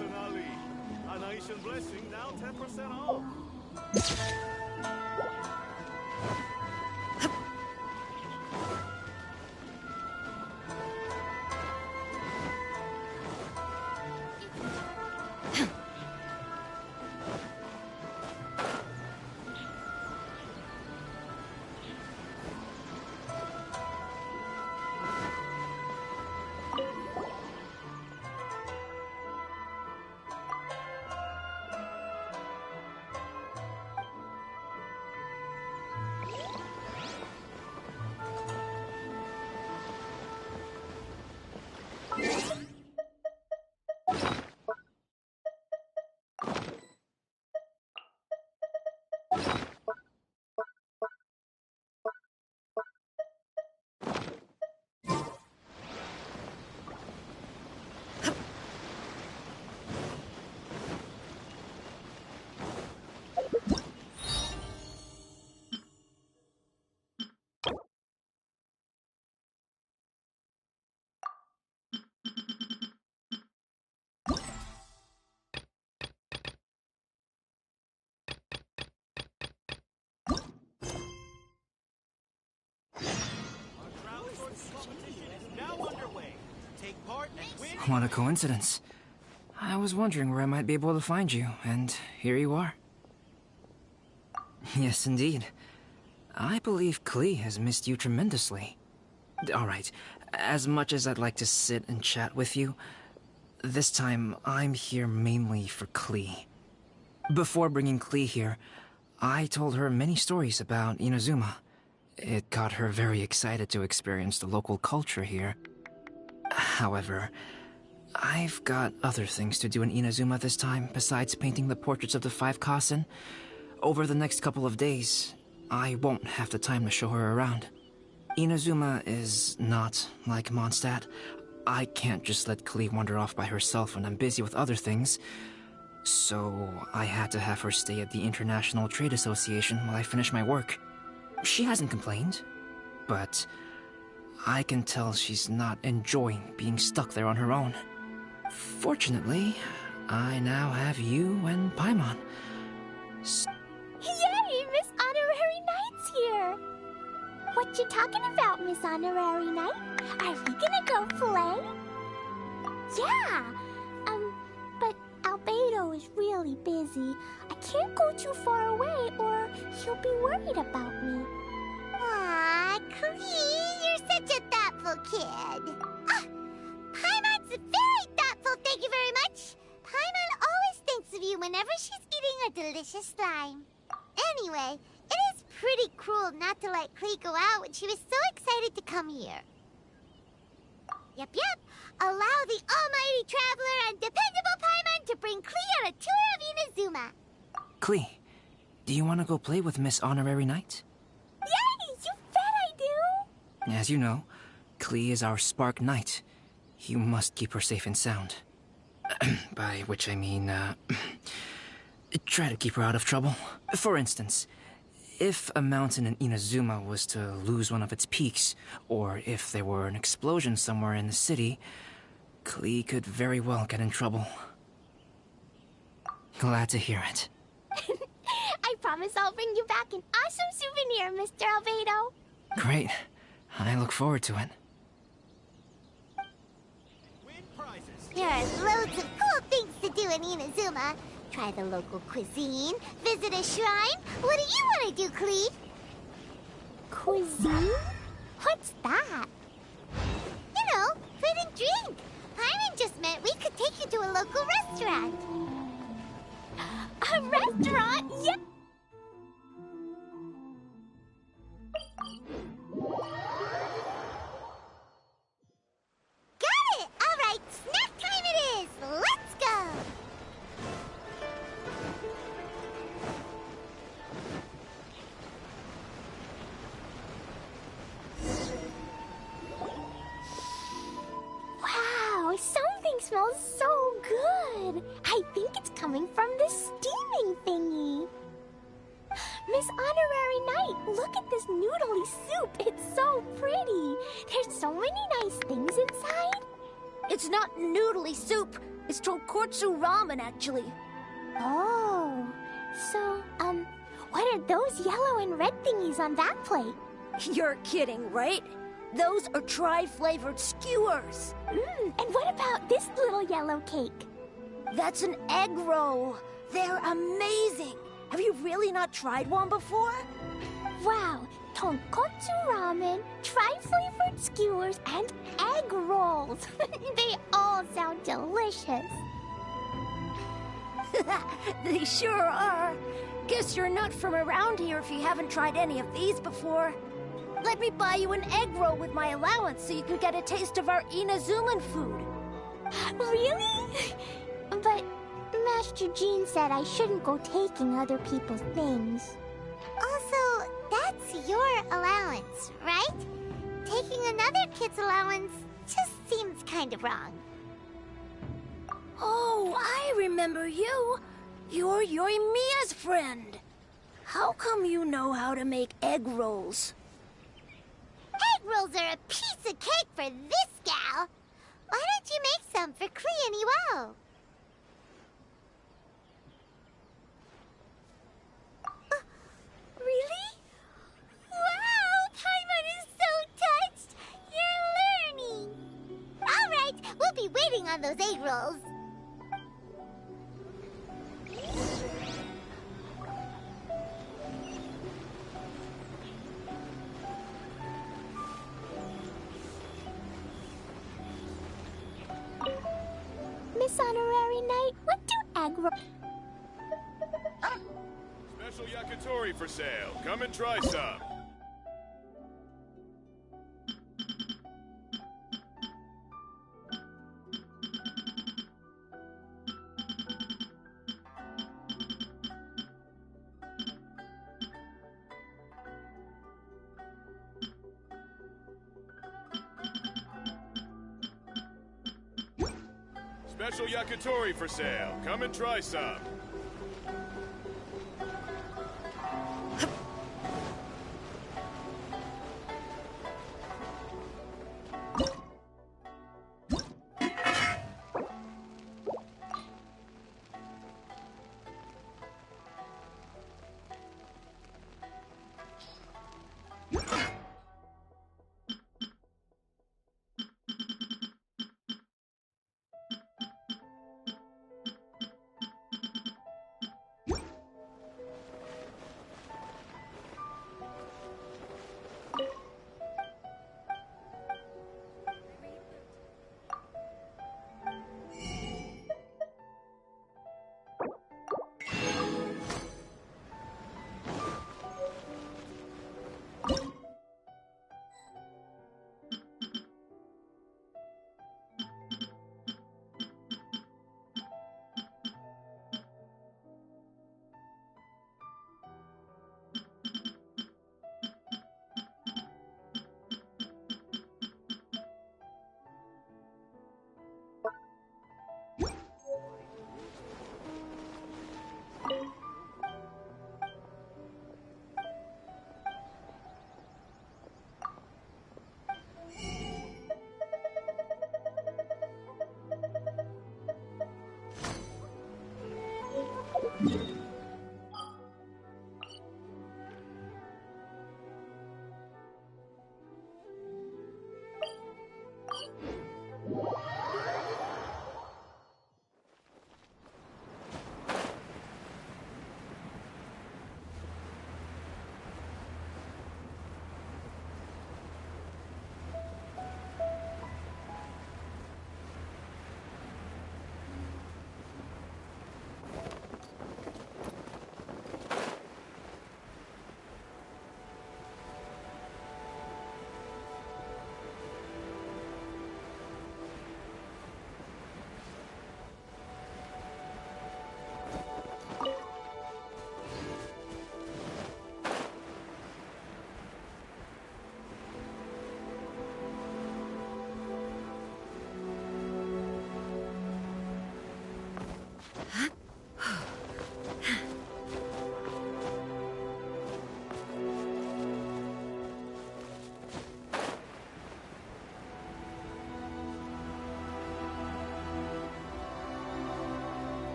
personally. An Asian blessing, now 10% off. What a coincidence. I was wondering where I might be able to find you, and here you are. Yes, indeed. I believe Klee has missed you tremendously. Alright, as much as I'd like to sit and chat with you, this time I'm here mainly for Klee. Before bringing Klee here, I told her many stories about Inazuma. It got her very excited to experience the local culture here. However, I've got other things to do in Inazuma this time besides painting the portraits of the 5 Kasen. Over the next couple of days, I won't have the time to show her around. Inazuma is not like Mondstadt. I can't just let Klee wander off by herself when I'm busy with other things. So I had to have her stay at the International Trade Association while I finish my work. She hasn't complained, but I can tell she's not enjoying being stuck there on her own. Fortunately, I now have you and Paimon. Yay! Miss Honorary Knight's here! What you talking about, Miss Honorary Knight? Are we gonna go play? Yeah! But Albedo is really busy. I can't go too far away or he'll be worried about me. Aw, Klee, you're such a thoughtful kid. Paimon's very thoughtful, thank you very much. Paimon always thinks of you whenever she's eating a delicious slime. Anyway, it is pretty cruel not to let Klee go out when she was so excited to come here. Yep. Allow the almighty traveler and dependable Paimon to bring Klee on a tour of Inazuma. Klee, do you want to go play with Miss Honorary Knight? Yay! You bet I do! As you know, Klee is our Spark Knight. You must keep her safe and sound. By which I mean, try to keep her out of trouble. For instance, if a mountain in Inazuma was to lose one of its peaks, or if there were an explosion somewhere in the city, Klee could very well get in trouble. Glad to hear it. I promise I'll bring you back an awesome souvenir, Mr. Albedo. Great. I look forward to it. There's loads of cool things to do in Inazuma. Try the local cuisine, visit a shrine. What do you want to do, Klee? Cuisine? What's that? You know, food and drink. Paimon just meant we could take you to a local restaurant. A restaurant? Yeah! Got it! Alright, snack time it is! Let's go! Wow, something smells so good! I think it's coming from this steaming thingy. Miss Honorary Knight, look at this noodly soup. It's so pretty. There's so many nice things inside. It's not noodly soup. It's tonkotsu ramen, actually. Oh, so, what are those yellow and red thingies on that plate? You're kidding, right? Those are tri-flavored skewers. And what about this little yellow cake? That's an egg roll. They're amazing. Have you really not tried one before? Wow, tonkotsu ramen, tri-flavored skewers, and egg rolls. They all sound delicious. They sure are. Guess you're not from around here if you haven't tried any of these before. Let me buy you an egg roll with my allowance so you can get a taste of our Inazuman food. Really? But Master Jean said I shouldn't go taking other people's things. Also, that's your allowance, right? Taking another kid's allowance just seems kind of wrong. Oh, I remember you. You're Yoimiya's friend. How come you know how to make egg rolls? Egg rolls are a piece of cake for this gal. Why don't you make some for Klee and Iwao? Really? Wow, Paimon is so touched. You're learning. All right, we'll be waiting on those egg rolls. Miss Honorary Knight, what do egg rolls... Special yakitori for sale. Come and try some. Special yakitori for sale. Come and try some.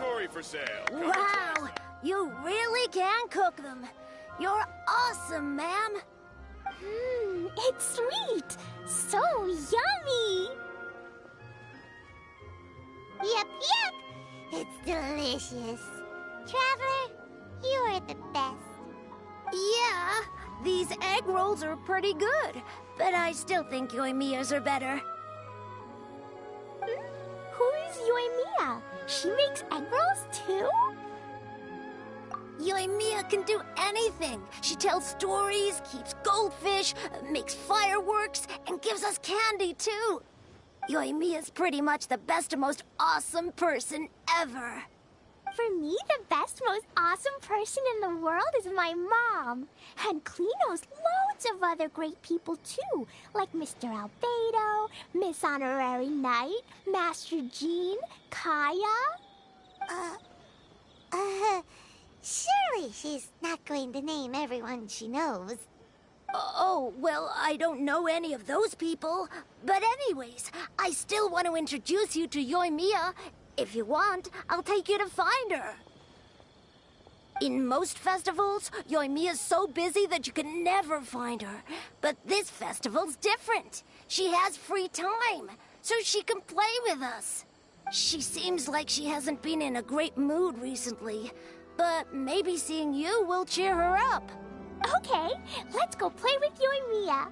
Iratory for sale. Wow, you really can cook them. You're awesome, ma'am. It's sweet. So yummy. Yep. It's delicious. Traveler, you are the best. Yeah, these egg rolls are pretty good, but I still think Yoimiya's are better. Who is Yoimiya? She makes egg rolls too? Yoimiya can do anything. She tells stories, keeps goldfish, makes fireworks, and gives us candy too. Yoimiya's pretty much the best and most awesome person ever. For me, the best, most awesome person in the world is my mom. And Klee knows loads of other great people too, like Mr. Albedo, Miss Honorary Knight, Master Jean, Kaya. Surely she's not going to name everyone she knows. Oh, well, I don't know any of those people. But anyways, I still want to introduce you to Yoimiya. If you want, I'll take you to find her. In most festivals, Yoimiya's so busy that you can never find her. But this festival's different. She has free time, so she can play with us. She seems like she hasn't been in a great mood recently, but maybe seeing you will cheer her up. Okay, let's go play with Yoimiya.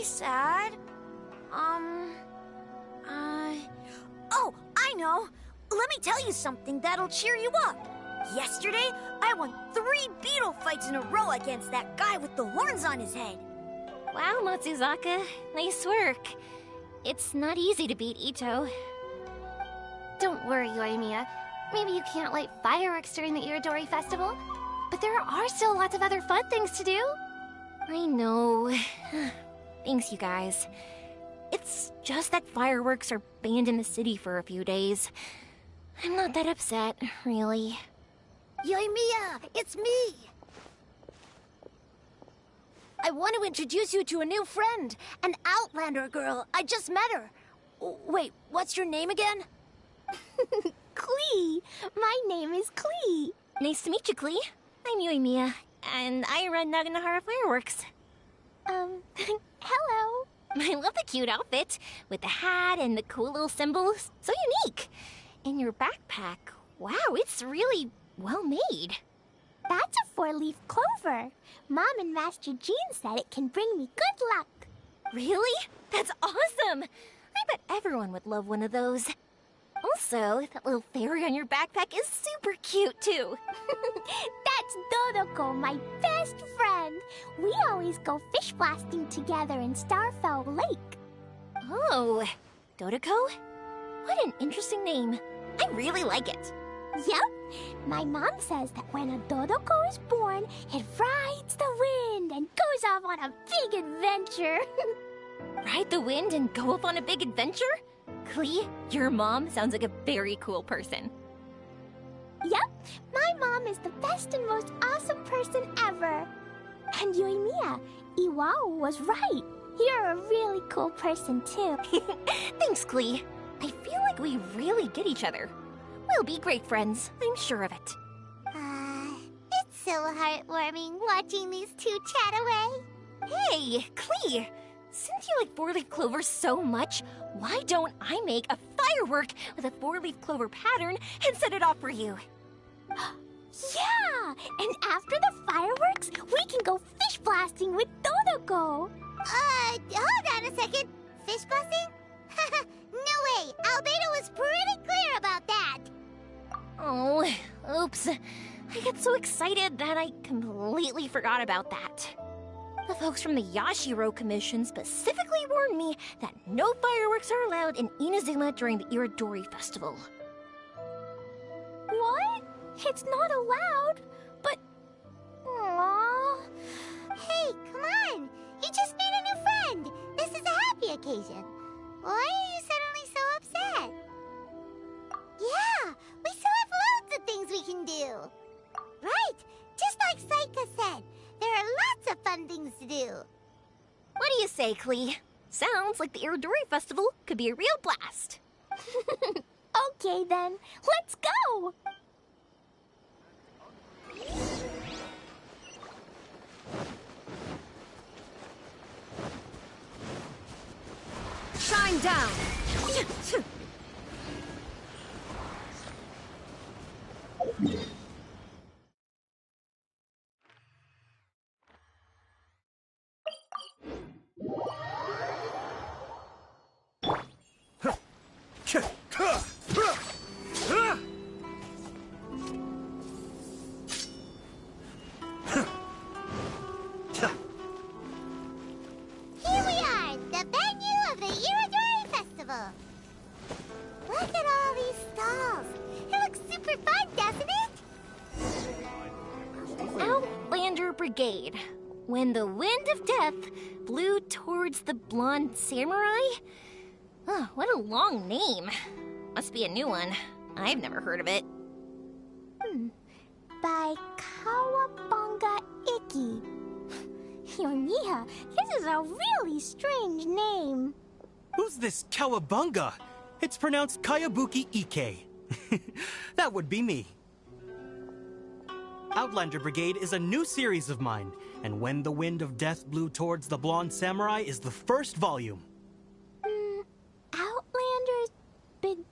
Sad? Oh, I know! Let me tell you something that'll cheer you up. Yesterday, I won 3 beetle fights in a row against that guy with the horns on his head. Wow, Matsuzaka. Nice work. It's not easy to beat Itto. Don't worry, Yoimiya. Maybe you can't light fireworks during the Iridori Festival, but there are still lots of other fun things to do. I know. Thanks, you guys. It's just that fireworks are banned in the city for a few days. I'm not that upset, really. Yoimiya, it's me! I want to introduce you to a new friend, an Outlander girl. I just met her. Wait, what's your name again? Klee! My name is Klee. Nice to meet you, Klee. I'm Yoimiya, and I run Naganahara Fireworks. Hello. I love the cute outfit, with the hat and the cool little symbols. So unique. And your backpack, wow, it's really well made. That's a 4-leaf clover. Mom and Master Jean said it can bring me good luck. Really? That's awesome! I bet everyone would love one of those. Also, that little fairy on your backpack is super cute, too. That's Dodoko, my best friend. We always go fish blasting together in Starfell Lake. Oh, Dodoko? What an interesting name. I really like it. Yep. My mom says that when a Dodoko is born, it rides the wind and goes off on a big adventure. Ride the wind and go off on a big adventure? Klee, your mom sounds like a very cool person. Yep, my mom is the best and most awesome person ever. And Yoimiya, Iwao was right. You're a really cool person too. Thanks, Klee. I feel like we really get each other. We'll be great friends, I'm sure of it. It's so heartwarming watching these two chat away. Hey, Klee! Since you like 4-leaf clover so much, why don't I make a firework with a 4-leaf clover pattern and set it off for you? Yeah! And after the fireworks, we can go fish blasting with Dodoko. Hold on a second. Fish blasting? No way! Albedo was pretty clear about that. Oh, oops. I got so excited that I completely forgot about that. The folks from the Yashiro Commission specifically warned me that no fireworks are allowed in Inazuma during the Irodori Festival. What? It's not allowed? But... Aww. Hey, come on! You just made a new friend! This is a happy occasion. Why are you suddenly so upset? Yeah, we still have loads of things we can do. Right, just like Saika said, there are lots of fun things to do. What do you say, Klee? Sounds like the Irodori Festival could be a real blast. Okay then, let's go! Shine down! Here we are, the venue of the Irodori Festival. Look at all these stalls. It looks super fun, doesn't it? Outlander Brigade. When the wind of death blew towards the blonde samurai? Oh, what a long name. Must be a new one. I've never heard of it. By Kawabunga Iki. Yoimiya, this is a really strange name. Who's this Kawabunga? It's pronounced Kayabuki Ike. That would be me. Outlander Brigade is a new series of mine, and When the Wind of Death Blew Towards the Blonde Samurai is the first volume. Outlander's Brigade?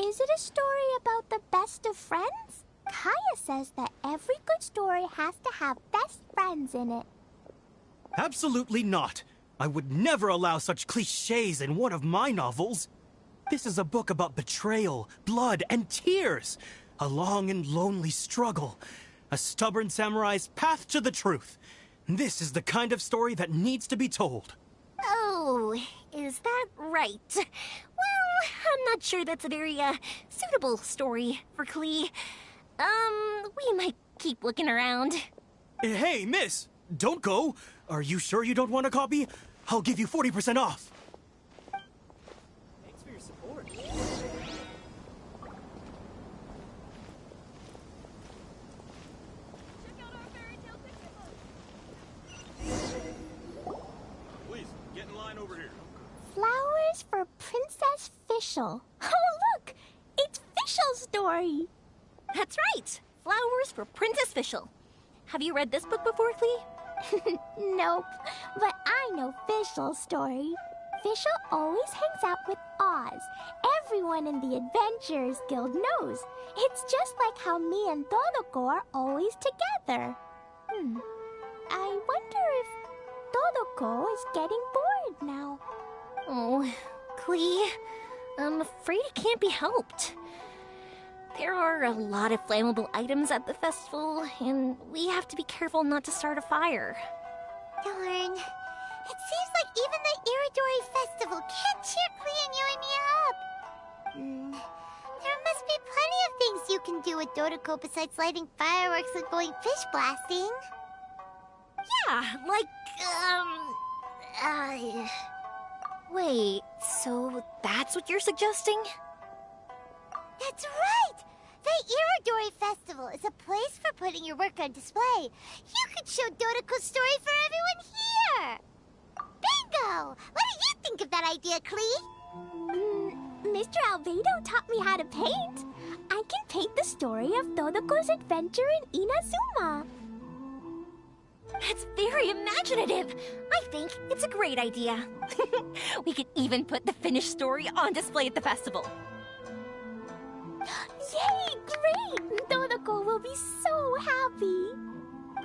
Is it a story about the best of friends? Kaya says that every good story has to have best friends in it. Absolutely not. I would never allow such cliches in one of my novels. This is a book about betrayal, blood, and tears. A long and lonely struggle. A stubborn samurai's path to the truth. This is the kind of story that needs to be told. Oh, is that right? Well, I'm not sure that's a very, suitable story for Klee. We might keep looking around. Hey, miss! Don't go! Are you sure you don't want a copy? I'll give you 40% off. Thanks for your support. Please, get in line over here. Flowers for Princess Fischl. Oh, look! It's Fischl's story. That's right! Flowers for Princess Fischl. Have you read this book before, Klee? Nope, but I know Fischl's story. Fischl always hangs out with Oz. Everyone in the Adventurers Guild knows. It's just like how me and Todoko are always together. I wonder if Todoko is getting bored now. Oh, Klee, I'm afraid it can't be helped. There are a lot of flammable items at the festival, and we have to be careful not to start a fire. Darn. It seems like even the Irodori Festival can't cheer Klee and Yoimiya up. There must be plenty of things you can do with Dodoko besides lighting fireworks and going fish blasting. Yeah, like, Wait, so that's what you're suggesting? That's right! The Irodori Festival is a place for putting your work on display. You could show Dodoko's story for everyone here! Bingo! What do you think of that idea, Klee? Mr. Albedo taught me how to paint. I can paint the story of Dodoko's adventure in Inazuma. That's very imaginative. I think it's a great idea. We could even put the finished story on display at the festival. Yay! Great! Dodoko will be so happy.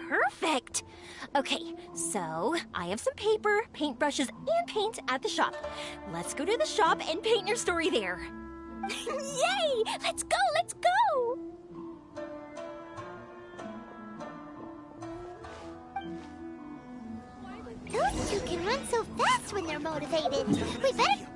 Perfect. Okay, so I have some paper, paintbrushes, and paint at the shop. Let's go to the shop and paint your story there. Yay! Let's go! Let's go! Those two can run so fast when they're motivated. We better...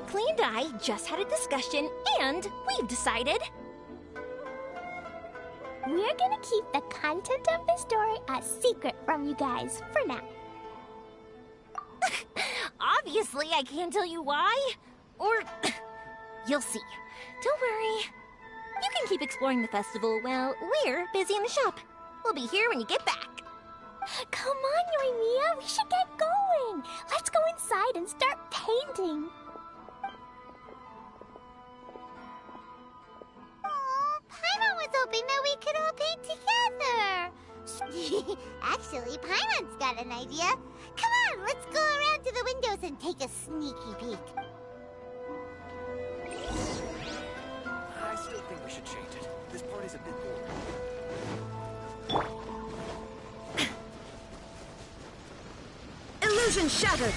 Klee and I just had a discussion, and we've decided... We're gonna keep the content of the story a secret from you guys for now. Obviously, I can't tell you why. Or... you'll see. Don't worry. You can keep exploring the festival while we're busy in the shop. We'll be here when you get back. Come on, Yoimiya, we should get going. Let's go inside and start painting. Paimon was hoping that we could all paint together. Actually, Paimon's got an idea. Come on, let's go around to the windows and take a sneaky peek. I still think we should change it. This party's a bit boring. Illusion shattered!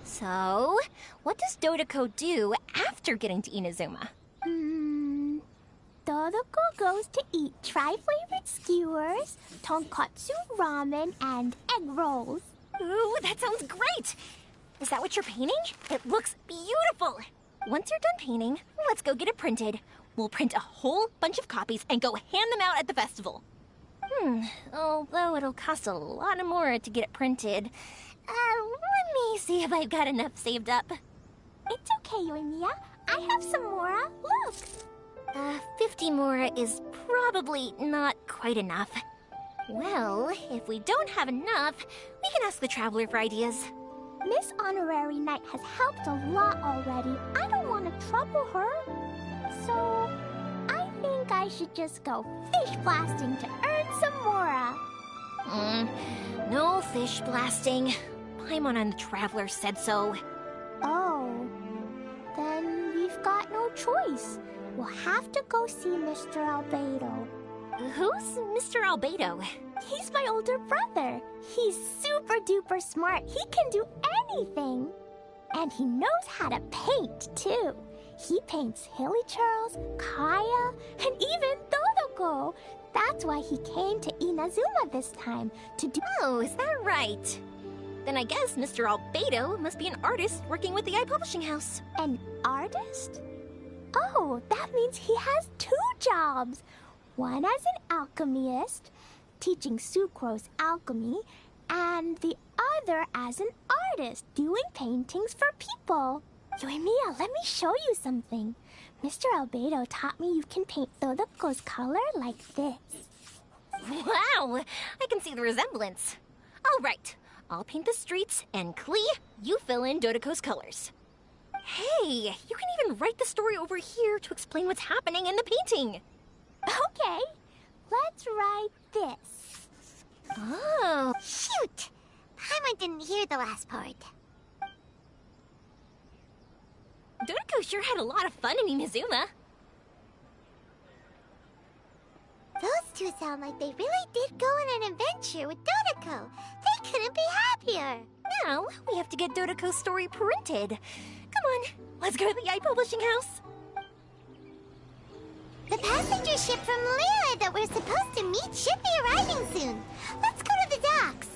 So, what does Dodoko do after getting to Inazuma? Dodoko goes to eat tri-flavored skewers, tonkatsu ramen, and egg rolls. Ooh, that sounds great! Is that what you're painting? It looks beautiful! Once you're done painting, let's go get it printed. We'll print a whole bunch of copies and go hand them out at the festival. Although it'll cost a lot more to get it printed. Let me see if I've got enough saved up. It's okay, Yoimiya. I have some more. Look! 50 more is probably not quite enough. Well, if we don't have enough, we can ask the Traveler for ideas. Miss Honorary Knight has helped a lot already. I don't want to trouble her. So, I think I should just go fish blasting to earn some more. No fish blasting. Paimon and the Traveler said so. Oh, then we've got no choice. We'll have to go see Mr. Albedo. Who's Mr. Albedo? He's my older brother. He's super duper smart. He can do anything. And he knows how to paint, too. He paints Hilichurls, Kaya, and even Dodoko. That's why he came to Inazuma this time, to do— Oh, is that right? Then I guess Mr. Albedo must be an artist working with the iPublishing House. An artist? Oh, that means he has 2 jobs. One as an alchemist, teaching Sucrose alchemy, and the other as an artist, doing paintings for people. Yoimiya, let me show you something. Mr. Albedo taught me you can paint Dodoko's color like this. Wow, I can see the resemblance. All right, I'll paint the streets, and Klee, you fill in Dodoko's colors. Hey, you can even write the story over here to explain what's happening in the painting. Okay, let's write this. Oh. Shoot! Paimon didn't hear the last part. Dodoko sure had a lot of fun in Inazuma. Those two sound like they really did go on an adventure with Dodoko. They couldn't be happier. Now, we have to get Dodoko's story printed. Come on, let's go to the iPublishing House. The passenger ship from Liyue that we're supposed to meet should be arriving soon. Let's go to the docks.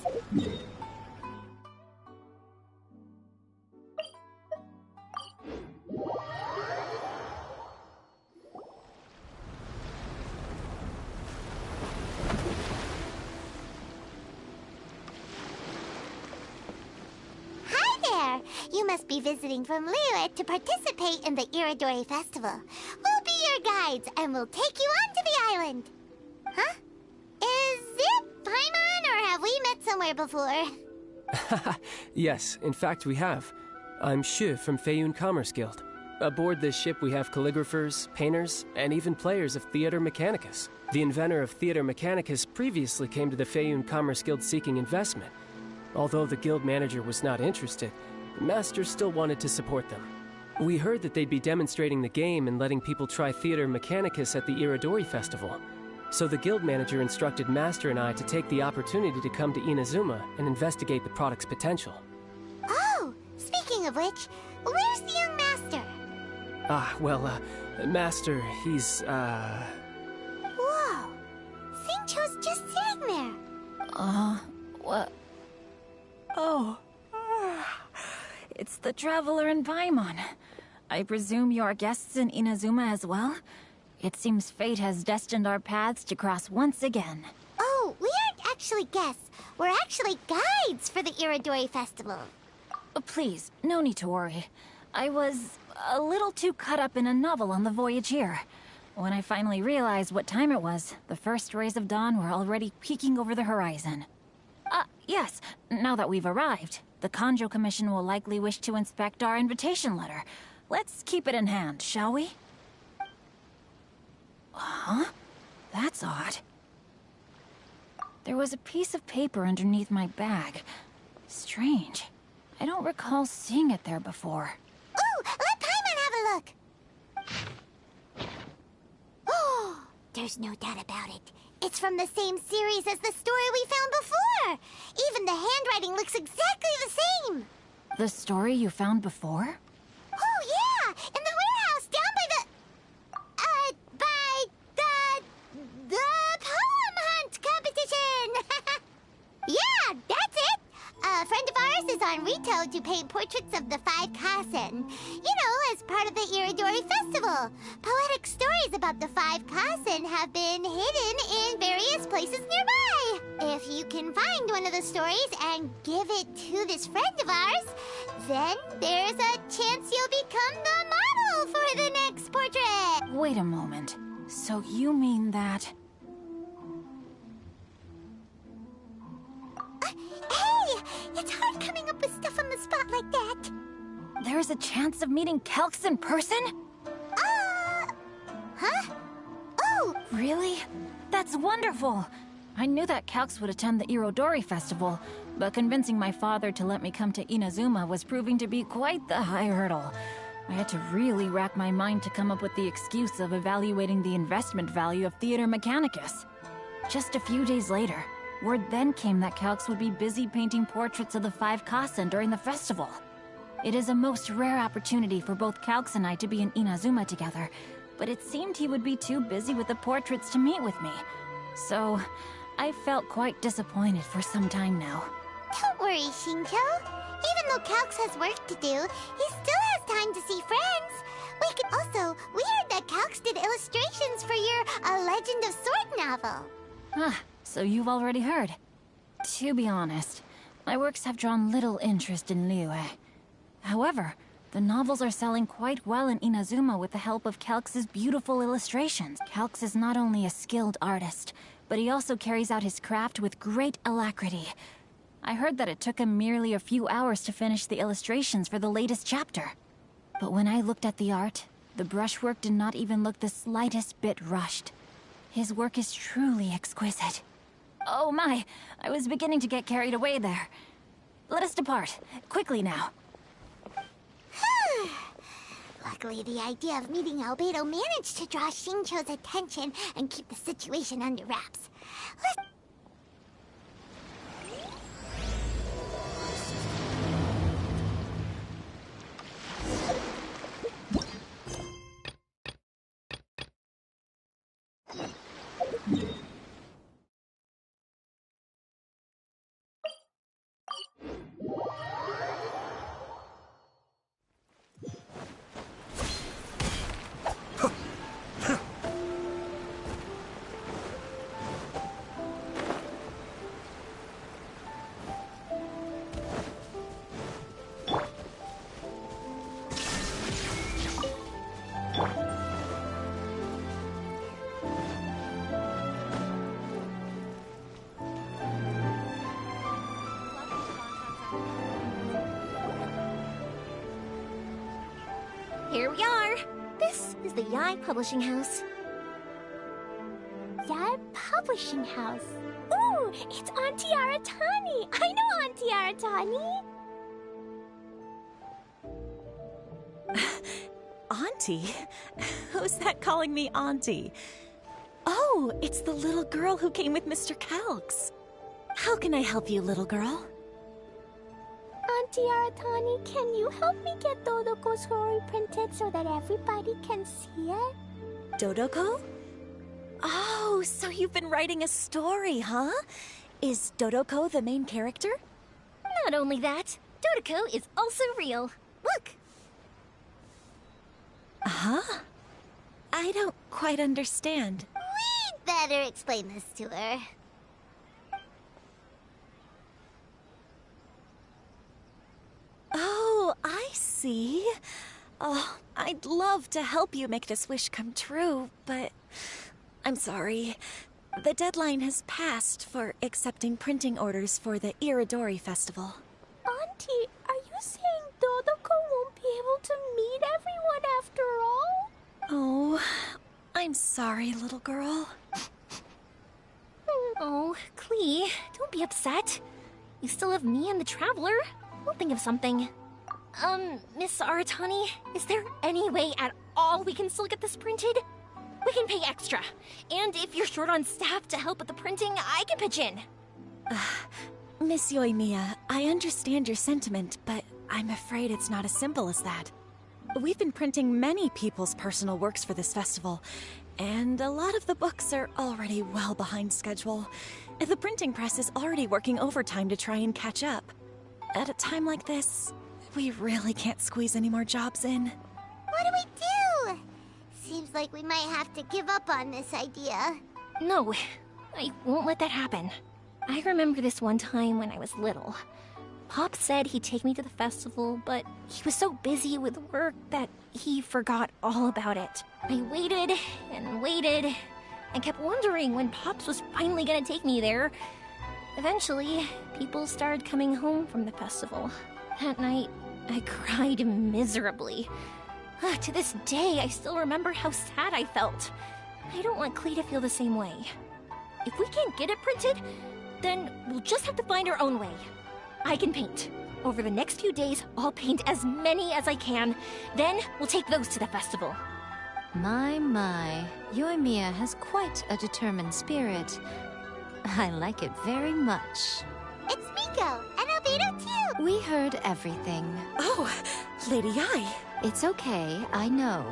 You must be visiting from Liyue to participate in the Irodori Festival. We'll be your guides, and we'll take you onto the island. Huh? Is it Paimon, or have we met somewhere before? Yes, in fact we have. I'm Shu from Feiyun Commerce Guild. Aboard this ship we have calligraphers, painters, and even players of Theater Mechanicus. The inventor of Theater Mechanicus previously came to the Feiyun Commerce Guild seeking investment. Although the guild manager was not interested, the master still wanted to support them. We heard that they'd be demonstrating the game and letting people try Theater Mechanicus at the Irodori Festival. So the guild manager instructed Master and I to take the opportunity to come to Inazuma and investigate the product's potential. Oh, speaking of which, where's the young master? Master, he's, Whoa! Xingqiu's just sitting there. What? Oh. It's the Traveler and Paimon. I presume you are guests in Inazuma as well? It seems fate has destined our paths to cross once again. Oh, we aren't actually guests. We're actually guides for the Irodori Festival. Please, no need to worry. I was a little too caught up in a novel on the voyage here. When I finally realized what time it was, the first rays of dawn were already peeking over the horizon. Yes, now that we've arrived, the Kanjo Commission will likely wish to inspect our invitation letter. Let's keep it in hand, shall we? Huh? That's odd. There was a piece of paper underneath my bag. Strange. I don't recall seeing it there before. Ooh, let Paimon have a look! Oh, there's no doubt about it. It's from the same series as the story we found before! Even the handwriting looks exactly the same! The story you found before? Oh, yeah! In the warehouse down by the poem hunt competition! Yeah, that's it! A friend of ours is on Rito to paint portraits of the 5 Kasen. You know, as part of the Irodori Festival. Poetic stories about the 5 Kasen have been hidden in various places nearby. If you can find one of the stories and give it to this friend of ours, then there's a chance you'll become the model for the next portrait. Wait a moment. So you mean that... Hey! It's hard coming up with stuff on the spot like that. There's a chance of meeting Calx in person? Huh? Oh! Really? That's wonderful! I knew that Calx would attend the Irodori Festival, but convincing my father to let me come to Inazuma was proving to be quite the high hurdle. I had to really rack my mind to come up with the excuse of evaluating the investment value of Theater Mechanicus. Just a few days later, word then came that Calx would be busy painting portraits of the 5 Kasen during the festival. It is a most rare opportunity for both Calx and I to be in Inazuma together, but it seemed he would be too busy with the portraits to meet with me. So, I felt quite disappointed for some time now. Don't worry, Xingqiu. Even though Calx has work to do, he still has time to see friends. We heard that Calx did illustrations for your A Legend of Sword novel. So you've already heard. To be honest, my works have drawn little interest in Liyue. However, the novels are selling quite well in Inazuma with the help of Calx's beautiful illustrations. Calx is not only a skilled artist, but he also carries out his craft with great alacrity. I heard that it took him merely a few hours to finish the illustrations for the latest chapter. But when I looked at the art, the brushwork did not even look the slightest bit rushed. His work is truly exquisite. Oh my, I was beginning to get carried away there. Let us depart, quickly now. Luckily, the idea of meeting Albedo managed to draw Xingqiu's attention and keep the situation under wraps. we are. This is the Yai Publishing House. Yai Publishing House. Ooh, it's Auntie Aratani. I know Auntie Aratani. Auntie? Who's that calling me Auntie? Oh, it's the little girl who came with Mr. Calx. How can I help you, little girl? Auntie Aratani, can you help me get Dodoko's story printed so that everybody can see it? Dodoko? Oh, so you've been writing a story, huh? Is Dodoko the main character? Not only that, Dodoko is also real. Look! Huh? I don't quite understand. We'd better explain this to her. Oh, I see. Oh, I'd love to help you make this wish come true, but I'm sorry. The deadline has passed for accepting printing orders for the Iridori Festival. Auntie, are you saying Dodoko won't be able to meet everyone after all? Oh, I'm sorry, little girl. Oh, Klee, don't be upset. You still have me and the Traveler. We'll think of something. Miss Aratani, is there any way at all we can still get this printed? We can pay extra. And if you're short on staff to help with the printing, I can pitch in. Miss Yoimiya, I understand your sentiment, but I'm afraid it's not as simple as that. We've been printing many people's personal works for this festival, and a lot of the books are already well behind schedule. The printing press is already working overtime to try and catch up. At a time like this, we really can't squeeze any more jobs in. What do we do? Seems like we might have to give up on this idea. No, I won't let that happen. I remember this one time when I was little. Pop said he'd take me to the festival, but he was so busy with work that he forgot all about it. I waited and waited and kept wondering when Pops was finally gonna take me there. Eventually, people started coming home from the festival. That night, I cried miserably. To this day, I still remember how sad I felt. I don't want Klee to feel the same way. If we can't get it printed, then we'll just have to find our own way. I can paint. Over the next few days, I'll paint as many as I can. Then we'll take those to the festival. My. Yoimiya has quite a determined spirit. I like it very much. It's Miko, and Albedo too! We heard everything. Oh, Lady Ai. It's okay, I know.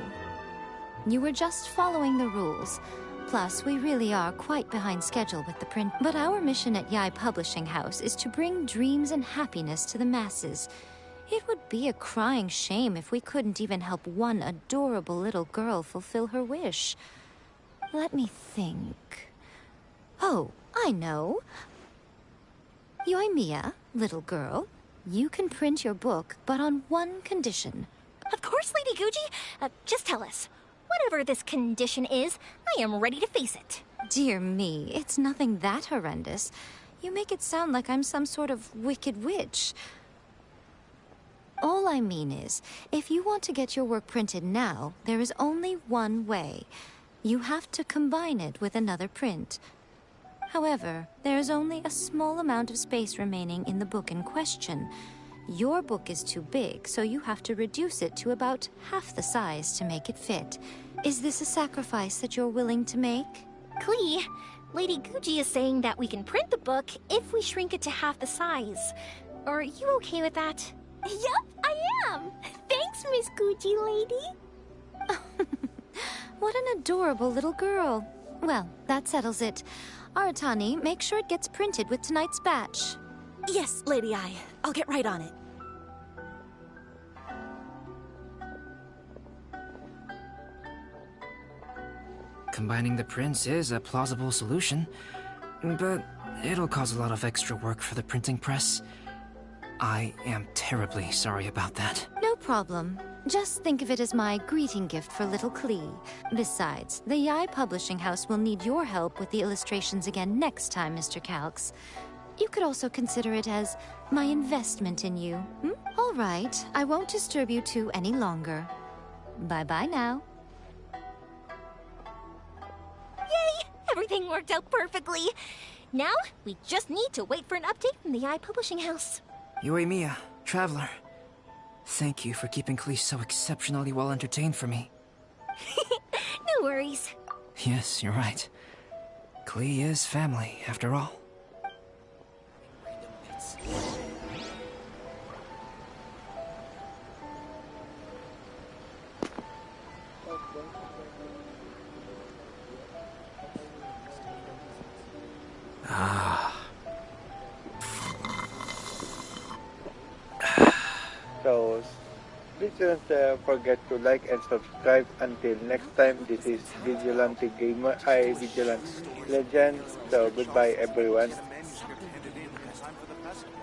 You were just following the rules. Plus, we really are quite behind schedule with the print. But our mission at Yai Publishing House is to bring dreams and happiness to the masses. It would be a crying shame if we couldn't even help one adorable little girl fulfill her wish. Let me think. Oh, I know. Yoimiya, little girl, you can print your book, but on one condition. Of course, Lady Guji. Just tell us. Whatever this condition is, I am ready to face it. Dear me, it's nothing that horrendous. You make it sound like I'm some sort of wicked witch. All I mean is, if you want to get your work printed now, there is only one way. You have to combine it with another print. However, there is only a small amount of space remaining in the book in question. Your book is too big, so you have to reduce it to about half the size to make it fit. Is this a sacrifice that you're willing to make? Klee, Lady Guji is saying that we can print the book if we shrink it to half the size. Are you okay with that? Yup, I am! Thanks, Miss Guji lady! What an adorable little girl. Well, that settles it. Aratani, make sure it gets printed with tonight's batch. Yes, Lady Ai. I'll get right on it. Combining the prints is a plausible solution, but it'll cause a lot of extra work for the printing press. I am terribly sorry about that. No problem. Just think of it as my greeting gift for little Klee. Besides, the Yai Publishing House will need your help with the illustrations again next time, Mr. Calx. You could also consider it as my investment in you. All right, I won't disturb you two any longer. Bye-bye now. Yay! Everything worked out perfectly. Now, we just need to wait for an update from the Publishing House. Yoimiya, Traveler. Thank you for keeping Klee so exceptionally well entertained for me. No worries. Yes, you're right. Klee is family, after all. So, please don't forget to like and subscribe. Until next time, this is Vigilante Gamer, Vigilante Legend. So, goodbye everyone. Manuscript handed in in time for the festival.